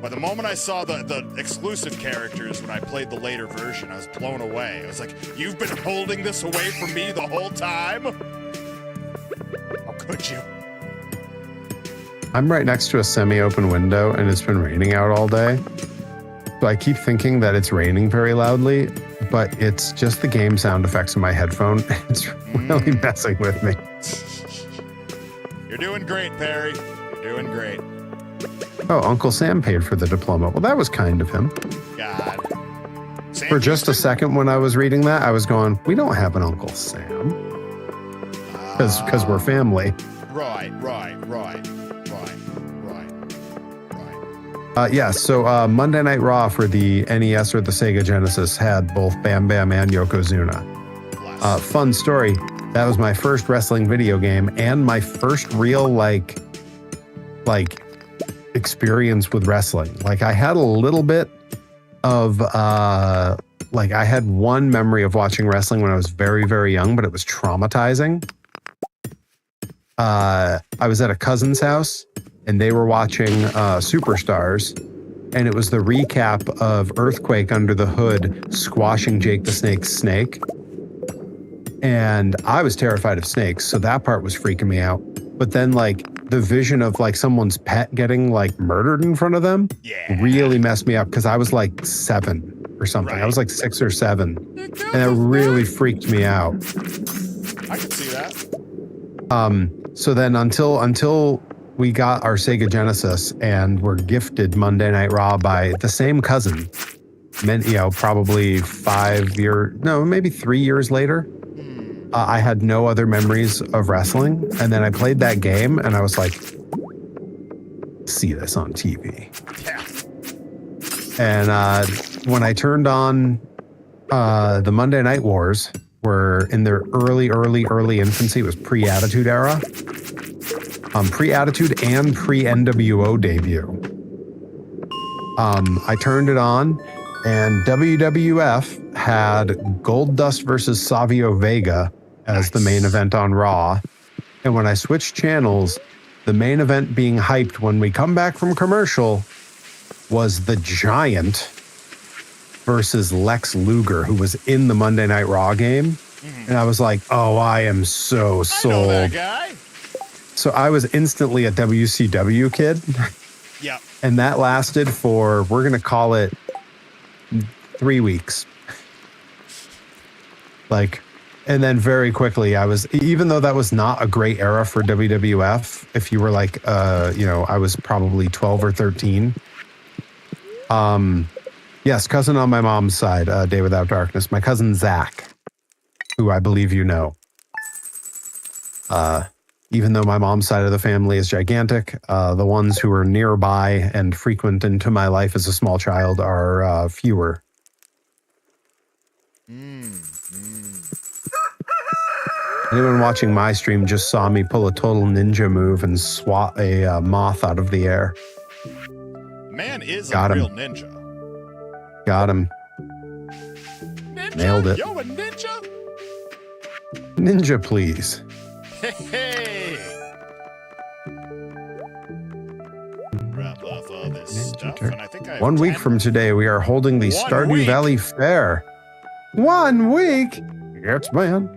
[SPEAKER 1] But the moment I saw the exclusive characters when I played the later version, I was blown away. I was like, you've been holding this away from me the whole time? How could you?
[SPEAKER 2] I'm right next to a semi-open window and it's been raining out all day. So I keep thinking that it's raining very loudly, but it's just the game sound effects in my headphone. It's really messing with me.
[SPEAKER 1] You're doing great, Perry. You're doing great.
[SPEAKER 2] Oh, Uncle Sam paid for the diploma. Well, that was kind of him.
[SPEAKER 1] God. Sam
[SPEAKER 2] For just a
[SPEAKER 1] Houston?
[SPEAKER 2] second when I was reading that, I was going, we don't have an Uncle Sam. Because we're family.
[SPEAKER 1] Right.
[SPEAKER 2] Yeah, so Monday Night Raw for the NES or the Sega Genesis had both Bam Bam and Yokozuna.
[SPEAKER 1] Bless.
[SPEAKER 2] Fun story. That was my first wrestling video game and my first real like experience with wrestling. Like I had a little bit of like I had one memory of watching wrestling when I was very, very young, but it was traumatizing. I was at a cousin's house and they were watching Superstars, and it was the recap of Earthquake Under the Hood squashing Jake the Snake's snake. And I was terrified of snakes, so that part was freaking me out. But then like the vision of like someone's pet getting like murdered in front of them really messed me up because I was like 7 or something.
[SPEAKER 1] Right.
[SPEAKER 2] I was like 6 or 7. And that really freaked me out.
[SPEAKER 1] I can see that.
[SPEAKER 2] So then until we got our Sega Genesis and were gifted Monday Night Raw by the same cousin, probably 3 years later, I had no other memories of wrestling. And then I played that game and I was like, see this on TV.
[SPEAKER 1] Yeah.
[SPEAKER 2] And when I turned on the Monday Night Wars, were in their early infancy. It was pre-Attitude Era. Pre-Attitude and pre-NWO debut. I turned it on, and WWF had Goldust versus Savio Vega as the main event on Raw. And when I switched channels, the main event being hyped when we come back from commercial was The Giant versus Lex Luger, who was in the Monday Night Raw game. And I was like, oh, I am so sold.
[SPEAKER 1] I know that guy.
[SPEAKER 2] So I was instantly a WCW kid.
[SPEAKER 1] Yep.
[SPEAKER 2] And that lasted for, we're going to call it 3 weeks. Like, and then very quickly I was, even though that was not a great era for WWF, if you were like, I was probably 12 or 13. Yes, cousin on my mom's side, Day Without Darkness. My cousin Zach, who I believe you know. Even though my mom's side of the family is gigantic, the ones who are nearby and frequent into my life as a small child are fewer. Anyone watching my stream just saw me pull a total ninja move and swat a moth out of the air.
[SPEAKER 1] Man is
[SPEAKER 2] Got
[SPEAKER 1] a
[SPEAKER 2] him.
[SPEAKER 1] real ninja.
[SPEAKER 2] Got him.
[SPEAKER 1] Ninja?
[SPEAKER 2] Nailed it.
[SPEAKER 1] Yo, a ninja?
[SPEAKER 2] Ninja, please.
[SPEAKER 1] Hey. Wrap off all this stuff, and I think I have
[SPEAKER 2] 1 week
[SPEAKER 1] 10
[SPEAKER 2] from today, we are holding the
[SPEAKER 1] 1
[SPEAKER 2] Stardew
[SPEAKER 1] week?
[SPEAKER 2] Valley Fair. 1 week? Yes, man.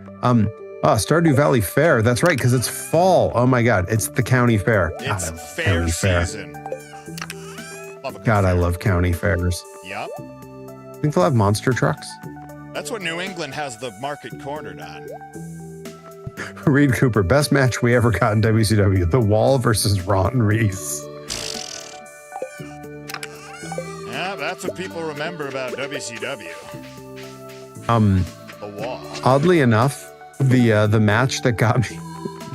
[SPEAKER 2] Stardew Valley Fair. That's right, because it's fall. Oh my God, it's the county fair.
[SPEAKER 1] It's
[SPEAKER 2] God,
[SPEAKER 1] fair
[SPEAKER 2] county fair.
[SPEAKER 1] season. Love a good
[SPEAKER 2] God, I
[SPEAKER 1] fair.
[SPEAKER 2] love county fairs.
[SPEAKER 1] Yep.
[SPEAKER 2] Think they'll have monster trucks?
[SPEAKER 1] That's what New England has the market cornered on.
[SPEAKER 2] Reed Cooper, best match we ever got in WCW. The Wall versus Ron Reese.
[SPEAKER 1] Yeah, that's what people remember about WCW. The Wall.
[SPEAKER 2] Oddly enough, the match that got me,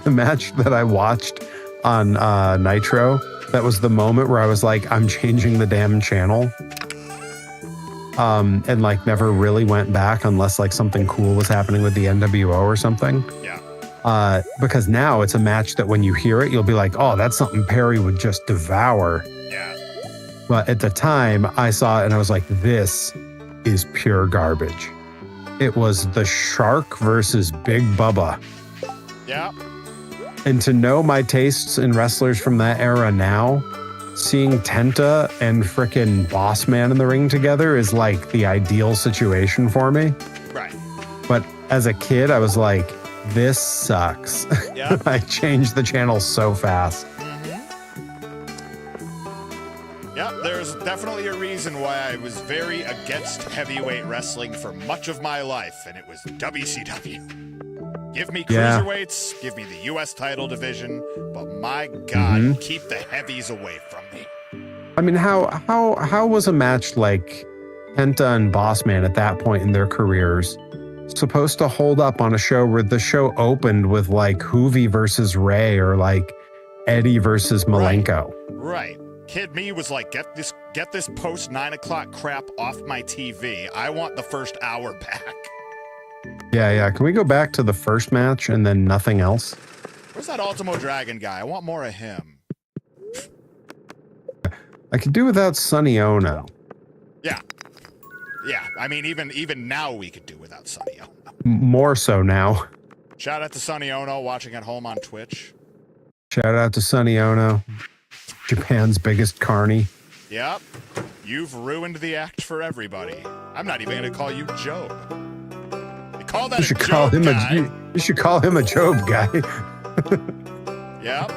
[SPEAKER 2] the match that I watched on Nitro, that was the moment where I was like, I'm changing the damn channel. And like never really went back unless like something cool was happening with the NWO or something.
[SPEAKER 1] Yeah.
[SPEAKER 2] Because now it's a match that when you hear it, you'll be like, oh, that's something Perry would just devour.
[SPEAKER 1] Yeah.
[SPEAKER 2] But at the time I saw it and I was like, this is pure garbage. It was the Shark versus Big Bubba.
[SPEAKER 1] Yeah.
[SPEAKER 2] And to know my tastes in wrestlers from that era now, seeing Tenta and frickin' Boss Man in the ring together is like the ideal situation for me.
[SPEAKER 1] Right.
[SPEAKER 2] But as a kid, I was like, this sucks.
[SPEAKER 1] Yeah.
[SPEAKER 2] I changed the channel so fast.
[SPEAKER 1] Yep, there's definitely a reason why I was very against heavyweight wrestling for much of my life, and it was WCW. Give me
[SPEAKER 2] Yeah.
[SPEAKER 1] cruiserweights, give me the U.S. title division, but my God, keep the heavies away from me.
[SPEAKER 2] I mean, how was a match like Penta and Bossman at that point in their careers supposed to hold up on a show where the show opened with like Hoovy versus Ray or like Eddie versus Malenko?
[SPEAKER 1] Right. Kid me was like, get this post 9 o'clock crap off my TV. I want the first hour back.
[SPEAKER 2] Yeah. Can we go back to the first match and then nothing else?
[SPEAKER 1] Where's that Ultimo Dragon guy? I want more of him.
[SPEAKER 2] I could do without Sonny Ono.
[SPEAKER 1] Yeah. I mean, even now we could do without Sonny Ono.
[SPEAKER 2] More so now.
[SPEAKER 1] Shout out to Sonny Ono watching at home on Twitch.
[SPEAKER 2] Shout out to Sonny Ono, Japan's biggest carny.
[SPEAKER 1] Yep. You've ruined the act for everybody. I'm not even going to call you Job. They call that
[SPEAKER 2] You should
[SPEAKER 1] a
[SPEAKER 2] call
[SPEAKER 1] Job
[SPEAKER 2] him
[SPEAKER 1] guy.
[SPEAKER 2] you should call him a Job guy.
[SPEAKER 1] Yep.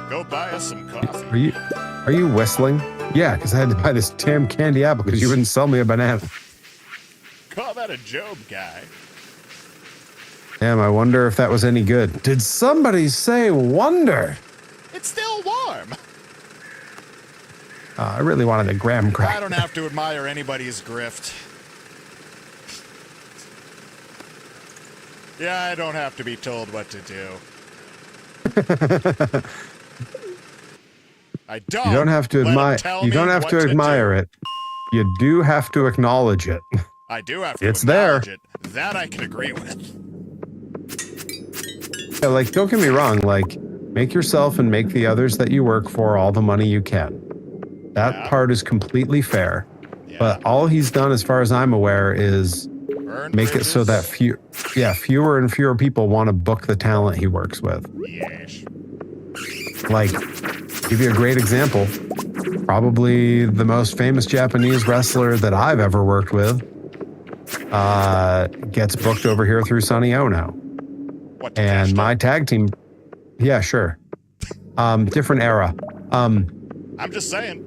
[SPEAKER 1] Go buy us some coffee.
[SPEAKER 2] Are you whistling? Yeah, because I had to buy this damn candy apple because you wouldn't sell me a banana.
[SPEAKER 1] Call that a Job guy.
[SPEAKER 2] Damn, I wonder if that was any good. Did somebody say wonder?
[SPEAKER 1] It's still warm.
[SPEAKER 2] I really wanted a graham cracker.
[SPEAKER 1] I don't have to admire anybody's grift. Yeah, I don't have to be told what to do. I don't.
[SPEAKER 2] You don't have to admire. You don't have to admire it. You do have to acknowledge it.
[SPEAKER 1] I do have to
[SPEAKER 2] It's there.
[SPEAKER 1] acknowledge it. That I can agree with.
[SPEAKER 2] Yeah, like, don't get me wrong. Like, make yourself and make the others that you work for all the money you can. That part is completely fair.
[SPEAKER 1] Yeah.
[SPEAKER 2] But all he's done, as far as I'm aware, is
[SPEAKER 1] Burn
[SPEAKER 2] make it so that fewer and fewer people want to book the talent he works with.
[SPEAKER 1] Yes.
[SPEAKER 2] Like, give you a great example. Probably the most famous Japanese wrestler that I've ever worked with gets booked over here through Sonny Ono.
[SPEAKER 1] What,
[SPEAKER 2] And my tag team, yeah, sure. Different era.
[SPEAKER 1] I'm just saying.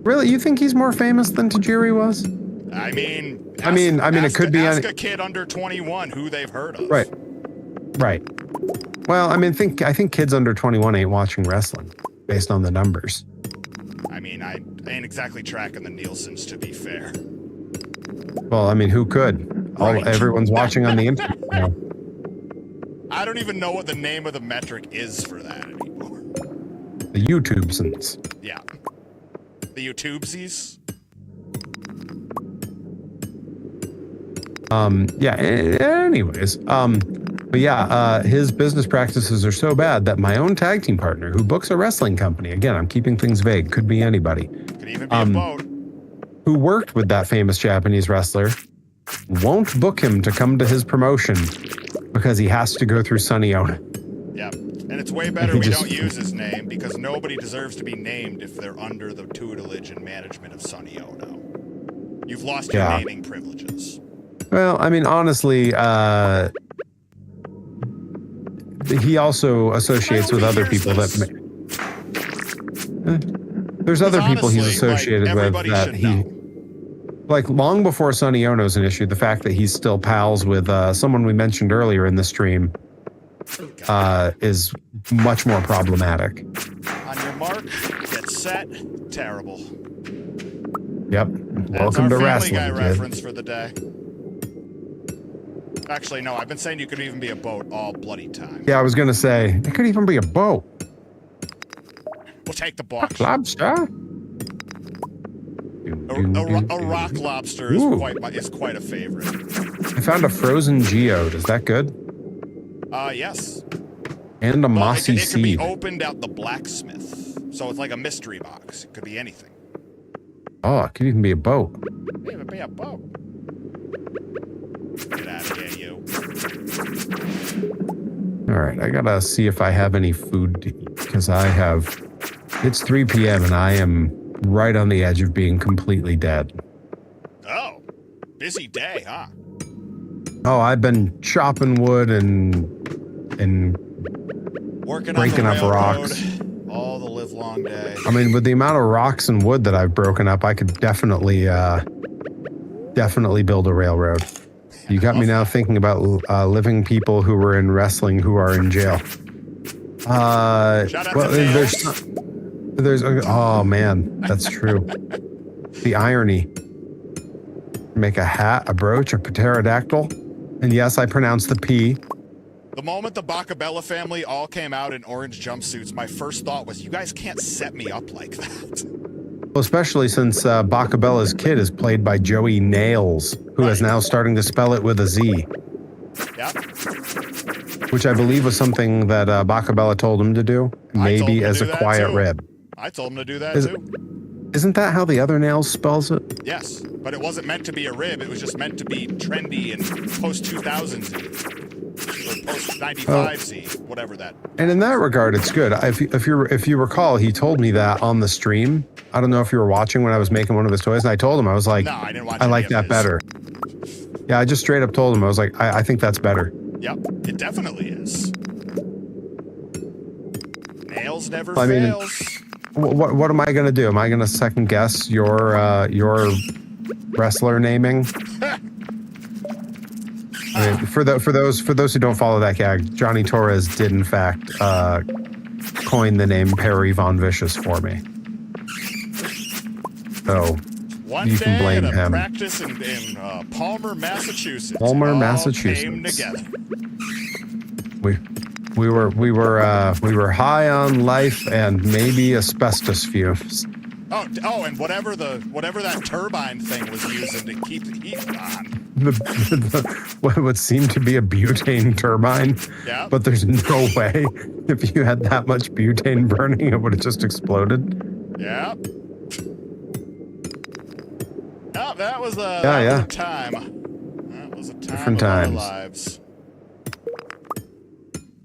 [SPEAKER 2] Really, you think he's more famous than Tajiri was?
[SPEAKER 1] I mean,
[SPEAKER 2] it could be
[SPEAKER 1] ask a kid under 21 who they've heard of.
[SPEAKER 2] Right. Well, I think kids under 21 ain't watching wrestling based on the numbers.
[SPEAKER 1] I mean, I ain't exactly tracking the Nielsen's, to be fair.
[SPEAKER 2] Well, I mean, who could?
[SPEAKER 1] Right.
[SPEAKER 2] Everyone's watching on the internet now.
[SPEAKER 1] I don't even know what the name of the metric is for that anymore.
[SPEAKER 2] The YouTubesons.
[SPEAKER 1] Yeah. The YouTubesies?
[SPEAKER 2] Yeah, anyways. But yeah, his business practices are so bad that my own tag team partner, who books a wrestling company, again, I'm keeping things vague, could be anybody,
[SPEAKER 1] Could even be a boat.
[SPEAKER 2] who worked with that famous Japanese wrestler, won't book him to come to his promotion because he has to go through Sonny Ono.
[SPEAKER 1] Yeah. And it's way better we don't use his name, because nobody deserves to be named if they're under the tutelage and management of Sonny Ono. You've lost your naming privileges.
[SPEAKER 2] Well, I mean, honestly, he also associates with other people that... There's other people he's associated with that he... Like, long before Sonny Ono's an issue, the fact that he's still pals with someone we mentioned earlier in the stream is much more problematic.
[SPEAKER 1] On your mark, get set, terrible.
[SPEAKER 2] Yep. Welcome to
[SPEAKER 1] Family
[SPEAKER 2] wrestling,
[SPEAKER 1] Guy
[SPEAKER 2] kid.
[SPEAKER 1] reference for the day. Actually, no, I've been saying you could even be a boat all bloody time.
[SPEAKER 2] Yeah, I was going to say, it could even be a boat.
[SPEAKER 1] We'll take the box.
[SPEAKER 2] Lobster?
[SPEAKER 1] A rock lobster is quite a favorite.
[SPEAKER 2] I found a frozen geode. Is that good?
[SPEAKER 1] Yes.
[SPEAKER 2] And a
[SPEAKER 1] Well,
[SPEAKER 2] mossy
[SPEAKER 1] it could be
[SPEAKER 2] seed.
[SPEAKER 1] opened at the blacksmith. So it's like a mystery box. It could be anything.
[SPEAKER 2] Oh, it could even be a boat.
[SPEAKER 1] It be a boat. Get out of here, you.
[SPEAKER 2] All right, I gotta see if I have any food to eat because I have. It's 3 p.m. and I am right on the edge of being completely dead.
[SPEAKER 1] Oh, busy day, huh?
[SPEAKER 2] Oh, I've been chopping wood and
[SPEAKER 1] Working
[SPEAKER 2] breaking
[SPEAKER 1] on
[SPEAKER 2] up
[SPEAKER 1] the railroad
[SPEAKER 2] rocks.
[SPEAKER 1] all the live long day.
[SPEAKER 2] I mean, with the amount of rocks and wood that I've broken up, I could definitely definitely build a railroad. You got me now thinking about living people who were in wrestling who are in jail.
[SPEAKER 1] Shout out to Nails.
[SPEAKER 2] There's oh man, that's true. The irony. Make a hat, a brooch, a pterodactyl, and yes, I pronounced the P.
[SPEAKER 1] The moment the Bacabella family all came out in orange jumpsuits, my first thought was, you guys can't set me up like that.
[SPEAKER 2] Well, especially since Bacabella's kid is played by Joey Nails, who is now starting to spell it with a Z.
[SPEAKER 1] Yep.
[SPEAKER 2] Which I believe was something that Bacabella told him to do, maybe as a quiet rib.
[SPEAKER 1] I told him to do that too.
[SPEAKER 2] Isn't that how the other Nails spells it?
[SPEAKER 1] Yes, but it wasn't meant to be a rib. It was just meant to be trendy and post-2000Z. Or post-95Z, whatever that.
[SPEAKER 2] And in that regard, it's good. If you recall, he told me that on the stream. I don't know if you were watching when I was making one of his toys, and I told him, I was like,
[SPEAKER 1] no, I didn't watch
[SPEAKER 2] I like that better. Yeah, I just straight up told him, I was like, I think that's better.
[SPEAKER 1] Yep, it definitely is. Nails never fails.
[SPEAKER 2] What am I gonna do? Am I gonna second guess your wrestler naming? I mean, for those who don't follow that gag, Johnny Torres did in fact coin the name Perry Von Vicious for me. So you can blame him.
[SPEAKER 1] Practice in Palmer, Massachusetts.
[SPEAKER 2] Palmer,
[SPEAKER 1] all
[SPEAKER 2] Massachusetts.
[SPEAKER 1] Came together.
[SPEAKER 2] We were high on life and maybe asbestos fumes.
[SPEAKER 1] Oh, and whatever that turbine thing was using to keep the heat on.
[SPEAKER 2] What would seem to be a butane turbine.
[SPEAKER 1] Yeah.
[SPEAKER 2] But there's no way if you had that much butane burning, it would have just exploded.
[SPEAKER 1] Yeah. Oh, that was a time. That was a time
[SPEAKER 2] Different
[SPEAKER 1] of our
[SPEAKER 2] times.
[SPEAKER 1] lives.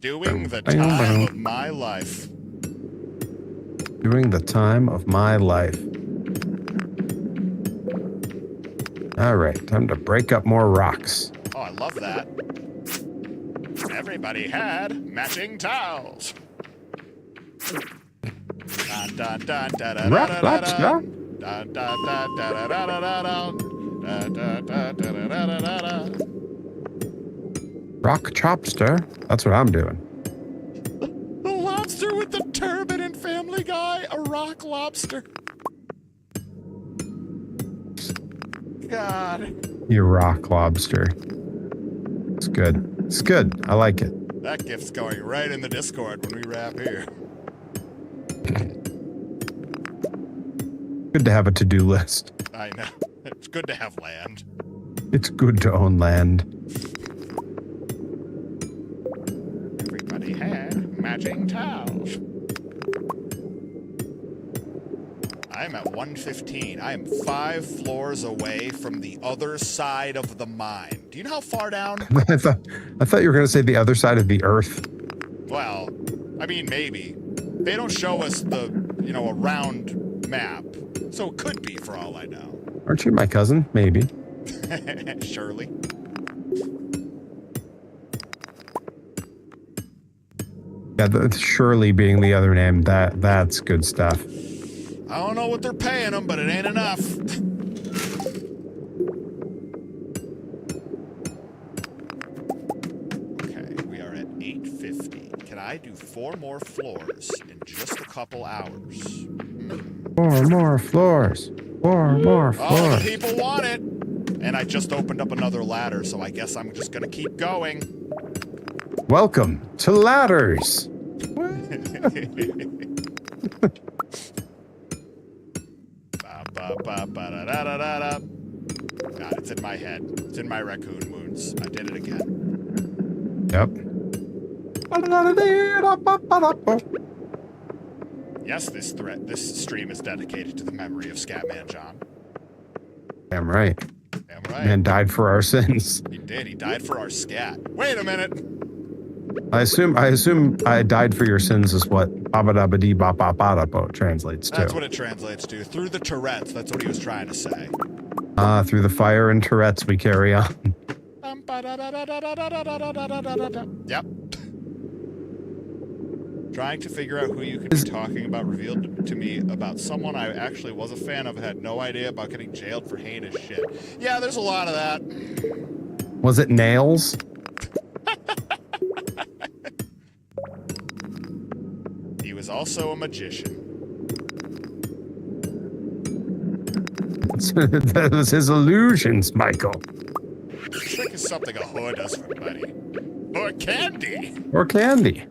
[SPEAKER 1] Doing the time of my life.
[SPEAKER 2] Doing the time of my life. All right, time to break up more rocks.
[SPEAKER 1] Oh, I love that. Everybody had matching towels.
[SPEAKER 2] Rock lobster. Rock chopster. That's what I'm doing.
[SPEAKER 1] The lobster with the turban in Family Guy, a rock lobster. God.
[SPEAKER 2] You rock lobster. It's good. It's good. I like it.
[SPEAKER 1] That gift's going right in the Discord when we wrap here.
[SPEAKER 2] Good to have a to-do list.
[SPEAKER 1] I know. It's good to have land.
[SPEAKER 2] It's good to own land.
[SPEAKER 1] Everybody had matching towels. I'm at 115. I am 5 floors away from the other side of the mine. Do you know how far down?
[SPEAKER 2] I thought you were going to say the other side of the earth.
[SPEAKER 1] Well, I mean, maybe. They don't show us the, a round map. So it could be, for all I know.
[SPEAKER 2] Aren't you my cousin? Maybe.
[SPEAKER 1] Surely.
[SPEAKER 2] Yeah, Shirley being the other name, that's good stuff.
[SPEAKER 1] I don't know what they're paying them, but it ain't enough. Okay, we are at 850. Can I do 4 more floors in just a couple hours?
[SPEAKER 2] 4 more floors. 4 more floors.
[SPEAKER 1] Oh, the people want it. And I just opened up another ladder, so I guess I'm just gonna keep going.
[SPEAKER 2] Welcome to ladders.
[SPEAKER 1] God, it's in my head. It's in my raccoon wounds. I did it again.
[SPEAKER 2] Yep.
[SPEAKER 1] Yes, this stream is dedicated to the memory of Scatman John.
[SPEAKER 2] Damn right.
[SPEAKER 1] Damn right.
[SPEAKER 2] Man died for our sins.
[SPEAKER 1] He did. He died for our scat. Wait a minute.
[SPEAKER 2] I assume I died for your sins is what abadabadi translates to.
[SPEAKER 1] That's what it translates to. Through the Tourette's. That's what he was trying to say.
[SPEAKER 2] Through the fire and Tourette's we carry on.
[SPEAKER 1] Yep. Trying to figure out who you could be talking about revealed to me about someone I actually was a fan of and had no idea about getting jailed for heinous shit. Yeah, there's a lot of that.
[SPEAKER 4] Was it Nails?
[SPEAKER 1] He was also a magician.
[SPEAKER 4] That was his illusions, Michael.
[SPEAKER 1] Trick is something a whore does for money. Or candy.
[SPEAKER 4] Or candy.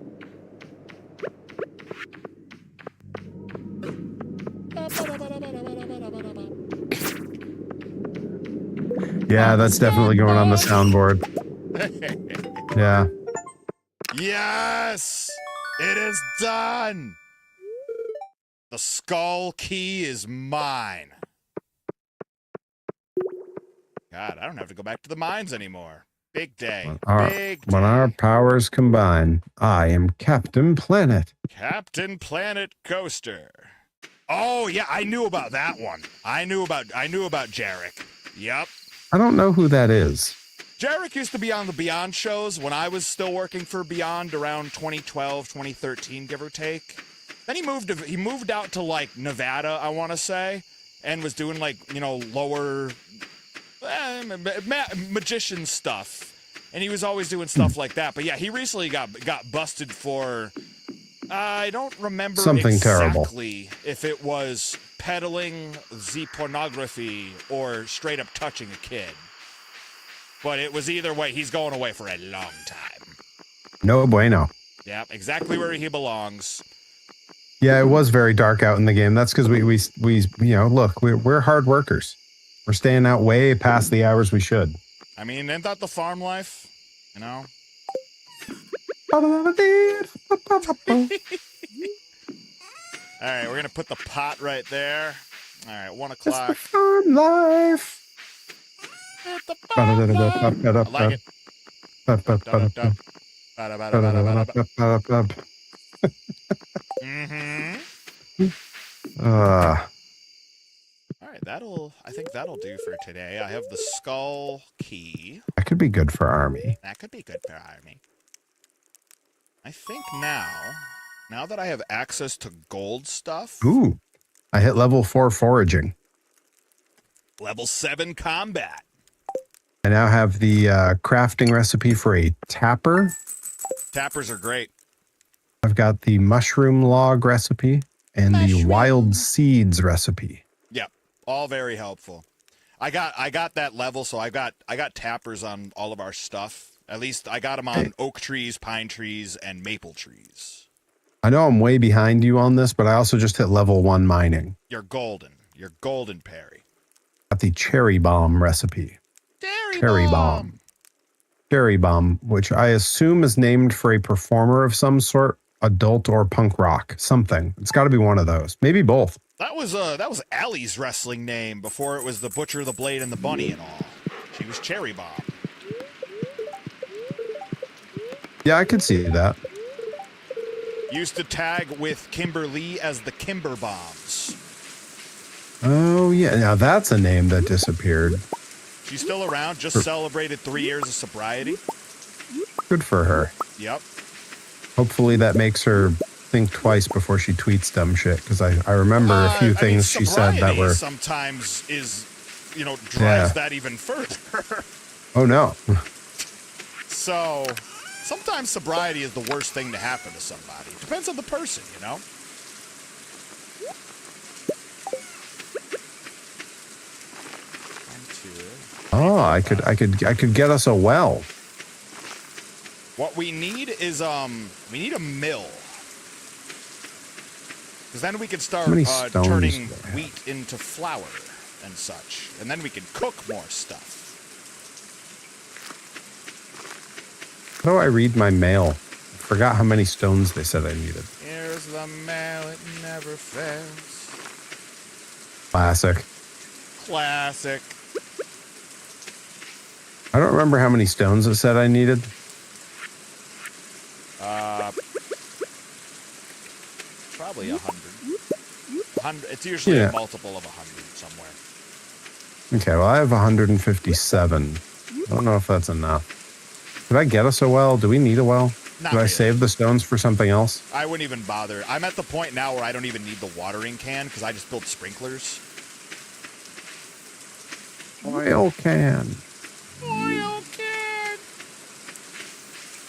[SPEAKER 4] Yeah, that's definitely going on the soundboard. Yeah.
[SPEAKER 1] Yes! It is done! The skull key is mine. God, I don't have to go back to the mines anymore. Big day. Big day.
[SPEAKER 4] When our powers combine, I am Captain Planet.
[SPEAKER 1] Captain Planet Coaster. Oh yeah, I knew about that one. I knew about Jarek. Yep.
[SPEAKER 4] I don't know who that is.
[SPEAKER 1] Jarek used to be on the Beyond shows when I was still working for Beyond around 2012, 2013, give or take. Then he moved out to like Nevada, I want to say, and was doing like, you know, lower magician stuff. And he was always doing stuff like that. But yeah, he recently got busted for I don't remember
[SPEAKER 4] something
[SPEAKER 1] exactly
[SPEAKER 4] terrible.
[SPEAKER 1] if it was peddling the pornography or straight up touching a kid. But it was either way, he's going away for a long time.
[SPEAKER 4] No bueno.
[SPEAKER 1] Yep, exactly where he belongs.
[SPEAKER 4] Yeah, it was very dark out in the game. That's because we you know, look, we're hard workers. We're staying out way past the hours we should.
[SPEAKER 1] I mean, isn't that the farm life? You know? Alright, we're gonna put the pot right there. Alright, 1 o'clock.
[SPEAKER 4] It's the farm life.
[SPEAKER 1] At the farm life. I like it. Alright, I think that'll do for today. I have the skull key.
[SPEAKER 4] That could be good for Army.
[SPEAKER 1] That could be good for Army. I think now that I have access to gold stuff.
[SPEAKER 4] Ooh, I hit level 4 foraging.
[SPEAKER 1] Level 7 combat.
[SPEAKER 4] I now have the crafting recipe for a tapper.
[SPEAKER 1] Tappers are great.
[SPEAKER 4] I've got the mushroom log recipe and the wild seeds recipe.
[SPEAKER 1] Yep, all very helpful. I got that level, so I got tappers on all of our stuff. At least I got them on oak trees, pine trees, and maple trees.
[SPEAKER 4] I know I'm way behind you on this, but I also just hit level 1 mining.
[SPEAKER 1] You're golden. You're golden, Perry.
[SPEAKER 4] Got the cherry bomb recipe. Cherry bomb. Cherry bomb, which I assume is named for a performer of some sort, adult or punk rock, something. It's got to be one of those. Maybe both.
[SPEAKER 1] That was Allie's wrestling name before it was the Butcher, the Blade, and the Bunny and all. She was Cherry Bomb.
[SPEAKER 4] Yeah, I could see that.
[SPEAKER 1] Used to tag with Kimberly as the Kimber Bombs.
[SPEAKER 4] Oh, yeah. Now that's a name that disappeared.
[SPEAKER 1] She's still around, just celebrated 3 years of sobriety.
[SPEAKER 4] Good for her.
[SPEAKER 1] Yep.
[SPEAKER 4] Hopefully that makes her think twice before she tweets dumb shit, because I remember a few things she said that were...
[SPEAKER 1] sometimes drives that even further.
[SPEAKER 4] Oh, no.
[SPEAKER 1] So... sometimes sobriety is the worst thing to happen to somebody. Depends on the person, you know?
[SPEAKER 4] Oh, I could get us a well.
[SPEAKER 1] What we need is we need a mill. Because then we can start turning wheat into flour and such. And then we can cook more stuff.
[SPEAKER 4] How do I read my mail? I forgot how many stones they said I needed.
[SPEAKER 1] Here's the mail, it never fails.
[SPEAKER 4] Classic.
[SPEAKER 1] Classic.
[SPEAKER 4] I don't remember how many stones it said I needed.
[SPEAKER 1] Probably 100. It's usually a multiple of 100 somewhere.
[SPEAKER 4] Okay, well, I have 157. I don't know if that's enough. Did I get us a well? Do we need a well?
[SPEAKER 1] Not
[SPEAKER 4] Do I
[SPEAKER 1] really.
[SPEAKER 4] save the stones for something else?
[SPEAKER 1] I wouldn't even bother. I'm at the point now where I don't even need the watering can because I just built sprinklers.
[SPEAKER 4] Oil can.
[SPEAKER 1] Oil can!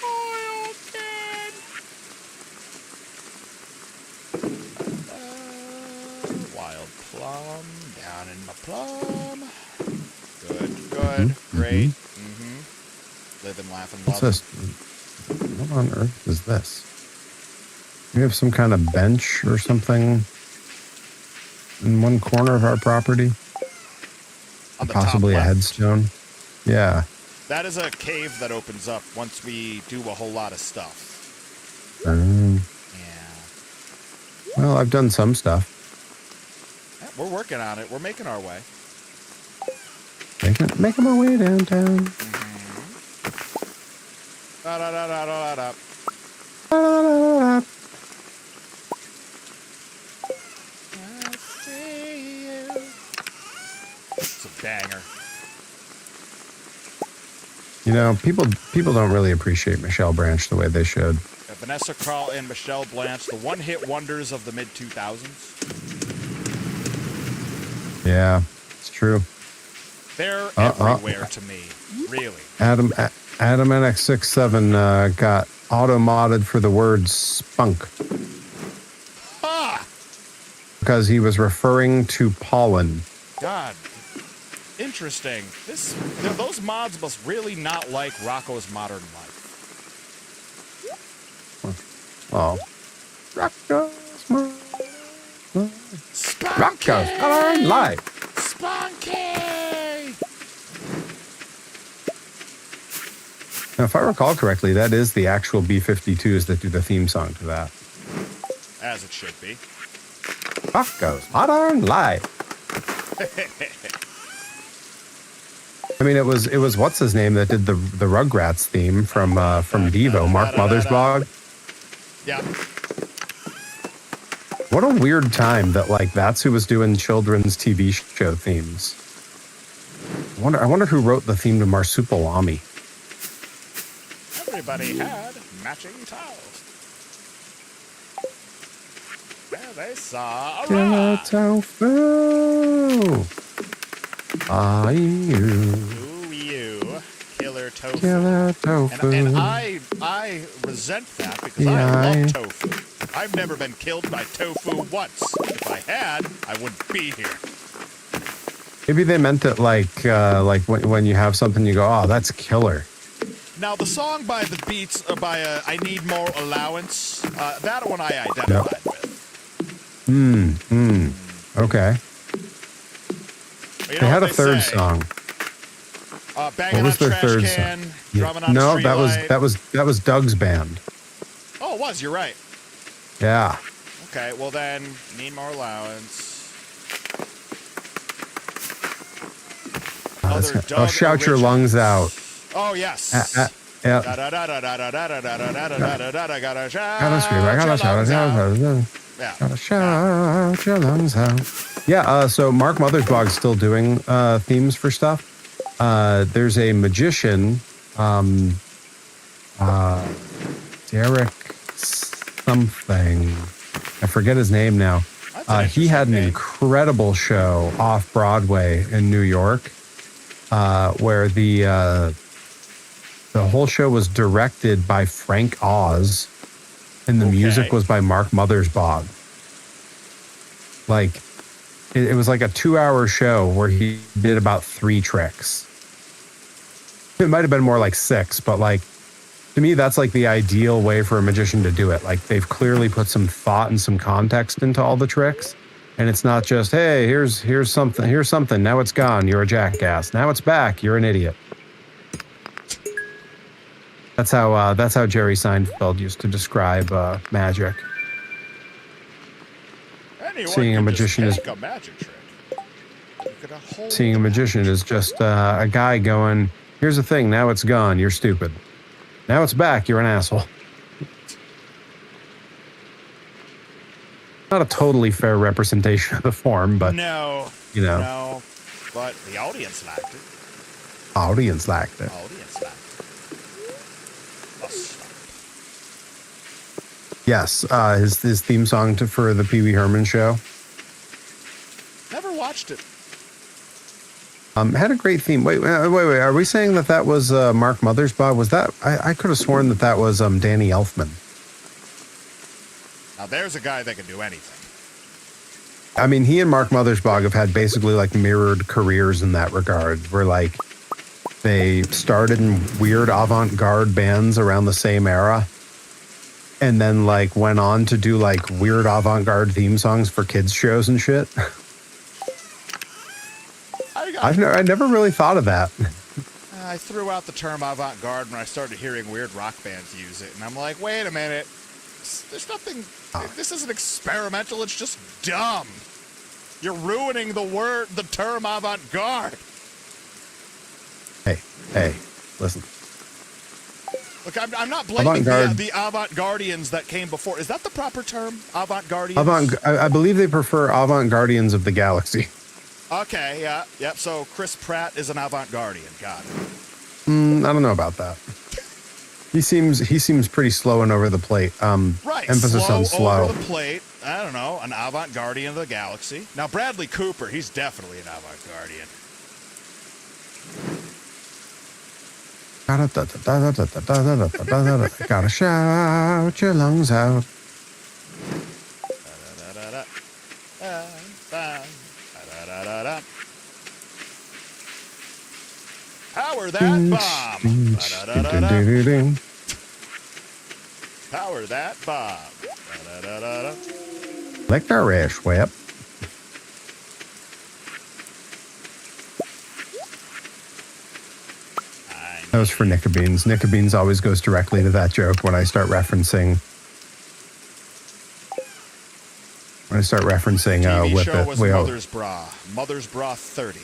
[SPEAKER 1] Oil can! Wild plum, down in my plum. Good, great. Living, laughing,
[SPEAKER 4] What's
[SPEAKER 1] loving.
[SPEAKER 4] this? What on earth is this? We have some kind of bench or something in one corner of our property.
[SPEAKER 1] On the
[SPEAKER 4] Possibly
[SPEAKER 1] top
[SPEAKER 4] a
[SPEAKER 1] left.
[SPEAKER 4] headstone. Yeah.
[SPEAKER 1] That is a cave that opens up once we do a whole lot of stuff. Yeah.
[SPEAKER 4] Well, I've done some stuff.
[SPEAKER 1] Yeah, we're working on it. We're making our way.
[SPEAKER 4] Making my way downtown.
[SPEAKER 1] Da da da da da da. I see you. It's a banger.
[SPEAKER 4] You know, people don't really appreciate Michelle Branch the way they should.
[SPEAKER 1] Vanessa Carl and Michelle Blanche, the one-hit wonders of the mid-2000s.
[SPEAKER 4] Yeah, it's true.
[SPEAKER 1] They're everywhere to me, really.
[SPEAKER 4] Adam NX67 got auto-modded for the word spunk.
[SPEAKER 1] Ah!
[SPEAKER 4] Because he was referring to pollen.
[SPEAKER 1] God. Interesting. Those mods must really not like Rocco's Modern Life.
[SPEAKER 4] Oh. Rocco's Modern Life.
[SPEAKER 1] Spunky!
[SPEAKER 4] Now, if I recall correctly, that is the actual B-52s that do the theme song to that.
[SPEAKER 1] As it should be.
[SPEAKER 4] Rocco's Modern Life. I mean, it was what's his name that did the Rugrats theme from Devo, Mark Mothersbaugh.
[SPEAKER 1] Yeah.
[SPEAKER 4] What a weird time that that's who was doing children's TV show themes. I wonder who wrote the theme to Marsupilami.
[SPEAKER 1] Everybody had matching towels. There they saw a
[SPEAKER 4] Killer
[SPEAKER 1] rock.
[SPEAKER 4] tofu.
[SPEAKER 1] Ooh, you. Killer tofu.
[SPEAKER 4] Killer tofu.
[SPEAKER 1] And I resent that because I love tofu. I've never been killed by tofu once. If I had, I wouldn't be here.
[SPEAKER 4] Maybe they meant it like when you have something you go, oh, that's killer.
[SPEAKER 1] Now, the song by the Beats, I Need More Allowance, that one I identified with.
[SPEAKER 4] Okay.
[SPEAKER 1] You know
[SPEAKER 4] They had a
[SPEAKER 1] what
[SPEAKER 4] third
[SPEAKER 1] say?
[SPEAKER 4] song.
[SPEAKER 1] Banging
[SPEAKER 4] What was
[SPEAKER 1] on
[SPEAKER 4] their
[SPEAKER 1] trash
[SPEAKER 4] third
[SPEAKER 1] can,
[SPEAKER 4] song?
[SPEAKER 1] drumming on a
[SPEAKER 4] No,
[SPEAKER 1] street
[SPEAKER 4] that was Doug's band.
[SPEAKER 1] Oh, it was. You're right.
[SPEAKER 4] Yeah.
[SPEAKER 1] Okay, well then, need more allowance.
[SPEAKER 4] Shout your lungs out.
[SPEAKER 1] Oh, yes.
[SPEAKER 4] Yeah.
[SPEAKER 1] Gotta
[SPEAKER 4] Gotta scream, I gotta shout your lungs out. Yeah, so Mark Mothersbaug's still doing themes for stuff. There's a magician, Derek something. I forget his name now. He had an incredible show off Broadway in New York, where the whole show was directed by Frank Oz, and the music was by Mark Mothersbaugh. It was like a 2-hour show where he did about 3 tricks. It might have been more like 6, but to me, that's the ideal way for a magician to do it. They've clearly put some thought and some context into all the tricks. And it's not just, hey, here's something. Now it's gone. You're a jackass. Now it's back. You're an idiot. That's how Jerry Seinfeld used to describe magic. Seeing a magician is
[SPEAKER 1] a magic trick.
[SPEAKER 4] seeing a magician is just a guy going, here's the thing. Now it's gone. You're stupid. Now it's back. You're an asshole. Not a totally fair representation of the form, but
[SPEAKER 1] no, but the audience liked it.
[SPEAKER 4] Audience liked it.
[SPEAKER 1] Audience liked it.
[SPEAKER 4] Yes, his theme song for the Pee Wee Herman show.
[SPEAKER 1] Never watched it.
[SPEAKER 4] Had a great theme. Wait. Are we saying that was Mark Mothersbaugh? Was that? I could have sworn that was Danny Elfman.
[SPEAKER 1] Now there's a guy that can do anything.
[SPEAKER 4] I mean, he and Mark Mothersbaugh have had basically like mirrored careers in that regard, where like they started in weird avant-garde bands around the same era, and then like went on to do like weird avant-garde theme songs for kids shows and shit. I never really thought of that.
[SPEAKER 1] I threw out the term avant-garde when I started hearing weird rock bands use it, and I'm like, wait a minute. There's nothing. This isn't experimental. It's just dumb. You're ruining the term avant-garde.
[SPEAKER 4] Hey, listen.
[SPEAKER 1] Look, I'm not blaming the avant-gardians that came before. Is that the proper term? Avant-gardians?
[SPEAKER 4] I believe they prefer avant-gardians of the galaxy.
[SPEAKER 1] Okay, yeah, yep. So Chris Pratt is an avant-gardian. Got it.
[SPEAKER 4] I don't know about that. He seems pretty slow and over the plate.
[SPEAKER 1] Right,
[SPEAKER 4] emphasis on slow.
[SPEAKER 1] Over the plate. I don't know, an avant-gardian of the galaxy. Now Bradley Cooper, he's definitely an avant-gardian.
[SPEAKER 4] Gotta shout your lungs out.
[SPEAKER 1] Power that bomb. Power that bomb.
[SPEAKER 4] Licorice whip. That was for Nickabeans. Nickabeans always goes directly to that joke when I start referencing.
[SPEAKER 1] TV
[SPEAKER 4] Whip
[SPEAKER 1] show
[SPEAKER 4] It.
[SPEAKER 1] was Mother's Bra. Mother's Bra 30.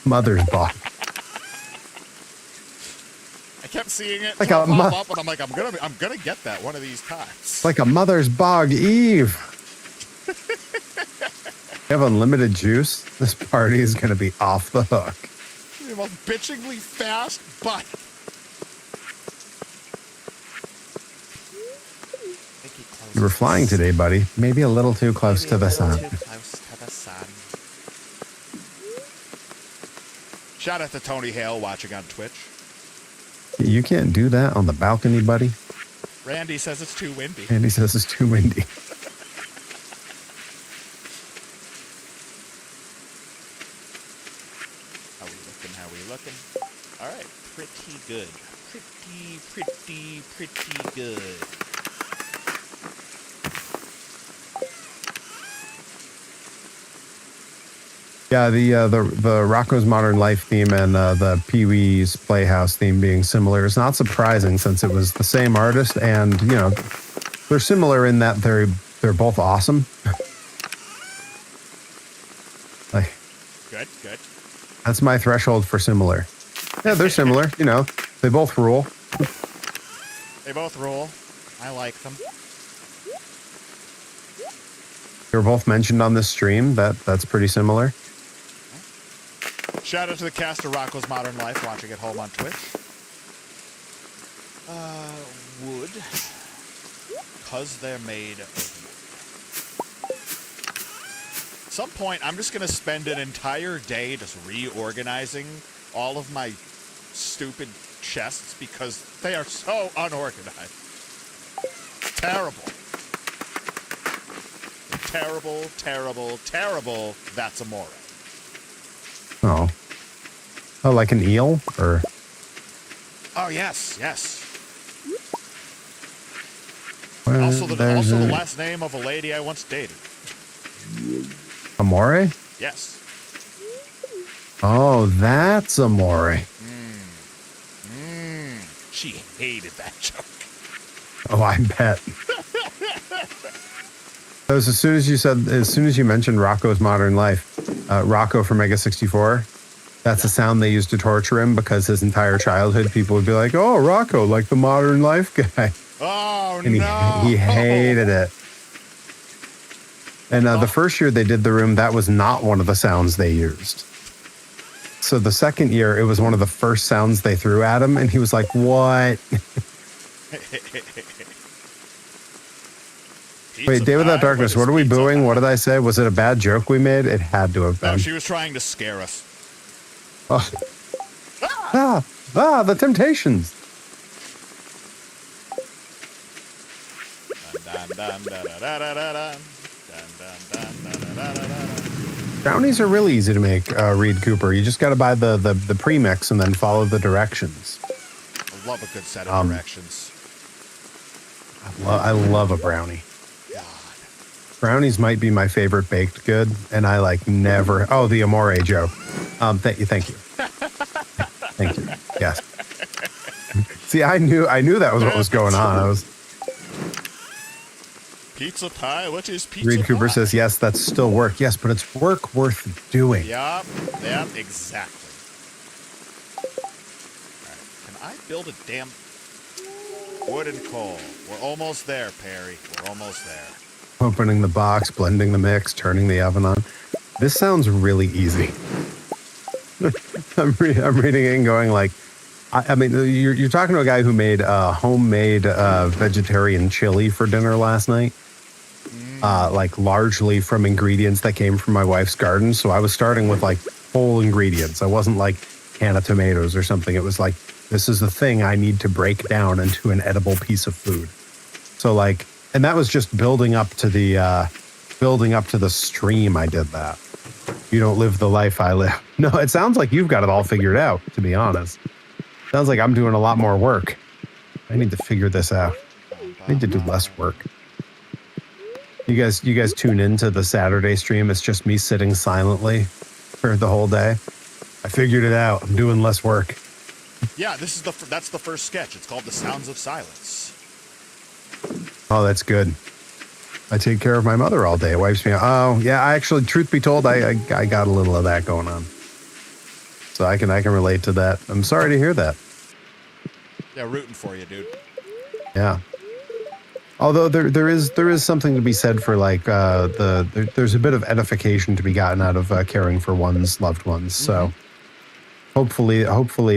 [SPEAKER 4] Mother's Bra.
[SPEAKER 1] I kept seeing it
[SPEAKER 4] Like
[SPEAKER 1] pop up, and I'm like, I'm gonna get that one of these times.
[SPEAKER 4] It's like a Mother's Bog Eve. You have unlimited juice. This party is going to be off the hook.
[SPEAKER 1] The most bitchingly fast, but
[SPEAKER 4] you were flying today, buddy. Maybe a little too close to the sun.
[SPEAKER 1] Shout out to Tony Hale watching on Twitch.
[SPEAKER 4] You can't do that on the balcony, buddy.
[SPEAKER 1] Randy says it's too windy.
[SPEAKER 4] Randy says it's too windy.
[SPEAKER 1] How we looking? All right, pretty good. Pretty good.
[SPEAKER 4] Yeah, the Rocco's Modern Life theme and the Pee Wee's Playhouse theme being similar is not surprising since it was the same artist, and you know they're similar in that they're both awesome. Like,
[SPEAKER 1] Good.
[SPEAKER 4] That's my threshold for similar. Yeah, they're similar. You know, they both rule.
[SPEAKER 1] They both rule. I like them.
[SPEAKER 4] They were both mentioned on this stream. That's pretty similar.
[SPEAKER 1] Shout out to the cast of Rocco's Modern Life watching at home on Twitch. Wood. Because they're made of wood. At some point, I'm just going to spend an entire day just reorganizing all of my stupid chests because they are so unorganized. Terrible. Terrible. That's amore.
[SPEAKER 4] Oh, like an eel, or?
[SPEAKER 1] Oh yes.
[SPEAKER 4] Well,
[SPEAKER 1] Also the last name of a lady I once dated.
[SPEAKER 4] Amore?
[SPEAKER 1] Yes.
[SPEAKER 4] Oh, that's Amore.
[SPEAKER 1] She hated that joke.
[SPEAKER 4] Oh, I bet. That was as soon as you mentioned Rocco's Modern Life, Rocco from Mega 64, that's the sound they used to torture him because his entire childhood people would be like, oh, Rocco, like the Modern Life guy.
[SPEAKER 1] Oh,
[SPEAKER 4] and he hated it. And the first year they did the room, that was not one of the sounds they used. So the second year, it was one of the first sounds they threw at him, and he was like, what? Wait, Day Without Darkness, what are we booing? What did I say? Was it a bad joke we made? It had to have been.
[SPEAKER 1] No, she was trying to scare us.
[SPEAKER 4] Oh. The Temptations. Brownies are really easy to make, Reed Cooper. You just got to buy the premix and then follow the directions.
[SPEAKER 1] I love a good set of directions.
[SPEAKER 4] I love a brownie.
[SPEAKER 1] God.
[SPEAKER 4] Brownies might be my favorite baked good, and I like never. Oh, the Amore joke. Thank you. Thank you. Yes. See, I knew that was what was going on. I was.
[SPEAKER 1] Pizza pie? What is pizza
[SPEAKER 4] Reed Cooper
[SPEAKER 1] pie?
[SPEAKER 4] says, yes, that's still work. Yes, but it's work worth doing.
[SPEAKER 1] Yep, exactly. Alright, can I build a damn wood and coal? We're almost there, Perry. We're almost there.
[SPEAKER 4] Opening the box, blending the mix, turning the oven on. This sounds really easy. I'm reading it and going like, I mean, you're talking to a guy who made homemade vegetarian chili for dinner last night. Like largely from ingredients that came from my wife's garden. So I was starting with like whole ingredients. I wasn't like can of tomatoes or something. It was like, this is the thing I need to break down into an edible piece of food. So like, and that was just building up to the stream. I did that. You don't live the life I live. No, it sounds like you've got it all figured out, to be honest. Sounds like I'm doing a lot more work. I need to figure this out. I need to do less work. You guys tune into the Saturday stream. It's just me sitting silently for the whole day. I figured it out. I'm doing less work.
[SPEAKER 1] Yeah, that's the first sketch. It's called The Sounds of Silence.
[SPEAKER 4] Oh, that's good. I take care of my mother all day. It wipes me out. Oh, yeah, I actually, truth be told, I got a little of that going on. So I can relate to that. I'm sorry to hear that.
[SPEAKER 1] Yeah, rooting for you, dude.
[SPEAKER 4] Yeah. Although there is something to be said for like there's a bit of edification to be gotten out of caring for one's loved ones. So hopefully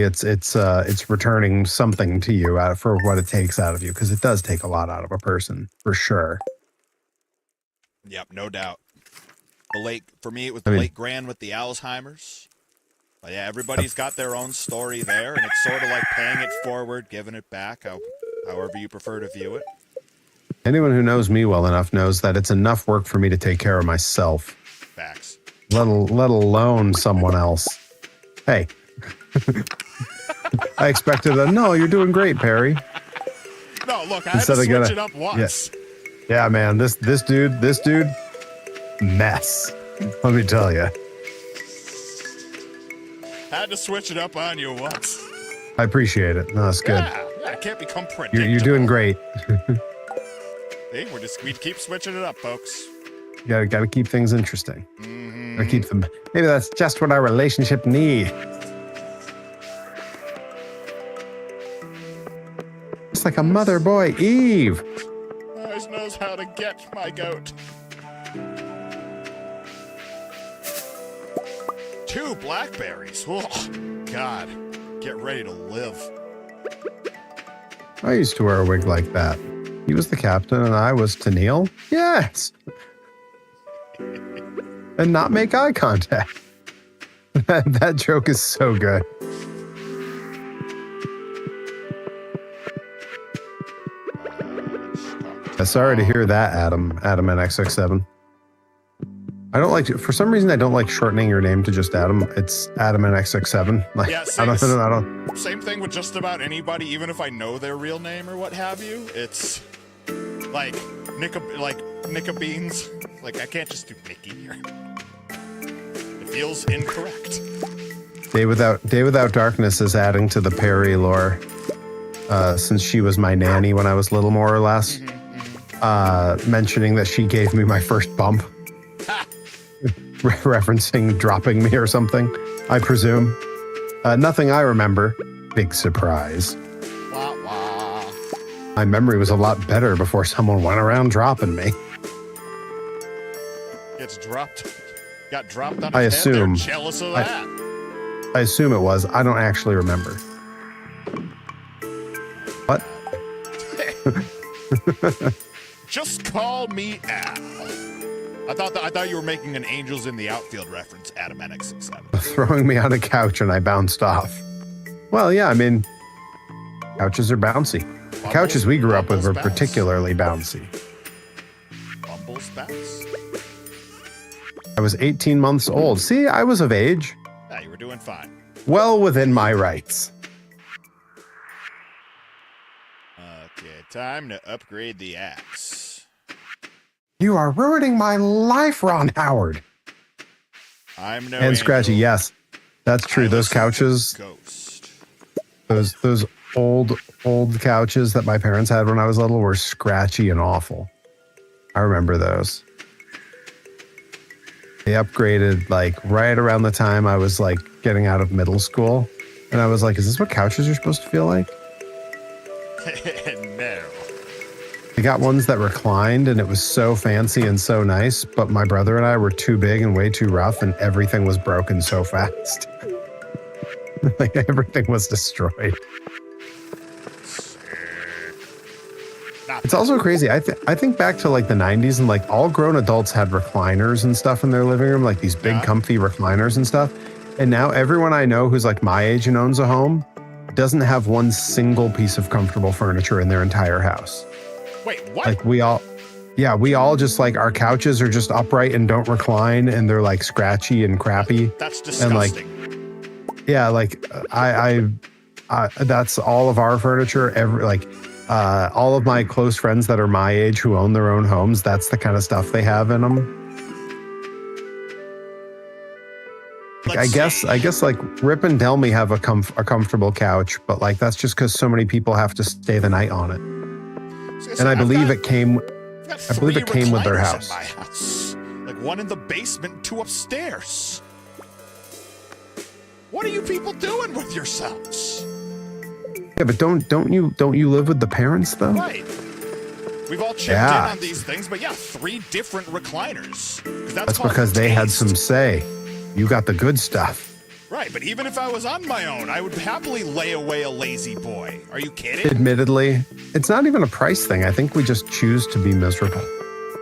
[SPEAKER 4] it's returning something to you for what it takes out of you, because it does take a lot out of a person for sure.
[SPEAKER 1] Yep, no doubt. For me, it was the late Gran with the Alzheimer's. But yeah, everybody's got their own story there, and it's sort of like paying it forward, giving it back, however you prefer to view it.
[SPEAKER 4] Anyone who knows me well enough knows that it's enough work for me to take care of myself.
[SPEAKER 1] Facts.
[SPEAKER 4] Let alone someone else. Hey. I expected no, you're doing great, Perry.
[SPEAKER 1] No, look, I had to switch it up once.
[SPEAKER 4] Yeah, man, this dude, mess. Let me tell you.
[SPEAKER 1] Had to switch it up on you once.
[SPEAKER 4] I appreciate it. No, that's good.
[SPEAKER 1] Yeah, I can't become predictable.
[SPEAKER 4] You're doing great.
[SPEAKER 1] Hey, we keep switching it up, folks.
[SPEAKER 4] You gotta keep things interesting. Gotta keep them. Maybe that's just what our relationship needs. It's like a mother boy Eve.
[SPEAKER 1] Always knows how to get my goat. 2 blackberries. Oh, God. Get ready to live.
[SPEAKER 4] I used to wear a wig like that. He was the captain and I was Tennille? Yes! And not make eye contact. That joke is so good. Sorry to hear that, Adam NXX7. I don't like, for some reason, I don't like shortening your name to just Adam. It's Adam NXX7. Like,
[SPEAKER 1] yeah,
[SPEAKER 4] I don't.
[SPEAKER 1] Same thing with just about anybody, even if I know their real name or what have you. It's like Nicka Beans. Like, I can't just do Nicky here. It feels incorrect.
[SPEAKER 4] Day Without Darkness is adding to the Perry lore. Since she was my nanny when I was little, more or less. Mentioning that she gave me my first bump. Referencing dropping me or something, I presume. Nothing I remember. Big surprise.
[SPEAKER 1] Wah, wah.
[SPEAKER 4] My memory was a lot better before someone went around dropping me.
[SPEAKER 1] Got dropped on
[SPEAKER 4] I
[SPEAKER 1] his head.
[SPEAKER 4] assume.
[SPEAKER 1] They're jealous of that.
[SPEAKER 4] I assume it was. I don't actually remember. What?
[SPEAKER 1] Just call me Al. I thought you were making an Angels in the Outfield reference, Adam NX67.
[SPEAKER 4] Throwing me on a couch and I bounced off. Well, yeah, I mean, couches are bouncy. The couches we grew up with were particularly bouncy.
[SPEAKER 1] Bumbles bounce.
[SPEAKER 4] I was 18 months old. See, I was of age.
[SPEAKER 1] Yeah, you were doing fine.
[SPEAKER 4] Well within my rights.
[SPEAKER 1] Okay, time to upgrade the axe.
[SPEAKER 4] You are ruining my life, Ron Howard.
[SPEAKER 1] I'm no
[SPEAKER 4] And Scratchy,
[SPEAKER 1] angel.
[SPEAKER 4] yes, that's true. Those couches,
[SPEAKER 1] Ghost.
[SPEAKER 4] those old couches that my parents had when I was little were scratchy and awful. I remember those. They upgraded like right around the time I was like getting out of middle school. And I was like, is this what couches are supposed to feel like?
[SPEAKER 1] No.
[SPEAKER 4] I got ones that reclined and it was so fancy and so nice, but my brother and I were too big and way too rough and everything was broken so fast. Like everything was destroyed. It's also crazy. I think back to like the 90s and like all grown adults had recliners and stuff in their living room, like these big comfy recliners and stuff. And now everyone I know who's like my age and owns a home doesn't have one single piece of comfortable furniture in their entire house.
[SPEAKER 1] Wait, what?
[SPEAKER 4] Like we all just like our couches are just upright and don't recline and they're like scratchy and crappy.
[SPEAKER 1] That's disgusting.
[SPEAKER 4] And like, yeah, like I that's all of our furniture. All of my close friends that are my age who own their own homes, that's the kind of stuff they have in them. Like, I guess like Rip and Tell Me have a comfortable couch, but like that's just because so many people have to stay the night on it. And I believe it came with their house.
[SPEAKER 1] In my house. Like one in the basement, two upstairs. What are you people doing with yourselves?
[SPEAKER 4] Yeah, but don't you live with the parents though?
[SPEAKER 1] Right. We've all chipped in on these things, but yeah, 3 different recliners. That's
[SPEAKER 4] because they had some say. You got the good stuff.
[SPEAKER 1] Right, but even if I was on my own, I would happily lay away a lazy boy. Are you kidding?
[SPEAKER 4] Admittedly, it's not even a price thing. I think we just choose to be miserable.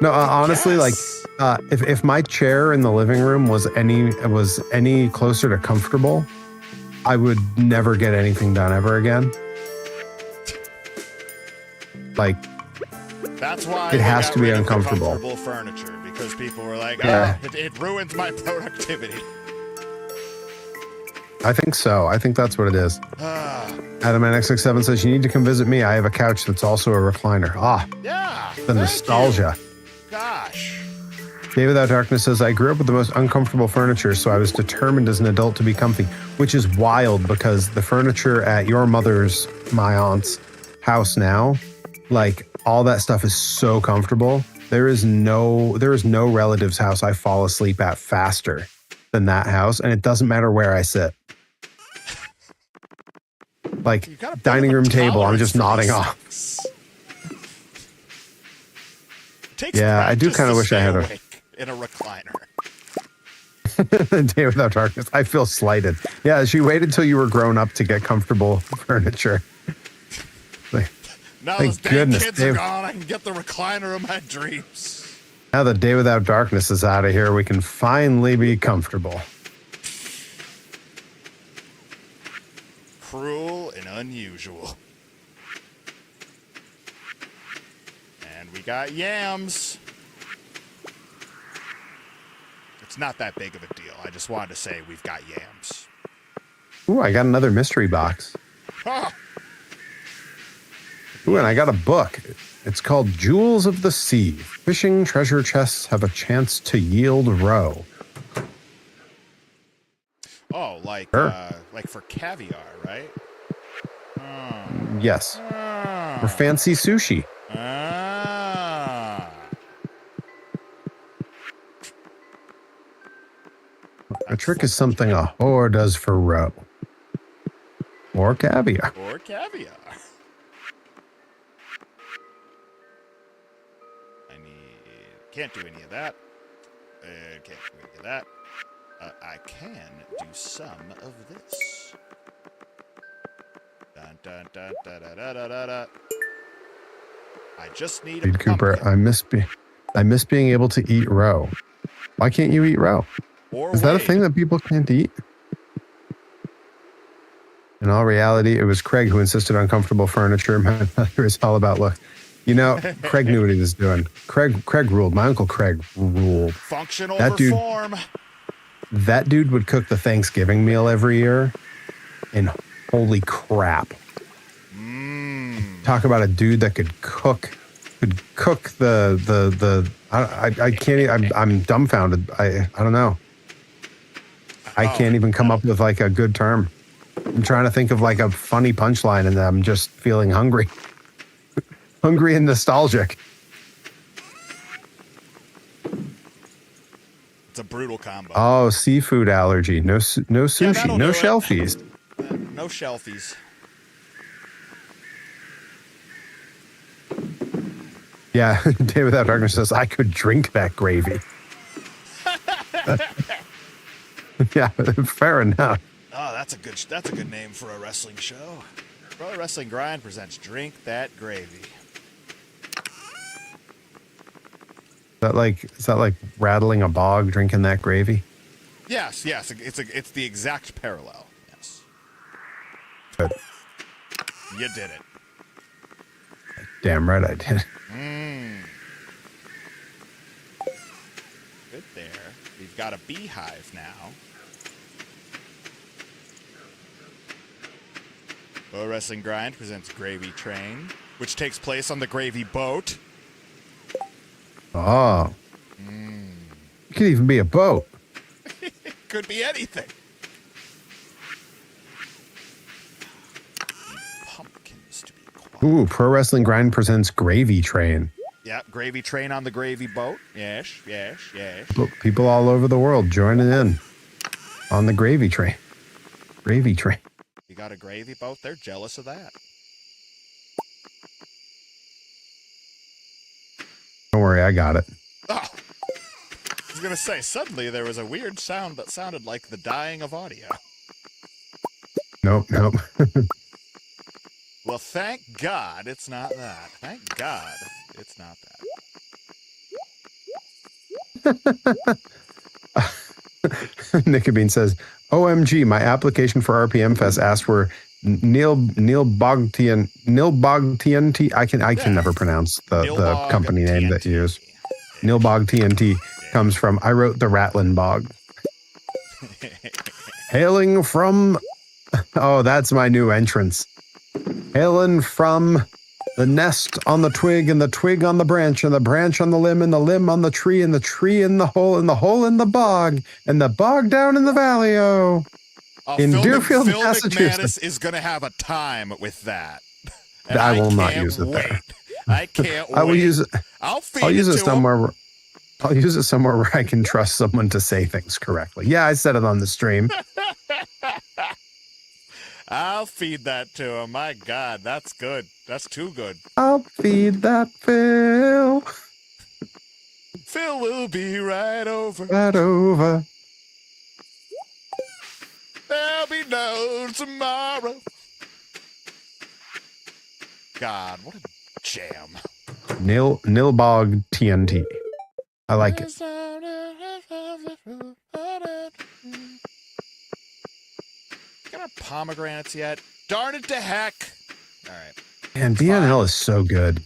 [SPEAKER 4] No, honestly,
[SPEAKER 1] Yes.
[SPEAKER 4] like if my chair in the living room was any closer to comfortable, I would never get anything done ever again. Like,
[SPEAKER 1] that's why
[SPEAKER 4] it has to be uncomfortable.
[SPEAKER 1] Comfortable furniture, because people were like,
[SPEAKER 4] Yeah.
[SPEAKER 1] it ruins my productivity.
[SPEAKER 4] I think so. I think that's what it is. Adam NX67 says, you need to come visit me. I have a couch that's also a recliner.
[SPEAKER 1] Yeah.
[SPEAKER 4] The nostalgia.
[SPEAKER 1] You. Gosh.
[SPEAKER 4] Day Without Darkness says, I grew up with the most uncomfortable furniture, so I was determined as an adult to be comfy, which is wild because the furniture at your mother's, my aunt's house now, like all that stuff is so comfortable. There is no relative's house I fall asleep at faster than that house, and it doesn't matter where I sit. Like dining room table, I'm just nodding off. Yeah, I do kind of wish I had
[SPEAKER 1] in a recliner.
[SPEAKER 4] Day Without Darkness. I feel slighted. Yeah, she waited till you were grown up to get comfortable furniture. Like,
[SPEAKER 1] now
[SPEAKER 4] thank
[SPEAKER 1] those damn
[SPEAKER 4] goodness,
[SPEAKER 1] kids are gone, I can get the recliner of my dreams.
[SPEAKER 4] Now that Day Without Darkness is out of here, we can finally be comfortable.
[SPEAKER 1] Cruel and unusual. And we got yams. It's not that big of a deal. I just wanted to say we've got yams.
[SPEAKER 4] Ooh, I got another mystery box.
[SPEAKER 1] Huh.
[SPEAKER 4] Ooh, and I got a book. It's called Jewels of the Sea. Fishing treasure chests have a chance to yield roe.
[SPEAKER 1] Oh, like
[SPEAKER 4] Sure.
[SPEAKER 1] like for caviar, right?
[SPEAKER 4] Yes. For fancy sushi. A trick is something a whore does for roe. Or caviar.
[SPEAKER 1] Or caviar. Can't do any of that. Can't do any of that. I can do some of this. Dun, dun, dun, da, da, da, da, da, da. I just need a
[SPEAKER 4] Reed Cooper,
[SPEAKER 1] pumpkin.
[SPEAKER 4] I miss being able to eat roe. Why can't you eat roe?
[SPEAKER 1] Or
[SPEAKER 4] Is that a
[SPEAKER 1] Wade.
[SPEAKER 4] thing that people can't eat? In all reality, it was Craig who insisted on comfortable furniture. My mother is all about look. You know, Craig knew what he was doing. Craig ruled. My uncle Craig ruled.
[SPEAKER 1] Function
[SPEAKER 4] That
[SPEAKER 1] over
[SPEAKER 4] dude-
[SPEAKER 1] form.
[SPEAKER 4] That dude would cook the Thanksgiving meal every year. And holy crap. Talk about a dude that could cook I can't, I'm dumbfounded. I don't know. I can't even come up with like a good term. I'm trying to think of like a funny punchline and I'm just feeling hungry. Hungry and nostalgic.
[SPEAKER 1] It's a brutal combo.
[SPEAKER 4] Oh, seafood allergy. No sushi.
[SPEAKER 1] that'll
[SPEAKER 4] No
[SPEAKER 1] do it.
[SPEAKER 4] shellfish.
[SPEAKER 1] No shelfies.
[SPEAKER 4] Yeah, Day Without Darkness says, I could drink that gravy. Yeah, fair enough.
[SPEAKER 1] Oh, that's a good name for a wrestling show. Pro Wrestling Grind presents Drink That Gravy.
[SPEAKER 4] Is that like rattling a bog, drinking that gravy?
[SPEAKER 1] Yes, it's the exact parallel. Yes.
[SPEAKER 4] Good.
[SPEAKER 1] You did it.
[SPEAKER 4] Damn right I did.
[SPEAKER 1] Good there. We've got a beehive now. Pro Wrestling Grind presents Gravy Train, which takes place on the Gravy Boat.
[SPEAKER 4] Oh. It could even be a boat.
[SPEAKER 1] Could be anything. Pumpkins to be quiet.
[SPEAKER 4] Ooh, Pro Wrestling Grind presents Gravy Train.
[SPEAKER 1] Yeah, Gravy Train on the Gravy Boat. Yes.
[SPEAKER 4] People all over the world joining in on the Gravy Train. Gravy Train.
[SPEAKER 1] You got a gravy boat? They're jealous of that.
[SPEAKER 4] Don't worry, I got it.
[SPEAKER 1] Oh! I was going to say, suddenly there was a weird sound that sounded like the dying of audio.
[SPEAKER 4] Nope.
[SPEAKER 1] Well, thank God it's not that. Thank God it's not that.
[SPEAKER 4] Nicobene says, OMG, my application for RPM Fest asked for Neil Bogtian TNT. I can never pronounce the company name that you use. Neil Bog TNT comes from, I wrote the Ratlin Bog. Hailing from, oh, that's my new entrance. Hailing from the nest on the twig, and the twig on the branch, and the branch on the limb, and the limb on the tree, and the tree in the hole, and the hole in the bog, and the bog down in the valley. Oh, in Deerfield,
[SPEAKER 1] Phil
[SPEAKER 4] Massachusetts.
[SPEAKER 1] McManus is going to have a time with that.
[SPEAKER 4] I will not use it there.
[SPEAKER 1] I can't wait.
[SPEAKER 4] I will use it.
[SPEAKER 1] I'll
[SPEAKER 4] use
[SPEAKER 1] it
[SPEAKER 4] it
[SPEAKER 1] to
[SPEAKER 4] somewhere. I'll use it somewhere where I can trust someone to say things correctly. Yeah, I said it on the stream.
[SPEAKER 1] I'll feed that to him. My God, that's good. That's too good.
[SPEAKER 4] I'll feed that Phil.
[SPEAKER 1] Phil will be right over.
[SPEAKER 4] Right over.
[SPEAKER 1] There'll be no tomorrow. God, what a jam.
[SPEAKER 4] Nilbog TNT. I like it.
[SPEAKER 1] Got our pomegranates yet? Darn it to heck. All right.
[SPEAKER 4] Man, BNL is so good.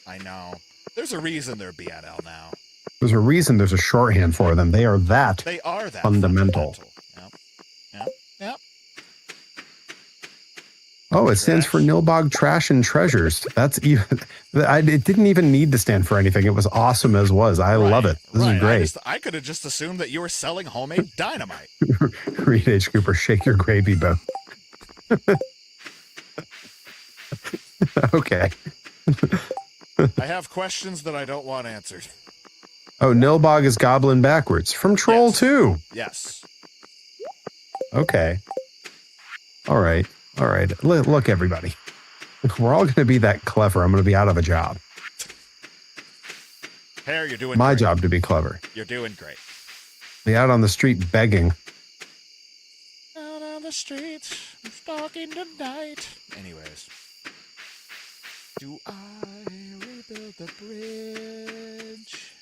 [SPEAKER 1] I know. There's a reason they're BNL now.
[SPEAKER 4] There's a reason there's a shorthand for them. They are that fundamental.
[SPEAKER 1] Yep.
[SPEAKER 4] Oh, it stands for Nilbog Trash and Treasures. That's even. It didn't even need to stand for anything. It was awesome as was. I love it. This is great.
[SPEAKER 1] I could have just assumed that you were selling homemade dynamite.
[SPEAKER 4] Reed H. Cooper, shake your gravy bone. Okay.
[SPEAKER 1] I have questions that I don't want answered.
[SPEAKER 4] Oh, Nilbog is goblin backwards from Troll 2.
[SPEAKER 1] Yes.
[SPEAKER 4] Okay. All right. Look, everybody. We're all going to be that clever. I'm going to be out of a job.
[SPEAKER 1] Hare, you're doing
[SPEAKER 4] my
[SPEAKER 1] great.
[SPEAKER 4] job to be clever.
[SPEAKER 1] You're doing great.
[SPEAKER 4] Be out on the street begging.
[SPEAKER 1] Out on the streets, I'm stalking tonight. Anyways. Do I really build the bridge.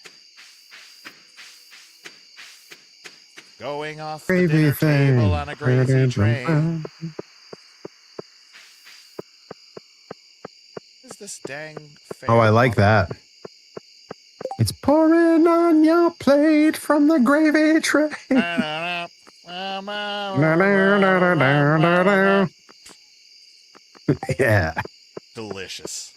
[SPEAKER 1] Going off the dinner table on a gravy train. Is this dang fair?
[SPEAKER 4] Oh, I like that. It's pouring on your plate from the gravy train. Yeah.
[SPEAKER 1] Delicious.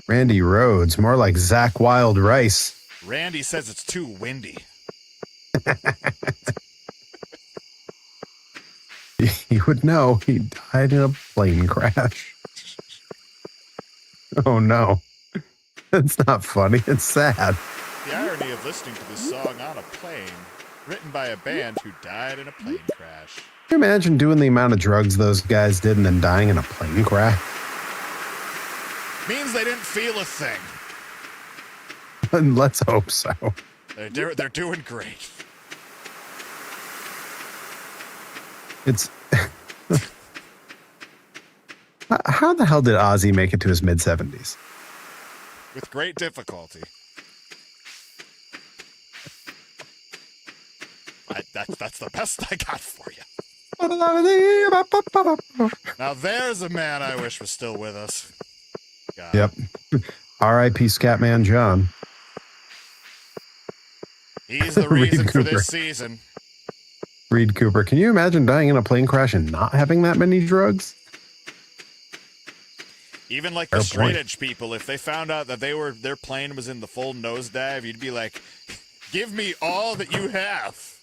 [SPEAKER 4] Randy Rhodes, more like Zach Wild Rice.
[SPEAKER 1] Randy says it's too windy.
[SPEAKER 4] He would know. He died in a plane crash. Oh no. It's not funny. It's sad.
[SPEAKER 1] The irony of listening to this song on a plane, written by a band who died in a plane crash.
[SPEAKER 4] Can you imagine doing the amount of drugs those guys did and then dying in a plane crash?
[SPEAKER 1] Means they didn't feel a thing.
[SPEAKER 4] And let's hope so.
[SPEAKER 1] They're doing great.
[SPEAKER 4] It's how the hell did Ozzy make it to his mid-70s?
[SPEAKER 1] With great difficulty. That's the best I got for you. Now there's a man I wish was still with us. God.
[SPEAKER 4] Yep. R.I.P. Scatman John.
[SPEAKER 1] He's the reason for this season.
[SPEAKER 4] Reed Cooper. Can you imagine dying in a plane crash and not having that many drugs?
[SPEAKER 1] Even like the straight edge people, if they found out that their plane was in the full nosedive, you'd be like, give me all that you have.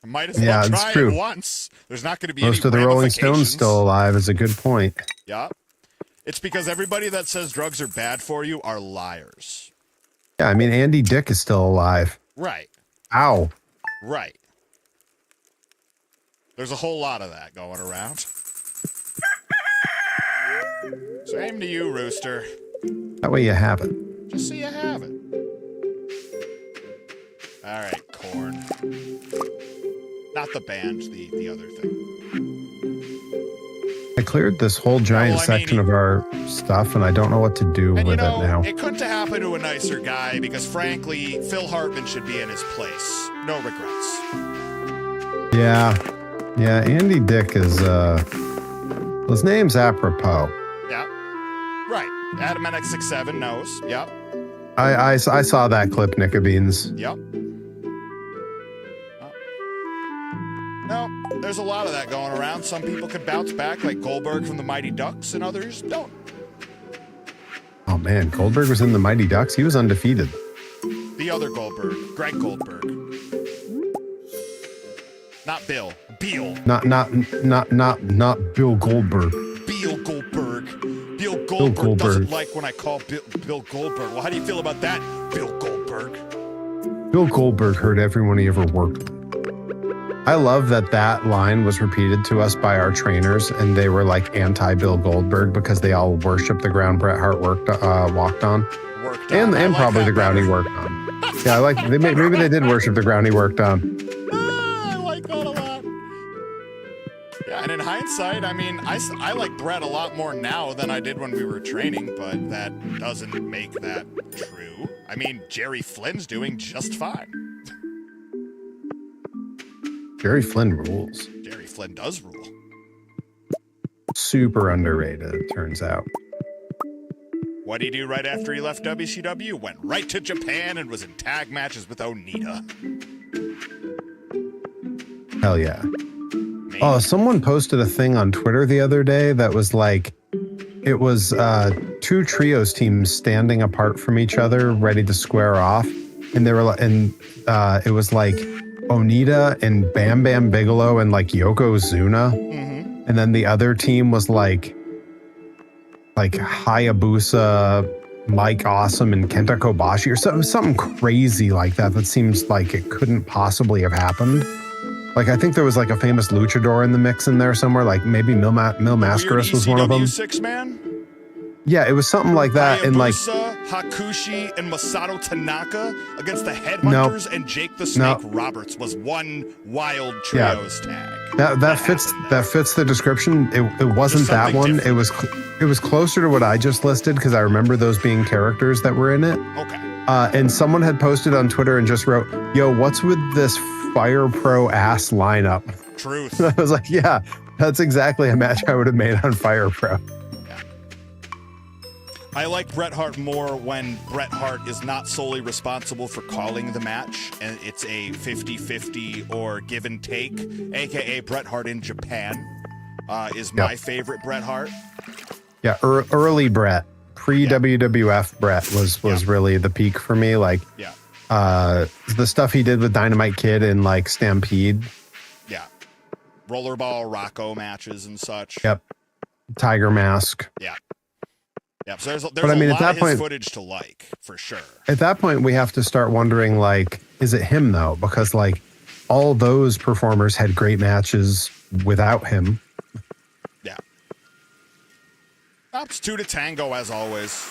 [SPEAKER 1] I might as well try it once. There's not going to be
[SPEAKER 4] most of the Rolling Stones still alive is a good point.
[SPEAKER 1] Yeah. It's because everybody that says drugs are bad for you are liars.
[SPEAKER 4] Yeah, I mean, Andy Dick is still alive.
[SPEAKER 1] Right.
[SPEAKER 4] Ow.
[SPEAKER 1] Right. There's a whole lot of that going around. Same to you, Rooster.
[SPEAKER 4] That way you have it.
[SPEAKER 1] Just so you have it. All right, Corn. Not the band, the other thing.
[SPEAKER 4] I cleared this whole giant section of our stuff, and I don't know what to do with it now.
[SPEAKER 1] It couldn't have happened to a nicer guy because, frankly, Phil Hartman should be in his place. No regrets.
[SPEAKER 4] Yeah. Yeah, Andy Dick is, his name's apropos.
[SPEAKER 1] Yeah. Right. Adam NX67 knows. Yep.
[SPEAKER 4] I saw that clip, Nickabeans.
[SPEAKER 1] Yep. No, there's a lot of that going around. Some people could bounce back like Goldberg from the Mighty Ducks, and others don't.
[SPEAKER 4] Oh man, Goldberg was in the Mighty Ducks. He was undefeated.
[SPEAKER 1] The other Goldberg, Greg Goldberg. Not Bill. Beal.
[SPEAKER 4] Not Bill Goldberg.
[SPEAKER 1] Bill Goldberg. Bill Goldberg doesn't like when I call Bill Goldberg. Well, how do you feel about that, Bill Goldberg?
[SPEAKER 4] Bill Goldberg hurt everyone he ever worked with. I love that line was repeated to us by our trainers, and they were like anti-Bill Goldberg because they all worship the ground Bret Hart walked on. And like probably the ground he worked on. Yeah, maybe they did worship the ground he worked on.
[SPEAKER 1] I like that a lot. Yeah, and in hindsight, I mean, I like Bret a lot more now than I did when we were training, but that doesn't make that true. I mean, Jerry Flynn's doing just fine.
[SPEAKER 4] Jerry Flynn rules.
[SPEAKER 1] Jerry Flynn does rule.
[SPEAKER 4] Super underrated, it turns out.
[SPEAKER 1] What did he do right after he left WCW? Went right to Japan and was in tag matches with Onita.
[SPEAKER 4] Hell yeah. Oh, someone posted a thing on Twitter the other day that was like, it was two trios teams standing apart from each other, ready to square off. And they were, it was like Onita and Bam Bam Bigelow and like Yokozuna. Mm-hmm. And then the other team was like Hayabusa, Mike Awesome, and Kenta Kobashi or something crazy like that. That seems like it couldn't possibly have happened. Like, I think there was like a famous luchador in the mix in there somewhere. Like maybe Mil Mascaras was one of them.
[SPEAKER 1] Six-man?
[SPEAKER 4] Yeah, it was something like that.
[SPEAKER 1] Hayabusa,
[SPEAKER 4] and like
[SPEAKER 1] Hakushi, and Masato Tanaka against the Headhunters and Jake the Snake Roberts was one wild trios tag.
[SPEAKER 4] That fits the description. It wasn't that one.
[SPEAKER 1] Different.
[SPEAKER 4] It was closer to what I just listed because I remember those being characters that were in it.
[SPEAKER 1] Okay.
[SPEAKER 4] And someone had posted on Twitter and just wrote, "Yo, what's with this Fire Pro ass lineup?"
[SPEAKER 1] Truth.
[SPEAKER 4] I was like, "Yeah, that's exactly a match I would have made on Fire Pro."
[SPEAKER 1] Yeah. I like Bret Hart more when Bret Hart is not solely responsible for calling the match, and it's a 50-50 or give and take, aka Bret Hart in Japan is my favorite Bret Hart.
[SPEAKER 4] Yeah, early Bret, pre-WWF Bret was really the peak for me. Like, the stuff he did with Dynamite Kid and like Stampede.
[SPEAKER 1] Yeah. Rollerball, Rocco matches and such.
[SPEAKER 4] Yep. Tiger Mask.
[SPEAKER 1] Yeah. Yeah, so there's
[SPEAKER 4] but, I mean,
[SPEAKER 1] a
[SPEAKER 4] at
[SPEAKER 1] lot
[SPEAKER 4] that
[SPEAKER 1] of
[SPEAKER 4] point,
[SPEAKER 1] his footage to like, for sure.
[SPEAKER 4] At that point, we have to start wondering, like, is it him, though? Because, like, all those performers had great matches without him.
[SPEAKER 1] Yeah. It's 2 to tango, as always.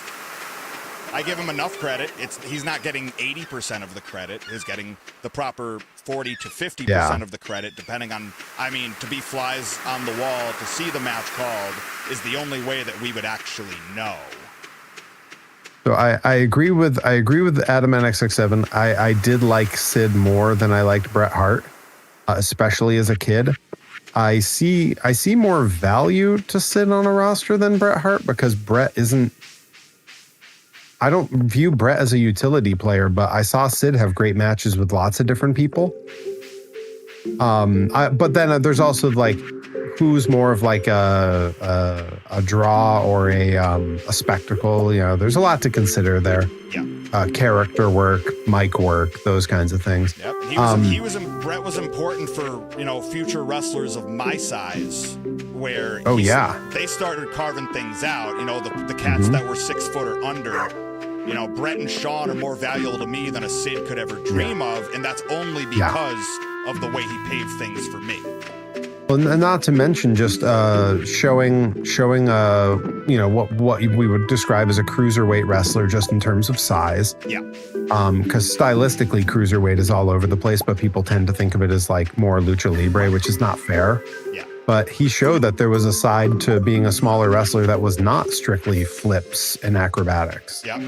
[SPEAKER 1] I give him enough credit. He's not getting 80% of the credit. He's getting the proper 40 to 50% of the credit, depending on, I mean, to be flies on the wall, to see the match called is the only way that we would actually know.
[SPEAKER 4] So I agree with Adam NXX7. I did like Sid more than I liked Bret Hart, especially as a kid. I see more value to Sid on a roster than Bret Hart because Bret isn't. I don't view Bret as a utility player, but I saw Sid have great matches with lots of different people. But then there's also like who's more of like a draw or a spectacle. You know, there's a lot to consider there.
[SPEAKER 1] Yeah.
[SPEAKER 4] Character work, mic work, those kinds of things.
[SPEAKER 1] Yep. Bret was important for, future wrestlers of my size, where they started carving things out. The cats that were 6 foot or under. Bret and Shawn are more valuable to me than a Sid could ever dream of, and that's only because of the way he paved things for me.
[SPEAKER 4] Well, not to mention just showing what we would describe as a cruiserweight wrestler, just in terms of size.
[SPEAKER 1] Yeah.
[SPEAKER 4] Because stylistically, cruiserweight is all over the place, but people tend to think of it as like more lucha libre, which is not fair.
[SPEAKER 1] Yeah.
[SPEAKER 4] But he showed that there was a side to being a smaller wrestler that was not strictly flips and acrobatics.
[SPEAKER 1] Yeah.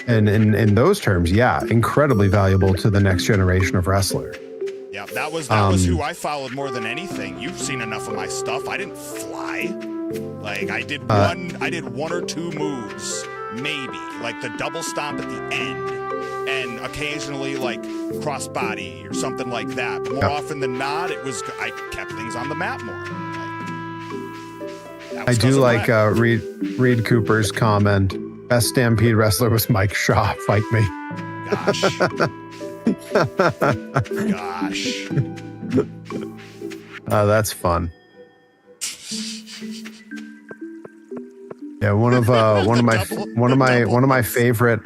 [SPEAKER 4] And in those terms, incredibly valuable to the next generation of wrestler.
[SPEAKER 1] Yeah, that was who I followed more than anything. You've seen enough of my stuff. I didn't fly. Like I did one or two moves, maybe, like the double stomp at the end, and occasionally like crossbody or something like that. But more often than not, I kept things on the map more.
[SPEAKER 4] I do like Reed Cooper's comment. Best Stampede wrestler was Mike Shaw. Fight me.
[SPEAKER 1] Gosh. Gosh.
[SPEAKER 4] That's fun. Yeah, one of my favorite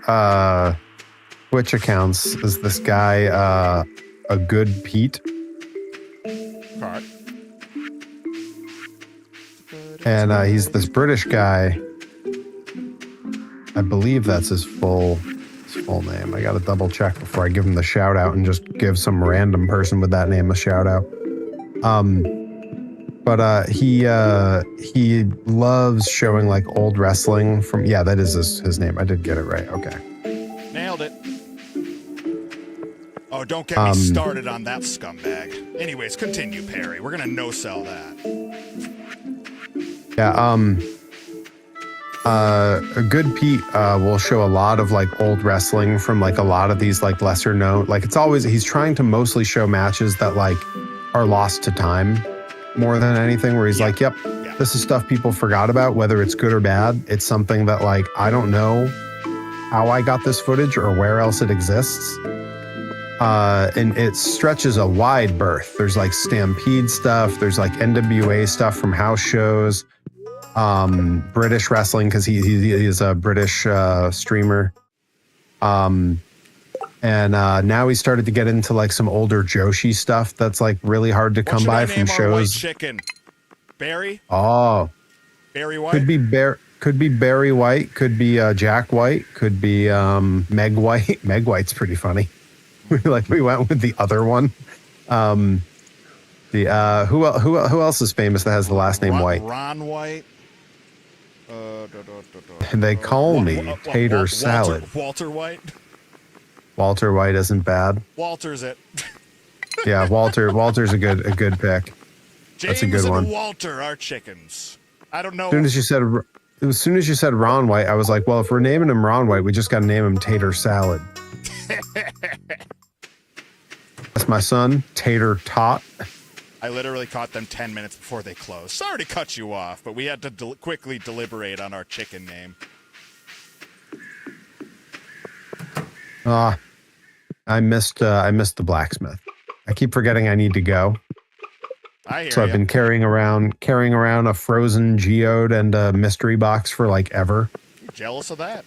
[SPEAKER 4] Twitch accounts is this guy, a good Pete.
[SPEAKER 1] Card.
[SPEAKER 4] And he's this British guy. I believe that's his full name. I got to double check before I give him the shout out and just give some random person with that name a shout out. But he loves showing like old wrestling from, that is his name. I did get it right. Okay.
[SPEAKER 1] Nailed it. Oh, don't get me started on that scumbag. Anyways, continue, Perry. We're going to no-sell that.
[SPEAKER 4] Yeah, a good Pete will show a lot of like old wrestling from like a lot of these like lesser known, like it's always, he's trying to mostly show matches that like are lost to time more than anything, where he's like, this is stuff people forgot about, whether it's good or bad. It's something that like, I don't know how I got this footage or where else it exists. And it stretches a wide berth. There's like Stampede stuff. There's like NWA stuff from house shows. British wrestling, because he is a British streamer. And now he started to get into like some older Joshi stuff that's like really hard to come by from shows.
[SPEAKER 1] White chicken? Barry?
[SPEAKER 4] Oh,
[SPEAKER 1] Barry White?
[SPEAKER 4] Could be Barry White, could be Jack White, could be Meg White. Meg White's pretty funny. We went with the other one. The who else is famous that has the last name White?
[SPEAKER 1] Ron White.
[SPEAKER 4] They call me Tater Salad.
[SPEAKER 1] Walter White.
[SPEAKER 4] Walter White isn't bad.
[SPEAKER 1] Walter's it.
[SPEAKER 4] Yeah, Walter's a good pick. That's a good
[SPEAKER 1] James
[SPEAKER 4] one.
[SPEAKER 1] and Walter are chickens. I don't know.
[SPEAKER 4] As soon as you said Ron White, I was like, well, if we're naming him Ron White, we just got to name him Tater Salad. That's my son, Tater Tot.
[SPEAKER 1] I literally caught them 10 minutes before they closed. Sorry to cut you off, but we had to quickly deliberate on our chicken name.
[SPEAKER 4] I missed the blacksmith. I keep forgetting I need to go.
[SPEAKER 1] I hear
[SPEAKER 4] So I've been carrying around a frozen geode and a mystery box for like ever.
[SPEAKER 1] You jealous of that?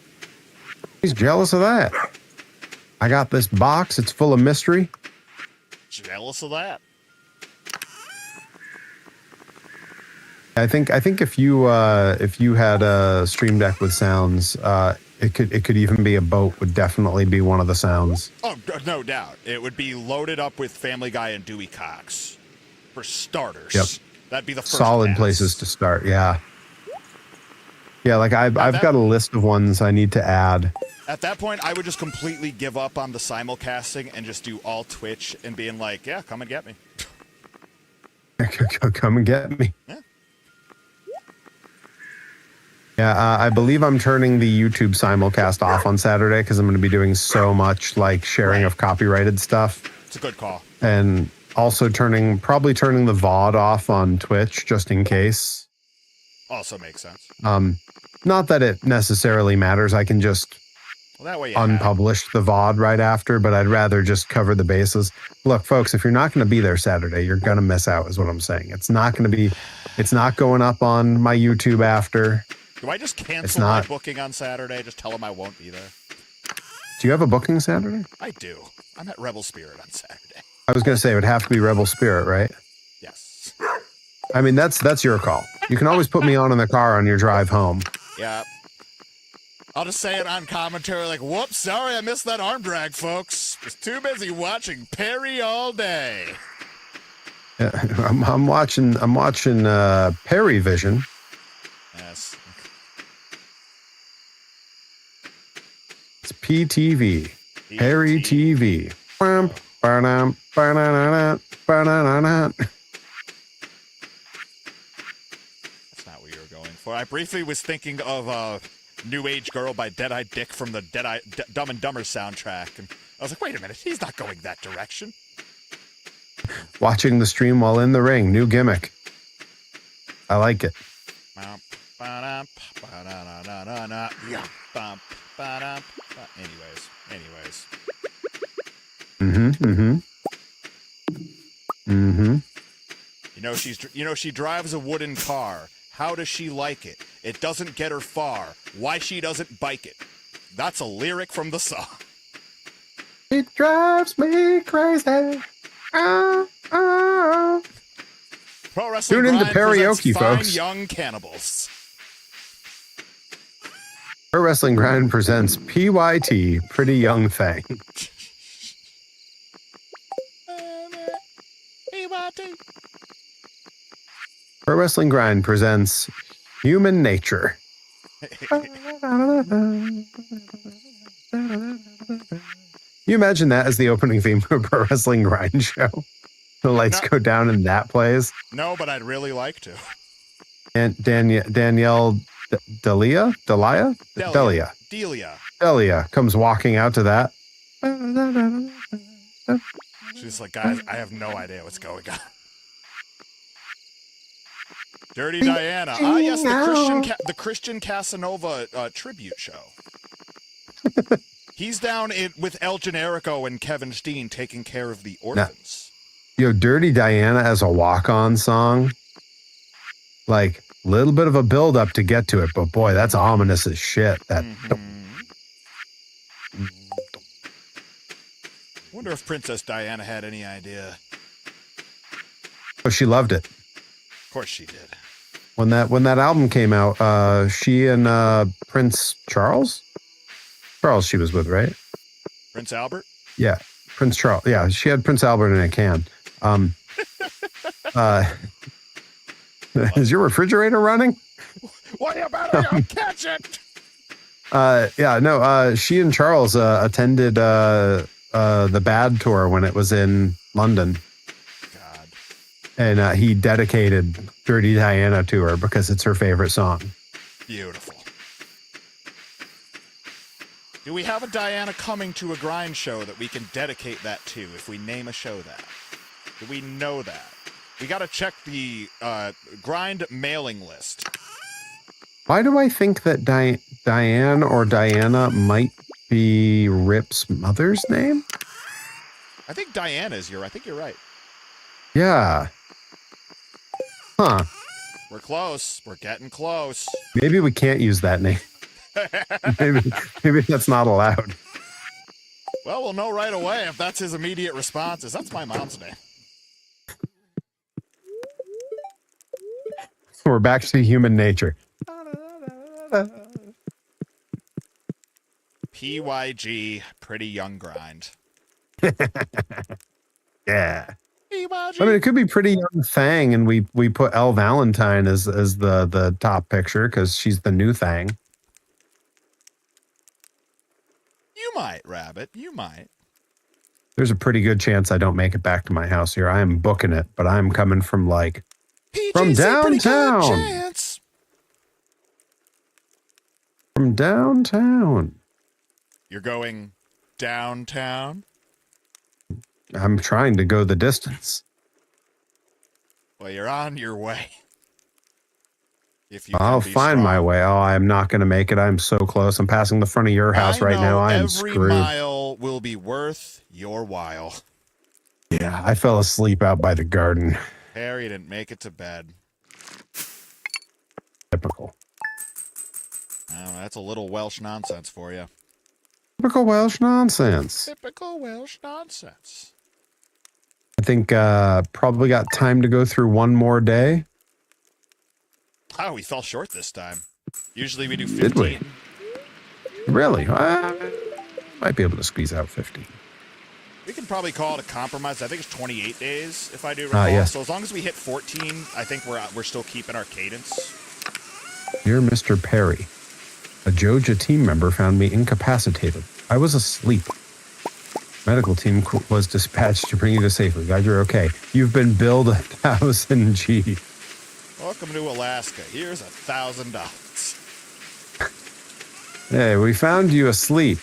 [SPEAKER 4] He's jealous of that. I got this box. It's full of mystery.
[SPEAKER 1] Jealous of that?
[SPEAKER 4] I think if you had a Stream Deck with sounds, it could even be a boat. Would definitely be one of the sounds.
[SPEAKER 1] Oh, no doubt. It would be loaded up with Family Guy and Dewey Cox. For starters.
[SPEAKER 4] Yep.
[SPEAKER 1] That'd be the first
[SPEAKER 4] solid
[SPEAKER 1] pass.
[SPEAKER 4] Places to start. Yeah. Yeah, like I've got a list of ones I need to add.
[SPEAKER 1] At that point, I would just completely give up on the simulcasting and just do all Twitch and being like, yeah, come and get me.
[SPEAKER 4] Come and get me.
[SPEAKER 1] Yeah.
[SPEAKER 4] Yeah, I believe I'm turning the YouTube simulcast off on Saturday because I'm going to be doing so much like sharing of copyrighted stuff.
[SPEAKER 1] It's a good call.
[SPEAKER 4] And also probably turning the VOD off on Twitch just in case.
[SPEAKER 1] Also makes sense.
[SPEAKER 4] Not that it necessarily matters. I can just
[SPEAKER 1] That way you
[SPEAKER 4] unpublish the VOD right after, but I'd rather just cover the bases. Look, folks, if you're not going to be there Saturday, you're going to miss out is what I'm saying. It's not going up on my YouTube after.
[SPEAKER 1] Do I just cancel my booking on Saturday? Just tell them I won't be there.
[SPEAKER 4] Do you have a booking Saturday?
[SPEAKER 1] I do. I'm at Rebel Spirit on Saturday.
[SPEAKER 4] I was going to say it would have to be Rebel Spirit, right?
[SPEAKER 1] Yes.
[SPEAKER 4] I mean, that's your call. You can always put me on in the car on your drive home.
[SPEAKER 1] Yeah. I'll just say it on commentary like, whoops, sorry I missed that arm drag, folks. Was too busy watching Perry all day.
[SPEAKER 4] Yeah, I'm watching Perry Vision.
[SPEAKER 1] Yes.
[SPEAKER 4] It's PTV. Perry TV. Ba-dum, ba-na-na-na, ba-na-na-na.
[SPEAKER 1] That's not what you were going for. I briefly was thinking of New Age Girl by Dead-Eye Dick from the Dumb and Dumber soundtrack. And I was like, wait a minute, he's not going that direction.
[SPEAKER 4] Watching the stream while in the ring. New gimmick. I like it.
[SPEAKER 1] Anyways. She drives a wooden car. How does she like it? It doesn't get her far. Why she doesn't bike it? That's a lyric from the song.
[SPEAKER 4] It drives me crazy.
[SPEAKER 1] Pro Wrestling
[SPEAKER 4] Tune in to
[SPEAKER 1] Grind
[SPEAKER 4] karaoke,
[SPEAKER 1] presents Fine
[SPEAKER 4] folks.
[SPEAKER 1] Young Cannibals.
[SPEAKER 4] Pro Wrestling Grind presents PYT, Pretty Young Thing. Pro Wrestling Grind presents Human Nature. You imagine that as the opening theme to a Pro Wrestling Grind show? The lights go down and that plays.
[SPEAKER 1] No, but I'd really like to.
[SPEAKER 4] And Danielle Delia comes walking out to that.
[SPEAKER 1] She's like, guys, I have no idea what's going on. Dirty Diana. Ah, yes, the Christian Casanova tribute show. He's down with El Generico and Kevin Steen taking care of the orphans.
[SPEAKER 4] Yo, Dirty Diana as a walk-on song. Like, little bit of a build-up to get to it, but boy, that's ominous as shit. That.
[SPEAKER 1] Wonder if Princess Diana had any idea.
[SPEAKER 4] Oh, she loved it.
[SPEAKER 1] Of course she did.
[SPEAKER 4] When that album came out, she and Prince Charles she was with, right?
[SPEAKER 1] Prince Albert?
[SPEAKER 4] Yeah, Prince Charles. Yeah, she had Prince Albert in a can. Is your refrigerator running?
[SPEAKER 1] Well, you better go catch it.
[SPEAKER 4] She and Charles attended the Bad tour when it was in London.
[SPEAKER 1] God.
[SPEAKER 4] And he dedicated Dirty Diana to her because it's her favorite song.
[SPEAKER 1] Beautiful. Do we have a Diana coming to a grind show that we can dedicate that to if we name a show that? Do we know that? We got to check the grind mailing list.
[SPEAKER 4] Why do I think that Diane or Diana might be Rip's mother's name?
[SPEAKER 1] I think Diana's I think you're right.
[SPEAKER 4] Yeah. Huh.
[SPEAKER 1] We're close. We're getting close.
[SPEAKER 4] Maybe we can't use that name. maybe that's not allowed.
[SPEAKER 1] Well, we'll know right away if that's his immediate response. That's my mom's name.
[SPEAKER 4] We're back to human nature.
[SPEAKER 1] PYG, pretty young grind.
[SPEAKER 4] Yeah.
[SPEAKER 1] PYG.
[SPEAKER 4] I mean, it could be pretty young Thang, and we put Elle Valentine as the top picture because she's the new Thang.
[SPEAKER 1] You might, Rabbit. You might.
[SPEAKER 4] There's a pretty good chance I don't make it back to my house here. I am booking it, but I'm coming from from downtown. From downtown.
[SPEAKER 1] You're going downtown?
[SPEAKER 4] I'm trying to go the distance.
[SPEAKER 1] Well, you're on your way.
[SPEAKER 4] I'll find my way. Oh, I'm not going to make it. I'm so close. I'm passing the front of your house right now. I am screwed.
[SPEAKER 1] Every mile will be worth your while.
[SPEAKER 4] Yeah, I fell asleep out by the garden.
[SPEAKER 1] Harry didn't make it to bed.
[SPEAKER 4] Typical.
[SPEAKER 1] Oh, that's a little Welsh nonsense for you.
[SPEAKER 4] Typical Welsh nonsense.
[SPEAKER 1] Typical Welsh nonsense.
[SPEAKER 4] I think probably got time to go through one more day.
[SPEAKER 1] Oh, we fell short this time. Usually we do 15.
[SPEAKER 4] Did we? Really? Might be able to squeeze out 50.
[SPEAKER 1] We can probably call it a compromise. I think it's 28 days, if I do recall.
[SPEAKER 4] Yes.
[SPEAKER 1] So as long as we hit 14, I think we're still keeping our cadence.
[SPEAKER 4] Dear Mr. Perry, a Joja team member found me incapacitated. I was asleep. Medical team was dispatched to bring you to safety. Glad you're okay. You've been billed 1,000 G.
[SPEAKER 1] Welcome to Alaska. Here's $1,000.
[SPEAKER 4] Hey, we found you asleep.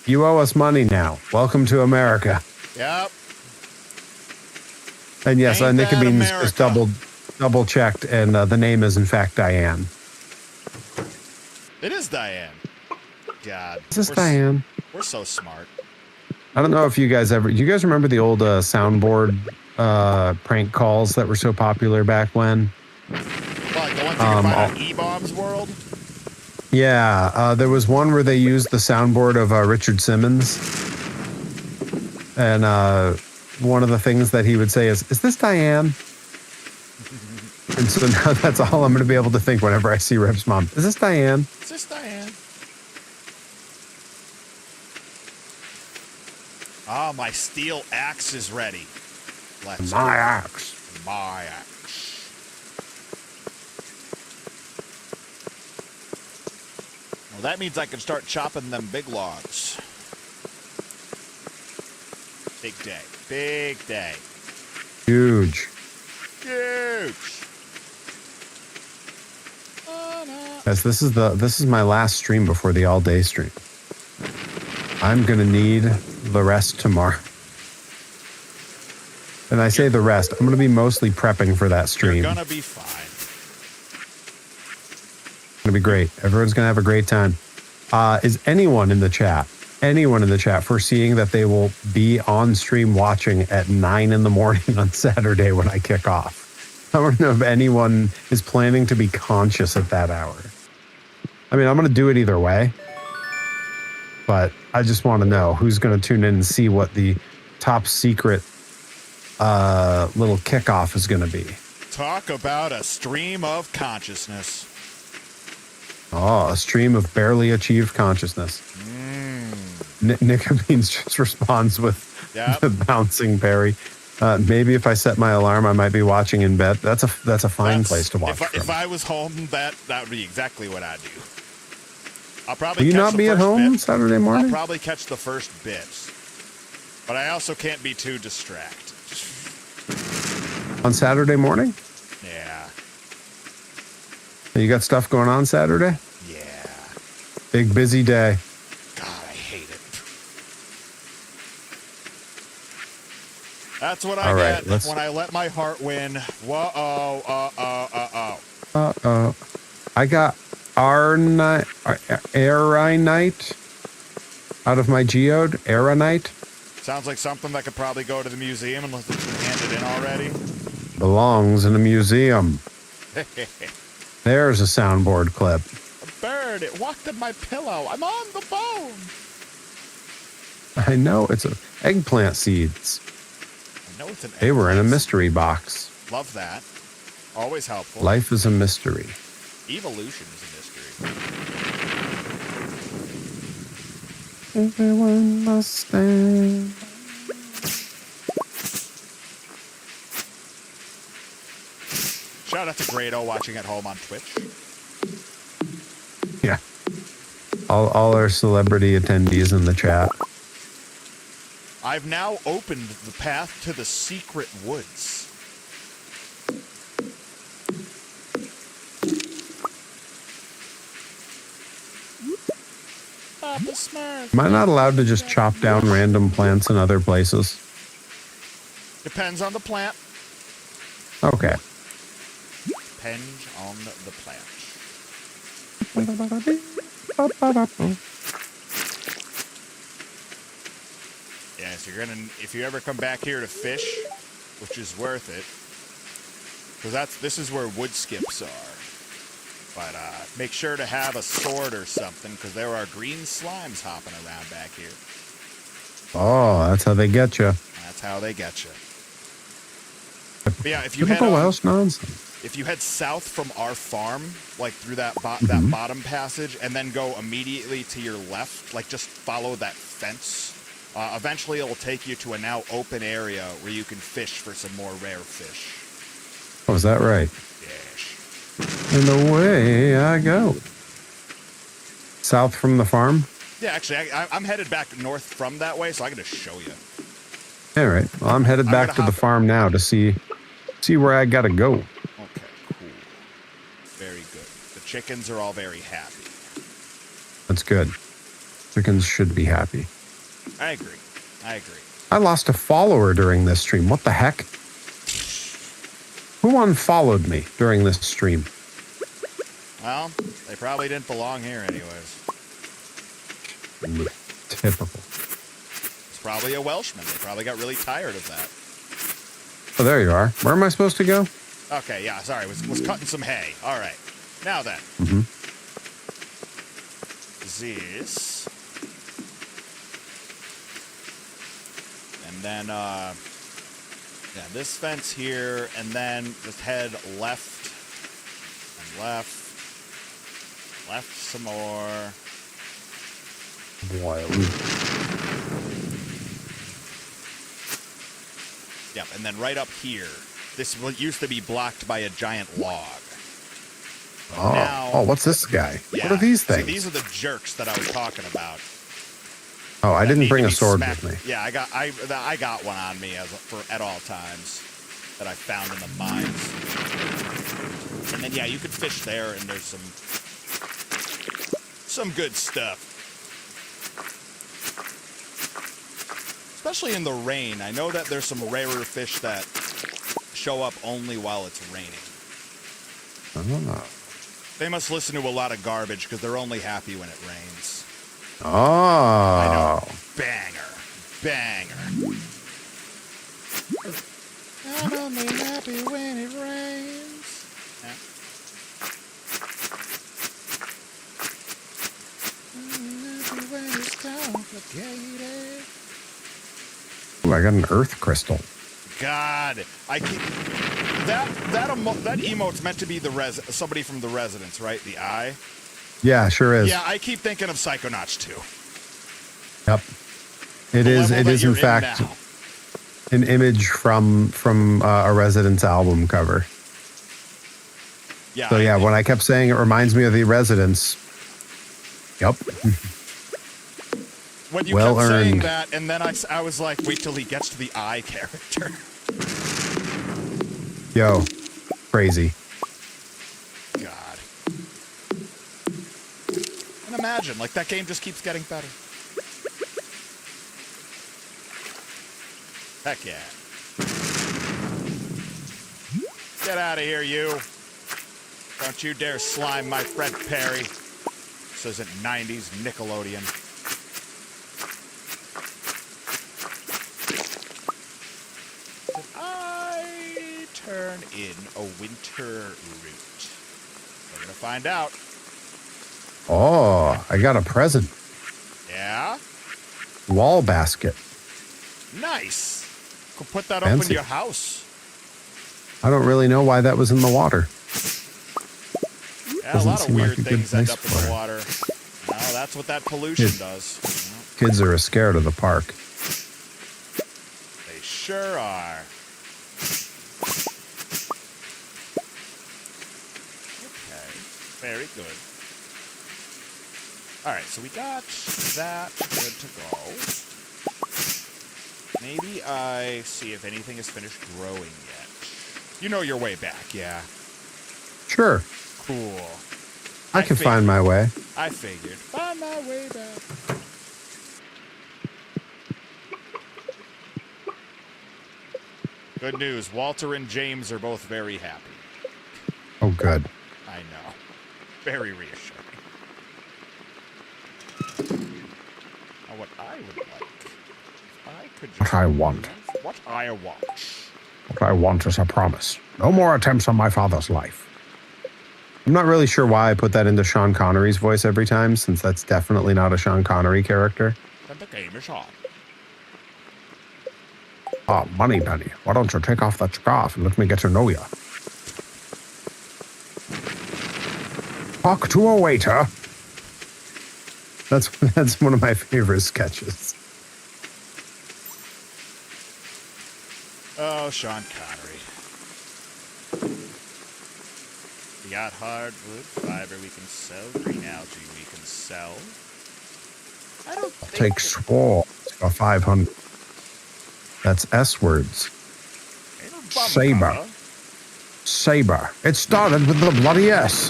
[SPEAKER 4] You owe us money now. Welcome to America.
[SPEAKER 1] Yep.
[SPEAKER 4] And yes,
[SPEAKER 1] Ain't
[SPEAKER 4] Nick
[SPEAKER 1] that
[SPEAKER 4] Beans
[SPEAKER 1] America?
[SPEAKER 4] just double checked, and the name is in fact Diane.
[SPEAKER 1] It is Diane. God.
[SPEAKER 4] Is this Diane?
[SPEAKER 1] We're so smart.
[SPEAKER 4] I don't know if you guys remember the old soundboard prank calls that were so popular back when?
[SPEAKER 1] Like the ones you can find on E-Bombs World?
[SPEAKER 4] Yeah, there was one where they used the soundboard of Richard Simmons. And one of the things that he would say is this Diane? And so now that's all I'm going to be able to think whenever I see Rip's mom. Is this Diane?
[SPEAKER 1] Is this Diane? Ah, my steel axe is ready. Let's
[SPEAKER 4] My axe.
[SPEAKER 1] My axe. Well, that means I can start chopping them big logs. Big day. Big day.
[SPEAKER 4] Huge.
[SPEAKER 1] Huge.
[SPEAKER 4] Yes, this is my last stream before the all day stream. I'm gonna need the rest tomorrow. And I say the rest, I'm gonna be mostly prepping for that stream.
[SPEAKER 1] You're gonna be fine.
[SPEAKER 4] It's gonna be great. Everyone's gonna have a great time. Is anyone in the chat foreseeing that they will be on stream watching at 9 in the morning on Saturday when I kick off? I don't know if anyone is planning to be conscious at that hour. I mean, I'm going to do it either way, but I just want to know who's going to tune in and see what the top secret little kickoff is going to be.
[SPEAKER 1] Talk about a stream of consciousness.
[SPEAKER 4] Oh, a stream of barely achieved consciousness. Nick Beans just responds with the bouncing Perry. Maybe if I set my alarm, I might be watching in bed. That's a fine place to watch.
[SPEAKER 1] If I was home, that would be exactly what I'd do. I'll
[SPEAKER 4] Will
[SPEAKER 1] probably
[SPEAKER 4] you
[SPEAKER 1] catch
[SPEAKER 4] not
[SPEAKER 1] the
[SPEAKER 4] be at
[SPEAKER 1] first
[SPEAKER 4] home
[SPEAKER 1] bit.
[SPEAKER 4] Saturday
[SPEAKER 1] I'll
[SPEAKER 4] morning?
[SPEAKER 1] probably catch the first bit, but I also can't be too distracted.
[SPEAKER 4] On Saturday morning?
[SPEAKER 1] Yeah.
[SPEAKER 4] You got stuff going on Saturday?
[SPEAKER 1] Yeah.
[SPEAKER 4] Big busy day.
[SPEAKER 1] God, I hate it. That's what I get when I let my heart win. Whoa,
[SPEAKER 4] I got Aeronite out of my geode. Aeronite
[SPEAKER 1] Sounds like something that could probably go to the museum unless it's been handed in already.
[SPEAKER 4] belongs in a museum. There's a soundboard clip.
[SPEAKER 1] A bird, it walked in my pillow. I'm on the phone.
[SPEAKER 4] I know, it's eggplant seeds.
[SPEAKER 1] I know it's an
[SPEAKER 4] They were in a
[SPEAKER 1] eggplant.
[SPEAKER 4] mystery box.
[SPEAKER 1] Love that. Always helpful.
[SPEAKER 4] Life is a mystery.
[SPEAKER 1] Evolution is a mystery.
[SPEAKER 4] Everyone must stand.
[SPEAKER 1] Shout out to Grado watching at home on Twitch.
[SPEAKER 4] Yeah. All our celebrity attendees in the chat.
[SPEAKER 1] I've now opened the path to the secret woods. Papa Smurf.
[SPEAKER 4] Am I not allowed to just chop down random plants in other places?
[SPEAKER 1] Depends on the plant.
[SPEAKER 4] Okay.
[SPEAKER 1] Depends on the plant. Yeah, so if you ever come back here to fish, which is worth it, because this is where wood skips are. But make sure to have a sword or something, because there are green slimes hopping around back here.
[SPEAKER 4] Oh, that's how they get you.
[SPEAKER 1] That's how they get you. But yeah, if you
[SPEAKER 4] Typical Welsh nonsense.
[SPEAKER 1] if you head south from our farm, like through that that bottom passage, and then go immediately to your left, like just follow that fence, eventually it will take you to a now open area where you can fish for some more rare fish.
[SPEAKER 4] Oh, is that right?
[SPEAKER 1] Yes.
[SPEAKER 4] And away I go. South from the farm?
[SPEAKER 1] Yeah, actually, I'm headed back north from that way, so I can just show you.
[SPEAKER 4] All right. Well, I'm headed back to the farm now to see where I gotta go.
[SPEAKER 1] Okay, cool. Very good. The chickens are all very happy.
[SPEAKER 4] That's good. Chickens should be happy.
[SPEAKER 1] I agree.
[SPEAKER 4] I lost a follower during this stream. What the heck? Who unfollowed me during this stream?
[SPEAKER 1] Well, they probably didn't belong here anyways.
[SPEAKER 4] Typical.
[SPEAKER 1] It's probably a Welshman. They probably got really tired of that.
[SPEAKER 4] Oh, there you are. Where am I supposed to go?
[SPEAKER 1] Okay, yeah, sorry. Was cutting some hay. All right. Now then. This. And then, yeah, this fence here, and then just head left and left. Left some more.
[SPEAKER 4] Wild.
[SPEAKER 1] Yep, and then right up here. This used to be blocked by a giant log.
[SPEAKER 4] Oh,
[SPEAKER 1] Now,
[SPEAKER 4] what's this guy?
[SPEAKER 1] yeah,
[SPEAKER 4] What are these
[SPEAKER 1] so
[SPEAKER 4] things?
[SPEAKER 1] these are the jerks that I was talking about.
[SPEAKER 4] Oh, I
[SPEAKER 1] that
[SPEAKER 4] didn't
[SPEAKER 1] need
[SPEAKER 4] bring
[SPEAKER 1] to
[SPEAKER 4] a
[SPEAKER 1] be
[SPEAKER 4] sword
[SPEAKER 1] smacked.
[SPEAKER 4] with me.
[SPEAKER 1] Yeah, I got one on me at all times that I found in the mines. And then yeah, you could fish there, and there's some good stuff. Especially in the rain. I know that there's some rarer fish that show up only while it's raining.
[SPEAKER 4] Oh.
[SPEAKER 1] They must listen to a lot of garbage because they're only happy when it rains.
[SPEAKER 4] Oh.
[SPEAKER 1] I know. Banger. I'm only happy when it rains. Yeah. I'm happy when it's complicated.
[SPEAKER 4] Ooh, I got an earth crystal.
[SPEAKER 1] God, I keep that emote's meant to be somebody from the Residence, right? The eye.
[SPEAKER 4] Yeah, sure is.
[SPEAKER 1] Yeah, I keep thinking of Psychonauts 2.
[SPEAKER 4] Yep. It
[SPEAKER 1] The
[SPEAKER 4] is.
[SPEAKER 1] level
[SPEAKER 4] It
[SPEAKER 1] that
[SPEAKER 4] is
[SPEAKER 1] you're
[SPEAKER 4] in fact.
[SPEAKER 1] now.
[SPEAKER 4] an image from a Residents album cover.
[SPEAKER 1] Yeah.
[SPEAKER 4] So yeah, when I kept saying it reminds me of the Residents. Yep.
[SPEAKER 1] When you
[SPEAKER 4] Well
[SPEAKER 1] kept saying
[SPEAKER 4] earned.
[SPEAKER 1] that, and then I was like, wait till he gets to the I character.
[SPEAKER 4] Yo, crazy.
[SPEAKER 1] God. And imagine, like, that game just keeps getting better. Heck yeah. Get out of here, you. Don't you dare slime my friend Perry. This isn't 90s Nickelodeon. Did I turn in a winter root? We're gonna find out.
[SPEAKER 4] Oh, I got a present.
[SPEAKER 1] Yeah?
[SPEAKER 4] Wall basket.
[SPEAKER 1] Nice. Could put that up in
[SPEAKER 4] Fancy.
[SPEAKER 1] your house.
[SPEAKER 4] I don't really know why that was in the water.
[SPEAKER 1] Yeah, a
[SPEAKER 4] Doesn't
[SPEAKER 1] lot of
[SPEAKER 4] seem like
[SPEAKER 1] weird
[SPEAKER 4] a good
[SPEAKER 1] things end
[SPEAKER 4] place
[SPEAKER 1] up in
[SPEAKER 4] for
[SPEAKER 1] the
[SPEAKER 4] it.
[SPEAKER 1] water. No, that's what that pollution
[SPEAKER 4] Yeah.
[SPEAKER 1] does.
[SPEAKER 4] Kids are scared of the park.
[SPEAKER 1] They sure are. Okay, very good. Alright, so we got that good to go. Maybe I see if anything is finished growing yet. You know your way back, yeah.
[SPEAKER 4] Sure,
[SPEAKER 1] Cool.
[SPEAKER 4] I can find my way.
[SPEAKER 1] I figured. Find my way back. Good news. Walter and James are both very happy.
[SPEAKER 4] Oh, good.
[SPEAKER 1] I know. Very reassuring. Now, what I would like, if I could just...
[SPEAKER 4] What I want.
[SPEAKER 1] What I want.
[SPEAKER 4] What I want is a promise. No more attempts on my father's life. I'm not really sure why I put that into Sean Connery's voice every time, since that's definitely not a Sean Connery character.
[SPEAKER 1] Then the game is on.
[SPEAKER 4] Ah, Moneypenny, why don't you take off that scarf and let me get to know you? Talk to a waiter. That's one of my favorite sketches.
[SPEAKER 1] Oh, Sean Connery. We got hardwood, fiber we can sell, green algae we can sell. I don't think...
[SPEAKER 4] Take sword for 500. That's S words.
[SPEAKER 1] Ain't no bum
[SPEAKER 4] Saber.
[SPEAKER 1] cover.
[SPEAKER 4] Saber. It started with the bloody S.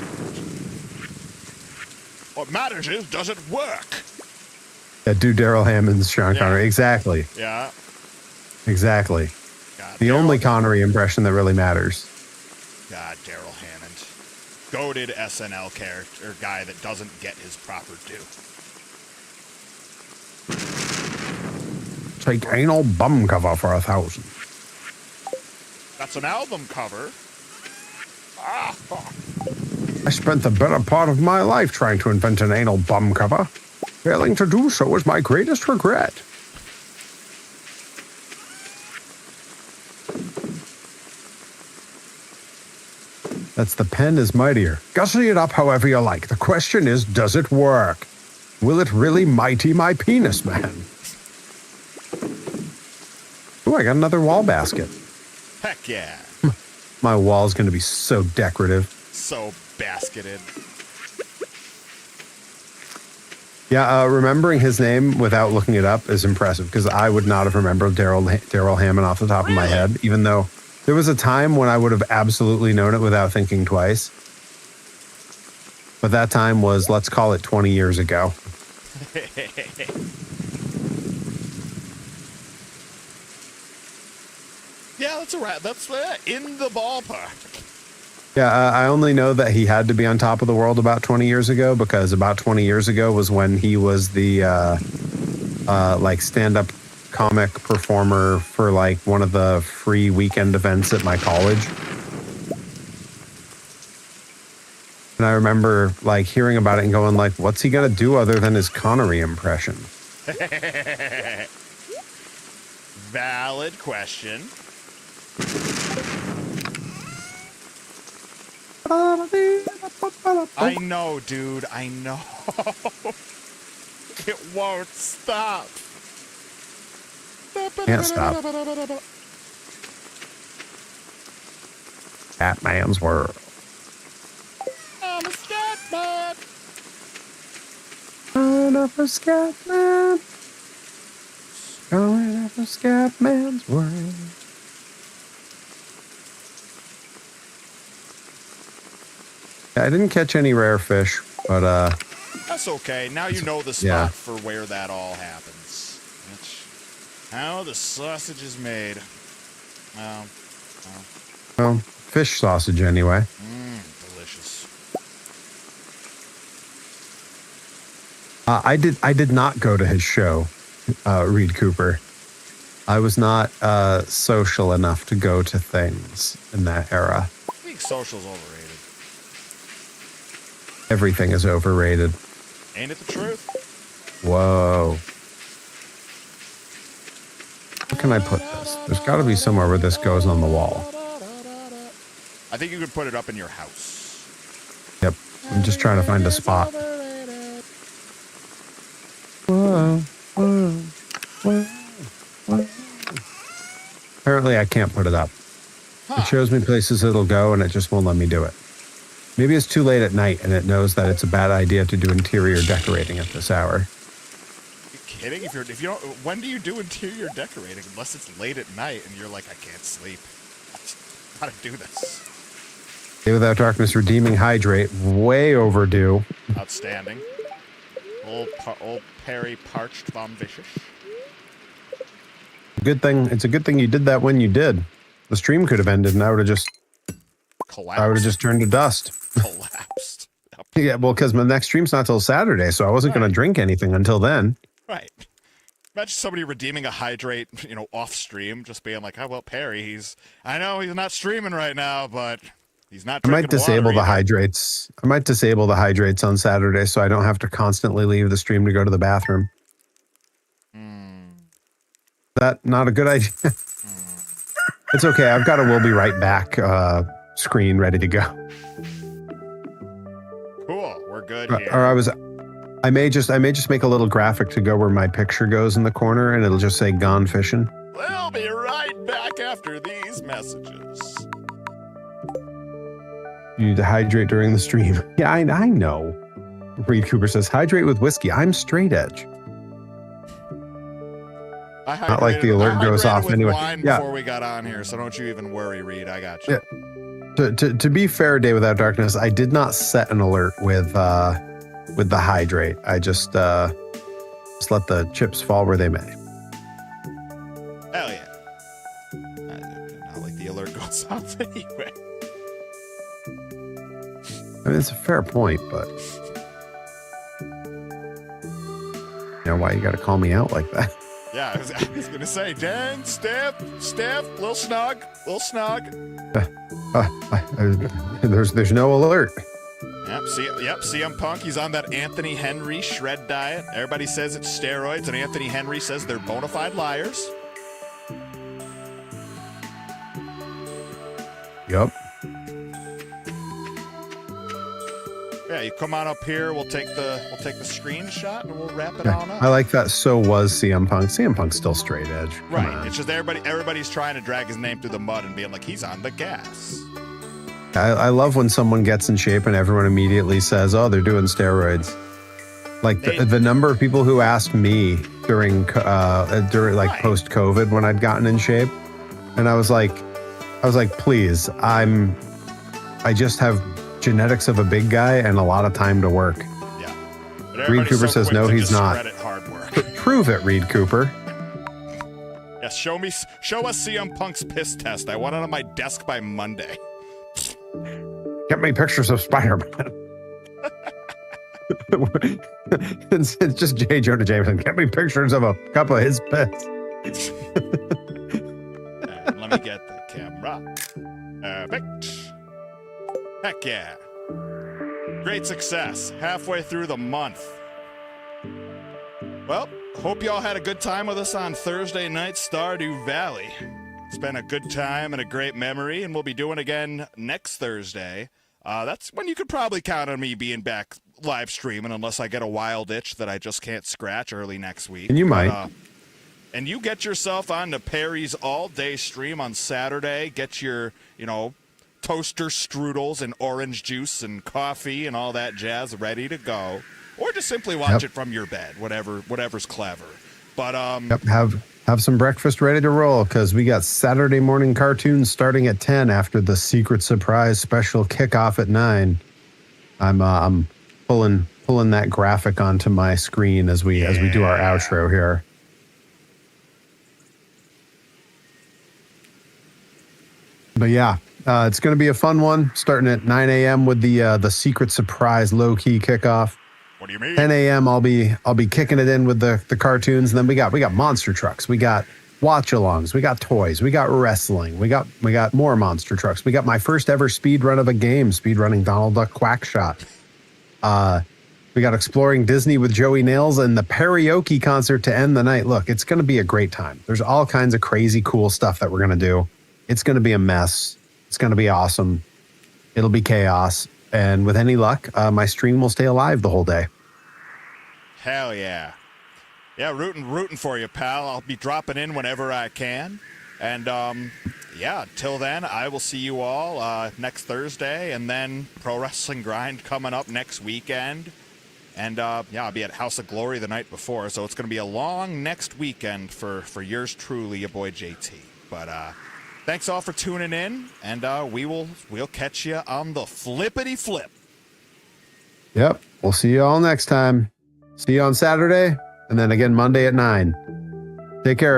[SPEAKER 1] What matters is, does it work?
[SPEAKER 4] Yeah, do Daryl Hammond's Sean
[SPEAKER 1] Yeah.
[SPEAKER 4] Connery. Exactly.
[SPEAKER 1] Yeah.
[SPEAKER 4] Exactly.
[SPEAKER 1] God,
[SPEAKER 4] The
[SPEAKER 1] Daryl-
[SPEAKER 4] only Connery impression that really matters.
[SPEAKER 1] God, Daryl Hammond. Goated SNL character guy that doesn't get his proper due.
[SPEAKER 4] Take anal bum cover for 1,000.
[SPEAKER 1] That's an album cover. Ah,
[SPEAKER 4] I spent the better part of my life trying to invent an anal bum cover. Failing to do so is my greatest regret. That's the pen is mightier. Gussy it up however you like. The question is, does it work? Will it really mighty my penis, man? Ooh, I got another wall basket.
[SPEAKER 1] heck yeah.
[SPEAKER 4] My wall's going to be so decorative.
[SPEAKER 1] So basketed.
[SPEAKER 4] Yeah, remembering his name without looking it up is impressive because I would not have remembered Daryl Hammond off the top of my head, even though there was a time when I would have absolutely known it without thinking twice. But that time was, let's call it 20 years ago.
[SPEAKER 1] Yeah, that's a rat. That's in the ballpark.
[SPEAKER 4] Yeah, I only know that he had to be on top of the world about 20 years ago because about 20 years ago was when he was the like stand-up comic performer for like one of the free weekend events at my college. And I remember like hearing about it and going like, what's he gonna do other than his Connery impression?
[SPEAKER 1] Valid question. I know, dude. I know. It won't stop.
[SPEAKER 4] Can't stop. Batman's world.
[SPEAKER 3] I'm a Scatman.
[SPEAKER 4] Going up for Scatman. Going up for Scatman's world. Yeah, I didn't catch any rare fish, but
[SPEAKER 1] That's okay. Now you know the spot
[SPEAKER 4] Yeah.
[SPEAKER 1] for where that all happens. That's how the sausage is made.
[SPEAKER 4] well, fish sausage anyway.
[SPEAKER 1] Delicious.
[SPEAKER 4] I did not go to his show, Reed Cooper. I was not social enough to go to things in that era.
[SPEAKER 1] I think social's overrated.
[SPEAKER 4] Everything is overrated.
[SPEAKER 1] Ain't it the truth?
[SPEAKER 4] Whoa. Where can I put this? There's got to be somewhere where this goes on the wall.
[SPEAKER 1] I think you could put it up in your house.
[SPEAKER 4] Yep. I'm just trying to find a spot. Whoa, whoa, whoa, whoa. Apparently, I can't put it up. It shows me places it'll go, and it just won't let me do it. Maybe it's too late at night, and it knows that it's a bad idea to do interior decorating at this hour.
[SPEAKER 1] Are you kidding? If you don't, when do you do interior decorating? Unless it's late at night and you're like, I can't sleep. Gotta do this.
[SPEAKER 4] Day Without Darkness Redeeming Hydrate, way overdue.
[SPEAKER 1] Outstanding. Old Perry Parched Vom Vicious.
[SPEAKER 4] Good thing. It's a good thing you did that when you did. The stream could have ended, and I would have just
[SPEAKER 1] Collapsed.
[SPEAKER 4] turned to dust.
[SPEAKER 1] Collapsed. Yep.
[SPEAKER 4] Yeah, well, because my next stream's not till Saturday, so I wasn't going to drink anything until then.
[SPEAKER 1] Right. Imagine somebody redeeming a hydrate, off stream, just being like, "Oh well, Perry, I know he's not streaming right now, but he's not."
[SPEAKER 4] I might disable the
[SPEAKER 1] either."
[SPEAKER 4] hydrates. I might disable the hydrates on Saturday, so I don't have to constantly leave the stream to go to the bathroom. That not a good idea. It's okay. I've got a "We'll be right back" screen ready to go.
[SPEAKER 1] Cool. We're good here.
[SPEAKER 4] Or I may just make a little graphic to go where my picture goes in the corner, and it'll just say "Gone Fishing."
[SPEAKER 1] We'll be right back after these messages.
[SPEAKER 4] You need to hydrate during the stream. Yeah, I know. Reed Cooper says, hydrate with whiskey. I'm straight edge. Not like the alert goes off
[SPEAKER 1] with
[SPEAKER 4] anyway.
[SPEAKER 1] Wine
[SPEAKER 4] Yeah.
[SPEAKER 1] before we got on here, so don't you even worry, Reed. I got you.
[SPEAKER 4] Yeah. To be fair, Day Without Darkness, I did not set an alert with the hydrate. I just let the chips fall where they may.
[SPEAKER 1] Hell yeah. Not like the alert goes off anyway.
[SPEAKER 4] I mean, it's a fair point, but why you got to call me out like that?
[SPEAKER 1] Yeah, I was gonna say, dang, Steph, little snug.
[SPEAKER 4] There's no alert.
[SPEAKER 1] Yep, CM Punk, he's on that Anthony Henry shred diet. Everybody says it's steroids, and Anthony Henry says they're bona fide liars.
[SPEAKER 4] Yep.
[SPEAKER 1] Yeah, you come on up here, we'll take the screenshot and we'll wrap it on up.
[SPEAKER 4] I like that. So was CM Punk. CM Punk's still straight edge. Come
[SPEAKER 1] Right.
[SPEAKER 4] on.
[SPEAKER 1] It's just everybody's trying to drag his name through the mud and being like, he's on the gas.
[SPEAKER 4] I love when someone gets in shape and everyone immediately says, "Oh, they're doing steroids." Like the number of people who asked me during
[SPEAKER 1] Right.
[SPEAKER 4] post COVID when I'd gotten in shape, and I was like, please, I just have genetics of a big guy and a lot of time to work.
[SPEAKER 1] Yeah. But
[SPEAKER 4] Reed
[SPEAKER 1] everybody's
[SPEAKER 4] Cooper
[SPEAKER 1] so
[SPEAKER 4] says
[SPEAKER 1] quick
[SPEAKER 4] no,
[SPEAKER 1] to
[SPEAKER 4] he's not.
[SPEAKER 1] discredit hard work.
[SPEAKER 4] Prove it, Reed Cooper.
[SPEAKER 1] Yeah, show us CM Punk's piss test. I want it on my desk by Monday.
[SPEAKER 4] Get me pictures of Spider-Man. it's just J. Jonah Jameson. Get me pictures of a cup of his piss.
[SPEAKER 1] And let me get the camera. Perfect. Heck yeah. Great success. Halfway through the month. Well, hope y'all had a good time with us on Thursday night Stardew Valley. It's been a good time and a great memory, and we'll be doing again next Thursday. That's when you could probably count on me being back live streaming, unless I get a wild itch that I just can't scratch early next week.
[SPEAKER 4] And you might.
[SPEAKER 1] and you get yourself on to Perry's all-day stream on Saturday. Get your, toaster strudels and orange juice and coffee and all that jazz ready to go. Or just simply watch it from your bed, whatever's clever. But
[SPEAKER 4] have some breakfast ready to roll, because we got Saturday morning cartoons starting at 10 after the secret surprise special kickoff at 9. I'm pulling that graphic onto my screen as we do our outro here. But yeah, it's going to be a fun one, starting at 9 a.m. with the secret surprise low key kickoff.
[SPEAKER 1] what do you mean?
[SPEAKER 4] 10 a.m. I'll be kicking it in with the cartoons, and then we got monster trucks, we got watch-alongs, we got toys, we got wrestling, we got more monster trucks, we got my first ever speed run of a game, speedrunning Donald Duck Quackshot. We got exploring Disney with Joey Nails and the karaoke concert to end the night. Look, it's going to be a great time. There's all kinds of crazy cool stuff that we're going to do. It's going to be a mess. It's going to be awesome. It'll be chaos. And with any luck, my stream will stay alive the whole day.
[SPEAKER 1] Hell yeah. Yeah, rooting for you, pal. I'll be dropping in whenever I can. And, till then, I will see you all next Thursday, and then Pro Wrestling Grind coming up next weekend. And, I'll be at House of Glory the night before, so it's going to be a long next weekend for yours truly, your boy JT. But, thanks all for tuning in, and we'll catch you on the flippity flip.
[SPEAKER 4] Yep. We'll see you all next time. See you on Saturday, and then again Monday at 9. Take care.